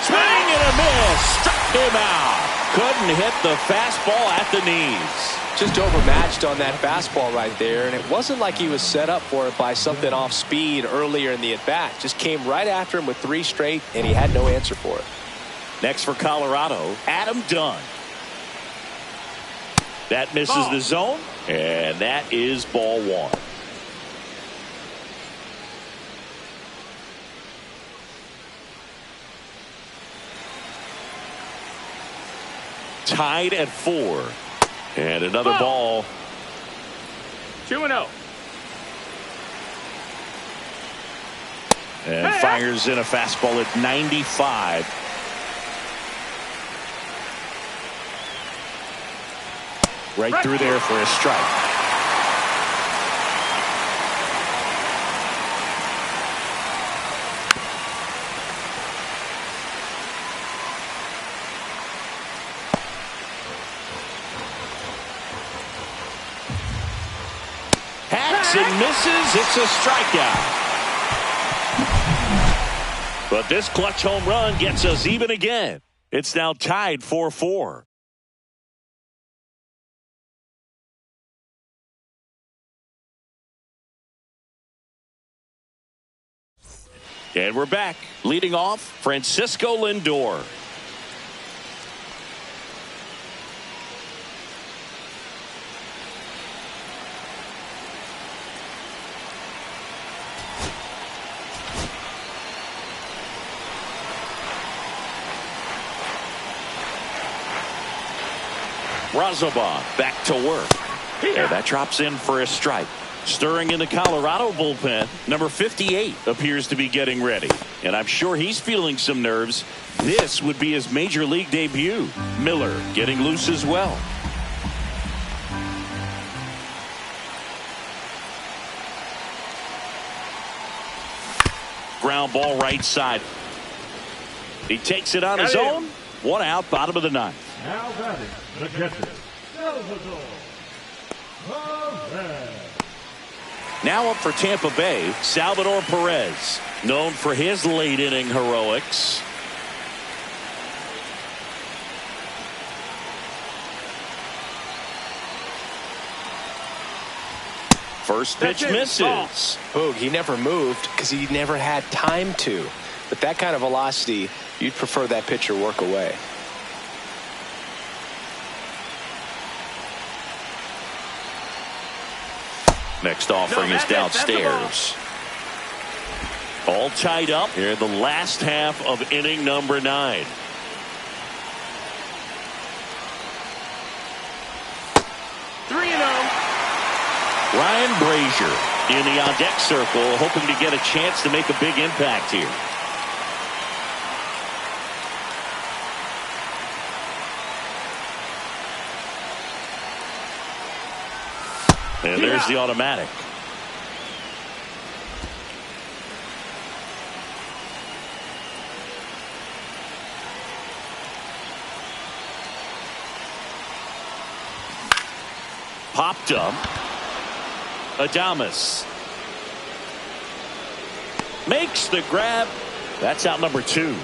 Swing and a miss. Struck him out. Couldn't hit the fastball at the knees. Just overmatched on that fastball right there, and it wasn't like he was set up for it by something off speed earlier in the at-bat. Just came right after him with 3 straight, and he had no answer for it. Next for Colorado, Adam Dunn. That misses the zone, and that is ball 1. Tied at 4. And another ball. 2-0. And fires in a fastball at 95. Right through there for a strike. And misses. It's a strikeout. But this clutch home run gets us even again. It's now tied 4-4. And we're back. Leading off, Francisco Lindor. Razabon back to work. And that drops in for a strike. Stirring in the Colorado bullpen, number 58 appears to be getting ready. And I'm sure he's feeling some nerves. This would be his major league debut. Miller getting loose as well. Ground ball right side. He takes it on his own. One out, bottom of the ninth. Now batting, the catcher, Salvador Perez. Now up for Tampa Bay, Salvador Perez, known for his late inning heroics. First pitch misses. Boog, he never moved because he never had time to. But that kind of velocity, you'd prefer that pitcher work away. Next offering is downstairs. All tied up here in the last half of inning number 9. Ryan Brazier in the on-deck circle, hoping to get a chance to make a big impact here. And there's the automatic. Popped up. Adames makes the grab. That's out number 2.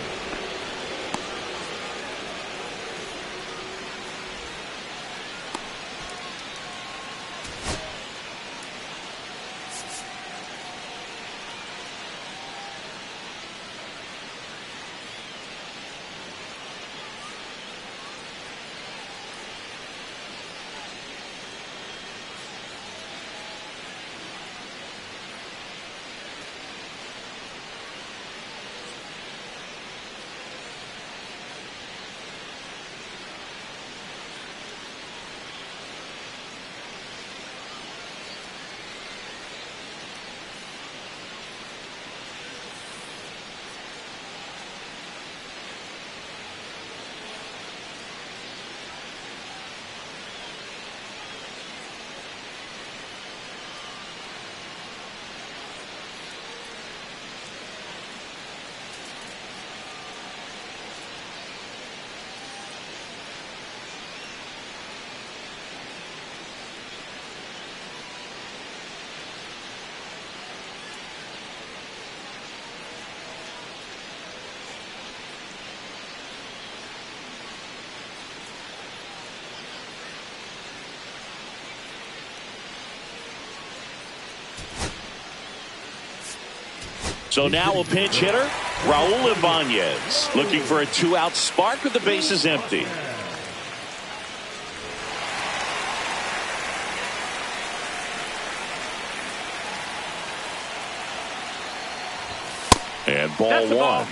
So now a pinch hitter, Raul Ibanez, looking for a 2-out spark with the bases empty. And ball 1.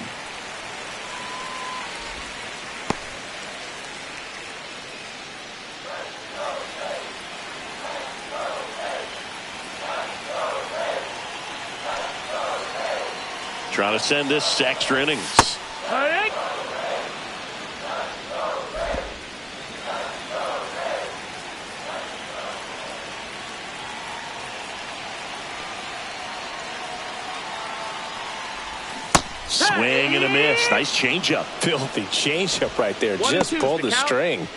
Trying to send this to extra innings. Swing and a miss. Nice changeup. Filthy changeup right there. Just pulled the string.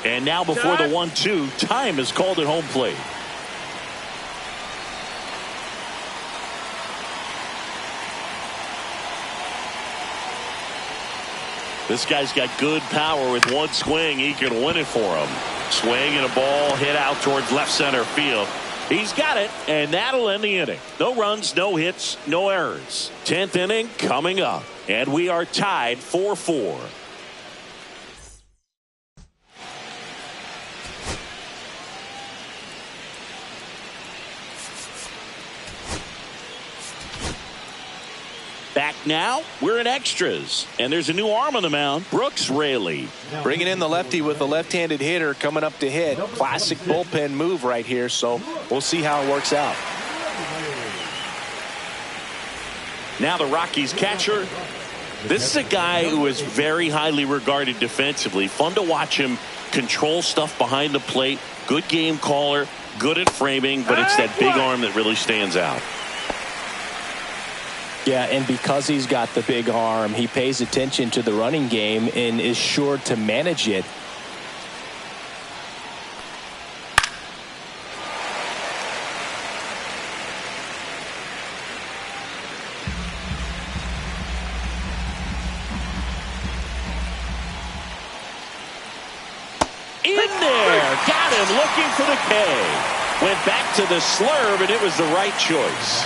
And now before the 1-2, time is called at home plate. This guy's got good power. With one swing, he can win it for him. Swing and a ball hit out towards left center field. He's got it, and that'll end the inning. No runs, no hits, no errors. 10th inning coming up, and we are tied 4-4. Back now, we're in extras, and there's a new arm on the mound, Brooks Raley. Bringing in the lefty with a left-handed hitter coming up to hit. Classic bullpen move right here, so we'll see how it works out. Now the Rockies catcher. This is a guy who is very highly regarded defensively. Fun to watch him control stuff behind the plate. Good game caller, good at framing, but it's that big arm that really stands out. Yeah, and because he's got the big arm, he pays attention to the running game and is sure to manage it. In there, got him looking for the K. Went back to the slurve, and it was the right choice.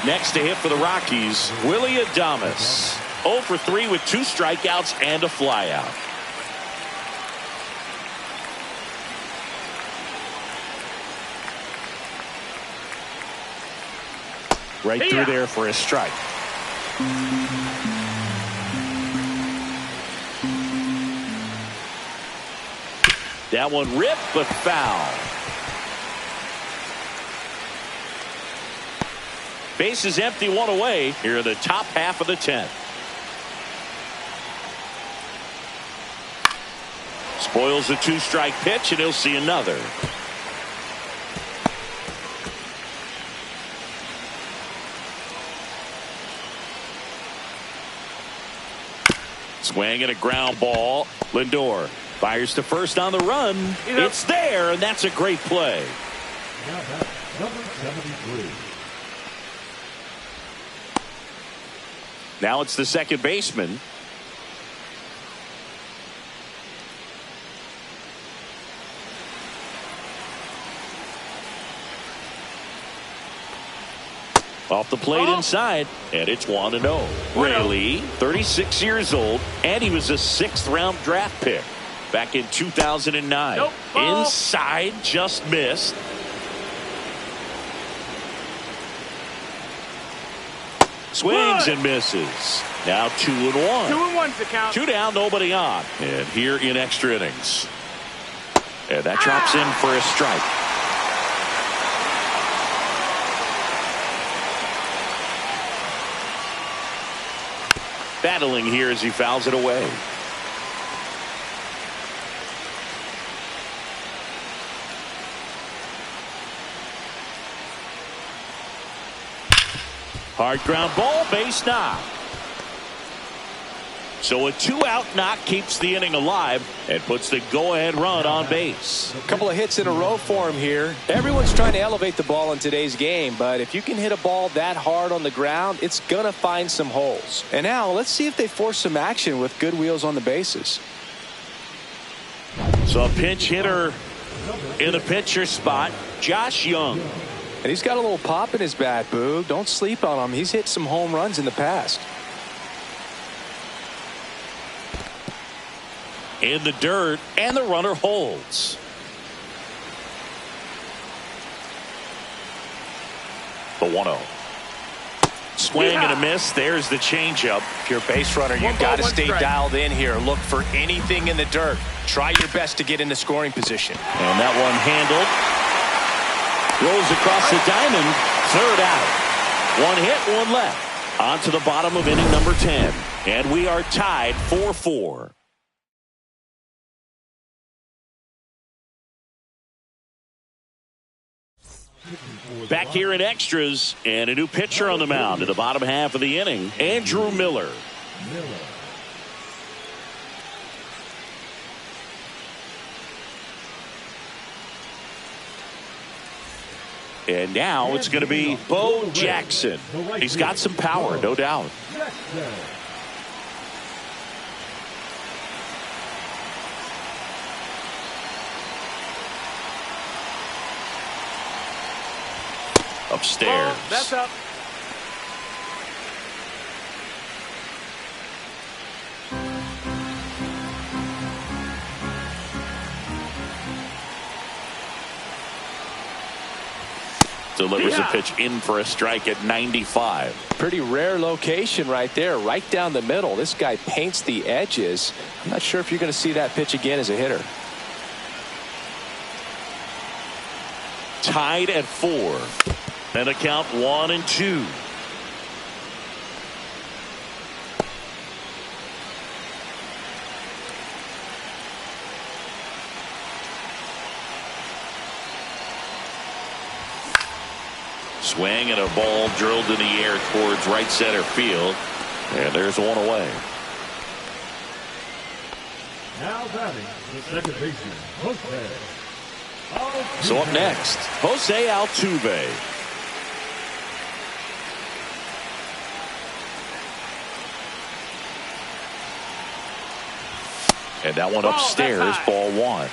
Next to hit for the Rockies, Willie Adames. 0 for 3 with 2 strikeouts and a flyout. Right through there for a strike. That one ripped, but foul. Base is empty, 1 away here in the top half of the 10th. Spoils the 2-strike pitch, and he'll see another. Swing and a ground ball. Lindor fires to first on the run. It's there, and that's a great play. Now that's number 73. Now it's the second baseman. Off the plate inside, and it's 1-0. Raley, 36 years old, and he was a 6th-round draft pick back in 2009. Inside, just missed. Swings and misses. Now 2-1. 2-1's the count. 2 down, nobody on. And here in extra innings. And that drops in for a strike. Battling here as he fouls it away. Hard ground ball, base knock. So a 2-out knock keeps the inning alive and puts the go-ahead run on base. A couple of hits in a row for him here. Everyone's trying to elevate the ball in today's game, but if you can hit a ball that hard on the ground, it's going to find some holes. And now let's see if they force some action with good wheels on the bases. So a pinch hitter in the pitcher spot, Josh Young. And he's got a little pop in his bat, Boo. Don't sleep on him. He's hit some home runs in the past. In the dirt, and the runner holds. The 1-0. Swing and a miss. There's the changeup. If you're a base runner, you've got to stay dialed in here. Look for anything in the dirt. Try your best to get into scoring position. And that one handled. Rolls across the diamond. 3rd out. 1 hit, 1 left. On to the bottom of inning number 10. And we are tied 4-4. Back here in extras, and a new pitcher on the mound in the bottom half of the inning, Andrew Miller. And now it's going to be Bo Jackson. He's got some power, no doubt. Upstairs. Oh, that's up. Delivers a pitch in for a strike at 95. Pretty rare location right there, right down the middle. This guy paints the edges. I'm not sure if you're going to see that pitch again as a hitter. Tied at 4. And a count 1-2. Swing and a ball drilled in the air towards right center field. And there's one away. Now batting the second baseman, Jose. So up next, Jose Altuve. And that one upstairs, ball 1.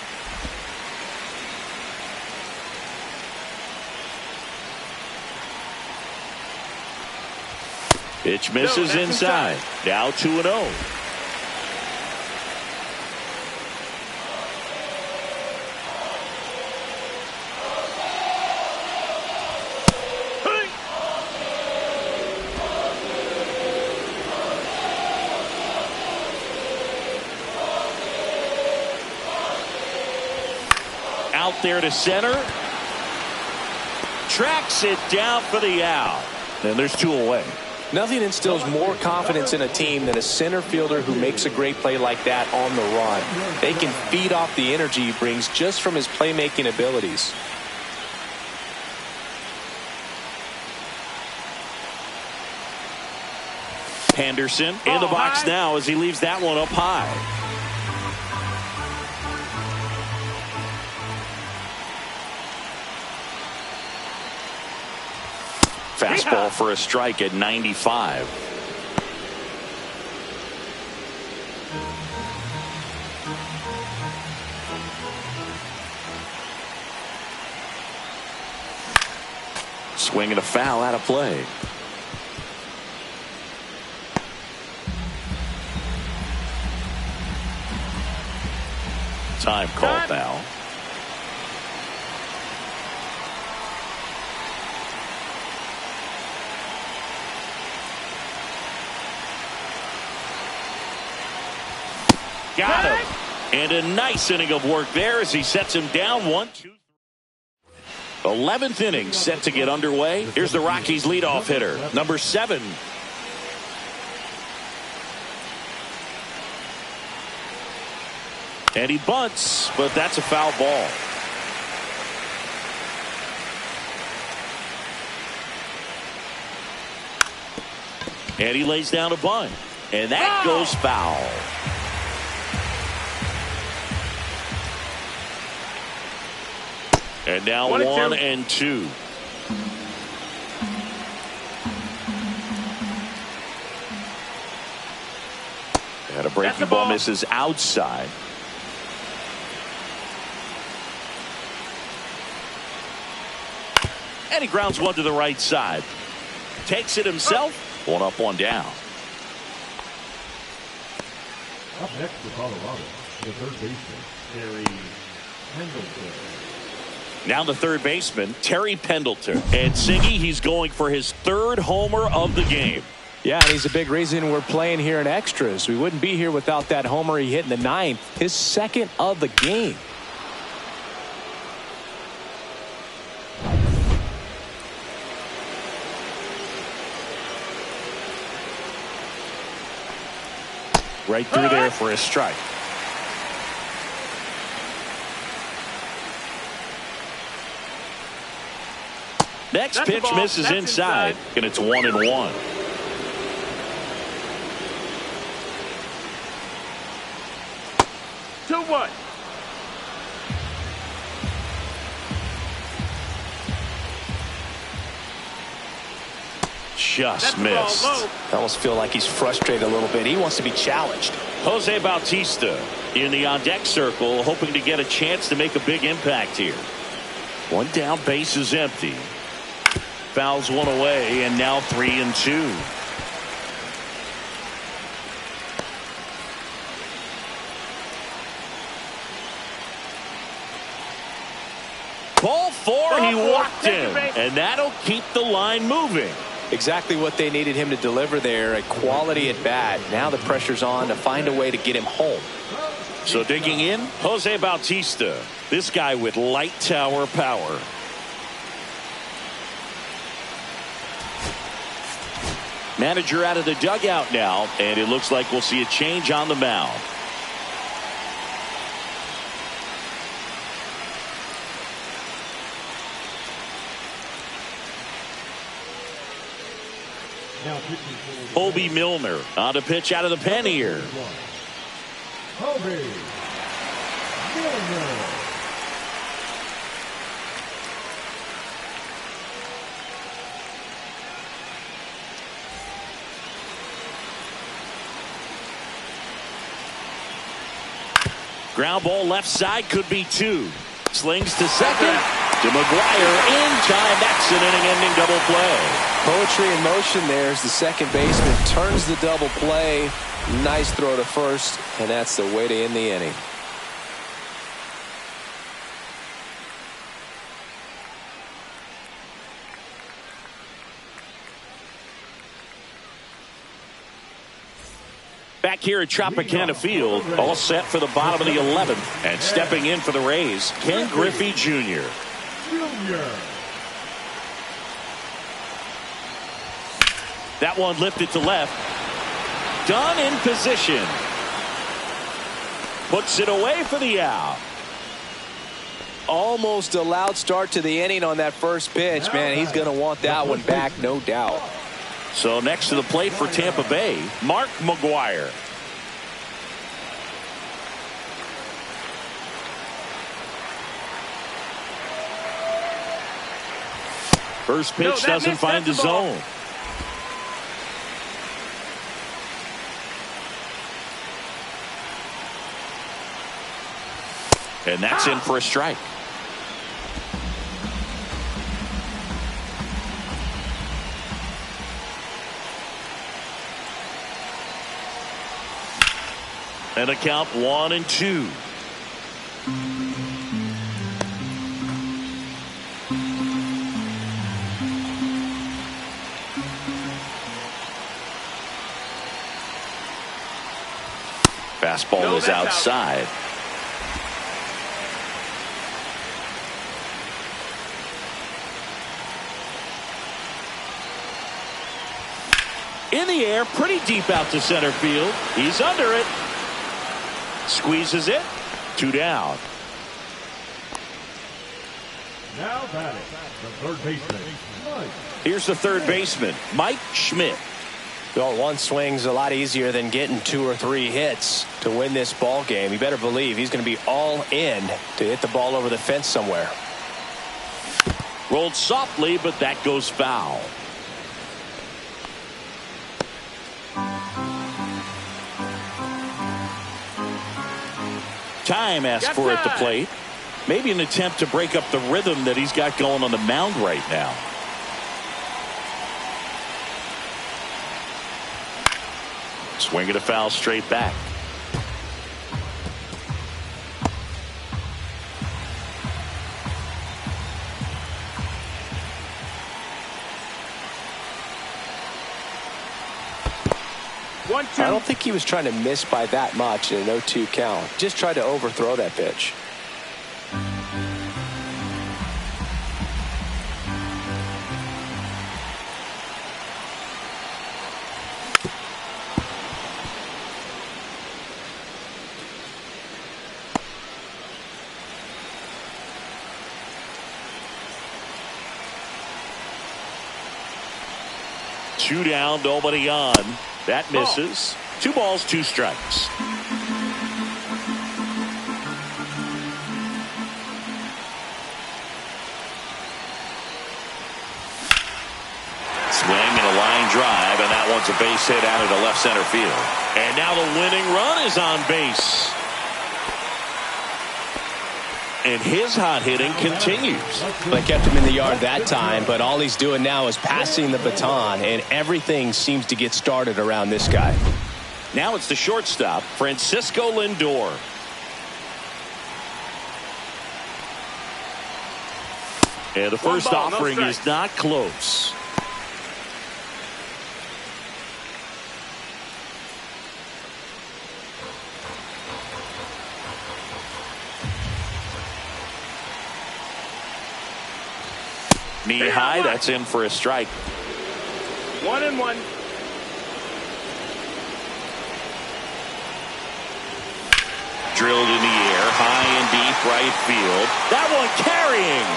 Pitch misses inside. Now 2-0. Out there to center. Tracks it down for the out. And there's 2 away. Nothing instills more confidence in a team than a center fielder who makes a great play like that on the run. They can feed off the energy he brings just from his playmaking abilities. Henderson in the box now as he leaves that one up high. Fastball for a strike at 95. Swing and a foul out of play. Time called now. Got him. And a nice inning of work there as he sets him down 1-2. 11th inning set to get underway. Here's the Rockies leadoff hitter, number 7. And he bunts, but that's a foul ball. And he lays down a bunt. And that goes foul. And now 1-2. And a breaking ball misses outside. And he grounds one to the right side. Takes it himself. 1 up, 1 down. Up next for Colorado, the third baseman, Terry Pendleton. Now the third baseman, Terry Pendleton. And Siggy, he's going for his 3rd homer of the game. Yeah, and he's a big reason we're playing here in extras. We wouldn't be here without that homer he hit in the 9th. His 2nd of the game. Right through there for a strike. Next pitch misses inside, and it's 1-1. 2-1. Just missed. I almost feel like he's frustrated a little bit. He wants to be challenged. Jose Bautista in the on-deck circle, hoping to get a chance to make a big impact here. One down, base is empty. Fouls one away, and now 3-2. Ball four, he walked in, and that'll keep the line moving. Exactly what they needed him to deliver there, a quality at bat. Now the pressure's on to find a way to get him home. So digging in, Jose Bautista, this guy with light tower power. Manager out of the dugout now, and it looks like we'll see a change on the mound. Hobie Milner on to pitch out of the pen here. Hobie Milner. Ground ball left side, could be 2. Slings to second. To McGuire in time. That's an inning-ending double play. Poetry in motion there as the second baseman turns the double play. Nice throw to first, and that's the way to end the inning. Back here at Tropicana Field, all set for the bottom of the 11th. And stepping in for the Rays, Ken Griffey Jr. That one lifted to left. Dunn in position. Puts it away for the out. Almost a loud start to the inning on that first pitch. Man, he's going to want that one back, no doubt. So next to the plate for Tampa Bay, Mark McGuire. First pitch doesn't find the zone. And that's in for a strike. And a count 1-2. Fastball is outside. In the air, pretty deep out to center field. He's under it. Squeezes it. 2 down. Now batting, the third baseman, Mike. Here's the third baseman, Mike Schmidt. Well, one swing's a lot easier than getting 2 or 3 hits to win this ball game. You better believe he's going to be all in to hit the ball over the fence somewhere. Rolled softly, but that goes foul. Time asked for at the plate. Maybe an attempt to break up the rhythm that he's got going on the mound right now. Swing at a foul straight back. I don't think he was trying to miss by that much in an 0-2 count. Just tried to overthrow that pitch. 2 down, nobody on. That misses. 2 balls, 2 strikes. Swing and a line drive, and that one's a base hit out into left center field. And now the winning run is on base. And his hot hitting continues. They kept him in the yard that time, but all he's doing now is passing the baton, and everything seems to get started around this guy. Now it's the shortstop, Francisco Lindor. And the first offering is not close. Knee high, that's in for a strike. 1-1. Drilled in the air, high and deep right field. That one carrying.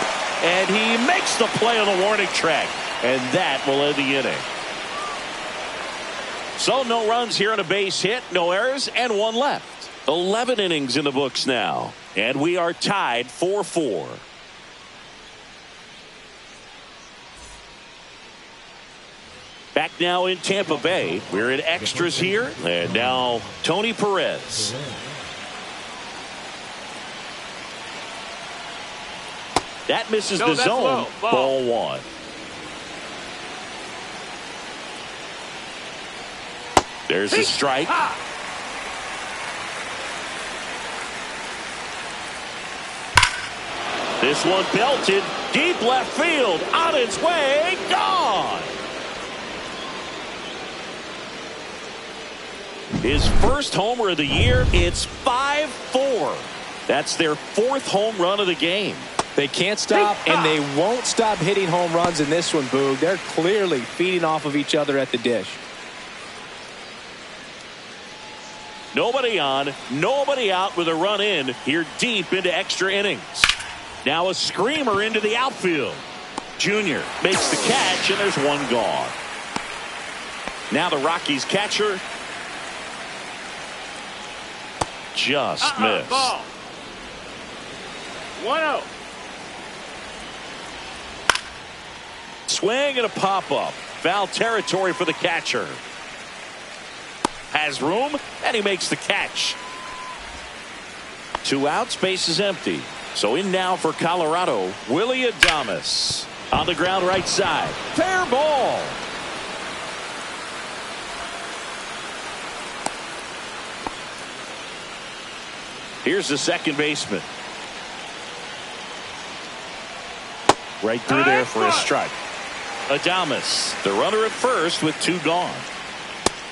And he makes the play on the warning track. And that will end the inning. So no runs here on a base hit, no errors, and 1 left. 11 innings in the books now. And we are tied 4-4. Back now in Tampa Bay. We're in extras here. And now Tony Perez. That misses the zone. Ball 1. There's the strike. This one belted. Deep left field. On its way. Gone. His first homer of the year. It's 5-4. That's their 4th home run of the game. They can't stop, and they won't stop hitting home runs in this one, Boog. They're clearly feeding off of each other at the dish. Nobody on, nobody out with a run in here deep into extra innings. Now a screamer into the outfield. Junior makes the catch, and there's 1 gone. Now the Rockies catcher just missed. Ball. 1-0. Swing and a pop-up. Foul territory for the catcher. Has room, and he makes the catch. 2 outs, base is empty. So in now for Colorado, Willie Adames. On the ground right side. Fair ball. Here's the second baseman. Right through there for a strike. Adames, the runner at first with 2 gone.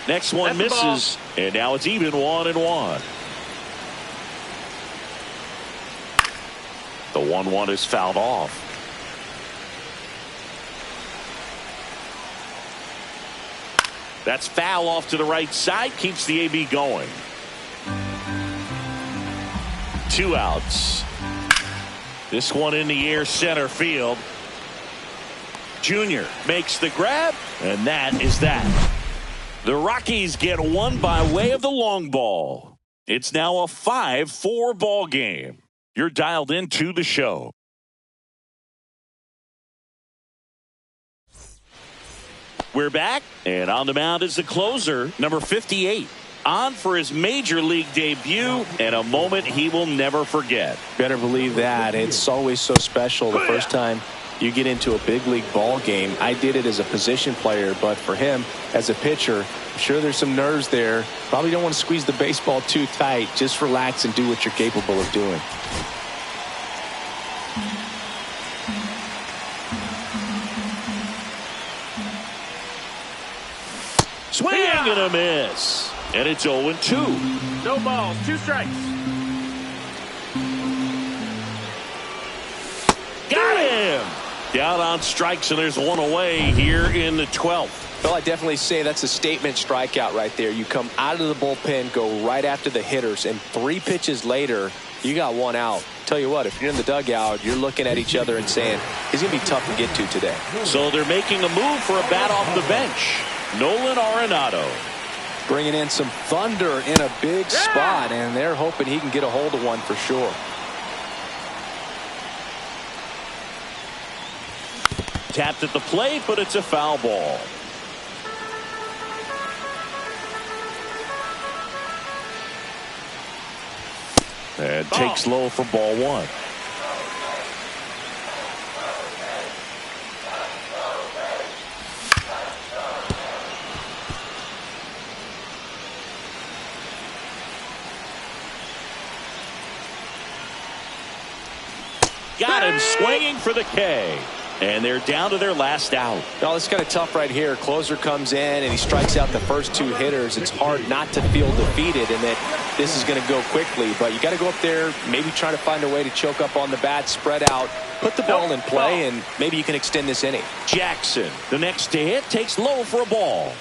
Next one misses, and now it's even 1-1. The 1-1 is fouled off. That's foul off to the right side, keeps the AB going. 2 outs. This one in the air, center field. Junior makes the grab, and that is that. The Rockies get 1 by way of the long ball. It's now a 5-4 ball game. You're dialed into the show. We're back, and on the mound is the closer, number 58. On for his major league debut, and a moment he will never forget. Better believe that. It's always so special the first time you get into a big league ball game. I did it as a position player, but for him as a pitcher, I'm sure there's some nerves there. Probably don't want to squeeze the baseball too tight. Just relax and do what you're capable of doing. Swing and a miss. And it's 0-2. No balls, 2 strikes. Got him. Down on strikes, and there's 1 away here in the 12th. Well, I definitely say that's a statement strikeout right there. You come out of the bullpen, go right after the hitters, and 3 pitches later, you got 1 out. Tell you what, if you're in the dugout, you're looking at each other and saying, he's going to be tough to get to today. So they're making a move for a bat off the bench. Nolan Arenado. Bringing in some thunder in a big spot, and they're hoping he can get a hold of one for sure. Tapped at the plate, but it's a foul ball. And takes low for ball one. Got him swinging for the K. And they're down to their last out. Well, it's kind of tough right here. Closer comes in and he strikes out the first two hitters. It's hard not to feel defeated and that this is going to go quickly. But you got to go up there, maybe try to find a way to choke up on the bat, spread out, put the ball in play, and maybe you can extend this inning. Jackson, the next to hit, takes low for a ball.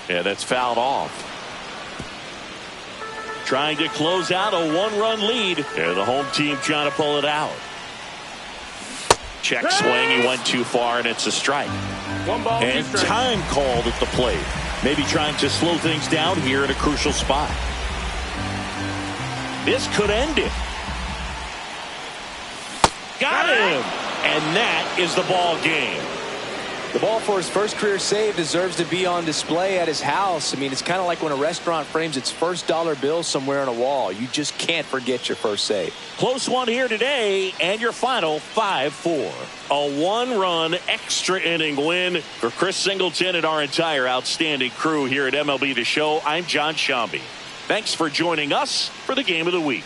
Yeah, that's fouled off. Trying to close out a one-run lead. And the home team trying to pull it out. Check swing. He went too far, and it's a strike. One ball, and time called at the plate. Maybe trying to slow things down here at a crucial spot. This could end it. Got him. And that is the ball game. The ball for his first career save deserves to be on display at his house. I mean, it's kind of like when a restaurant frames its first dollar bill somewhere on a wall. You just can't forget your first save. Close one here today, and your final 5-4. A one-run extra inning win for Chris Singleton and our entire outstanding crew here at MLB The Show. I'm John Shambi. Thanks for joining us for the Game of the Week.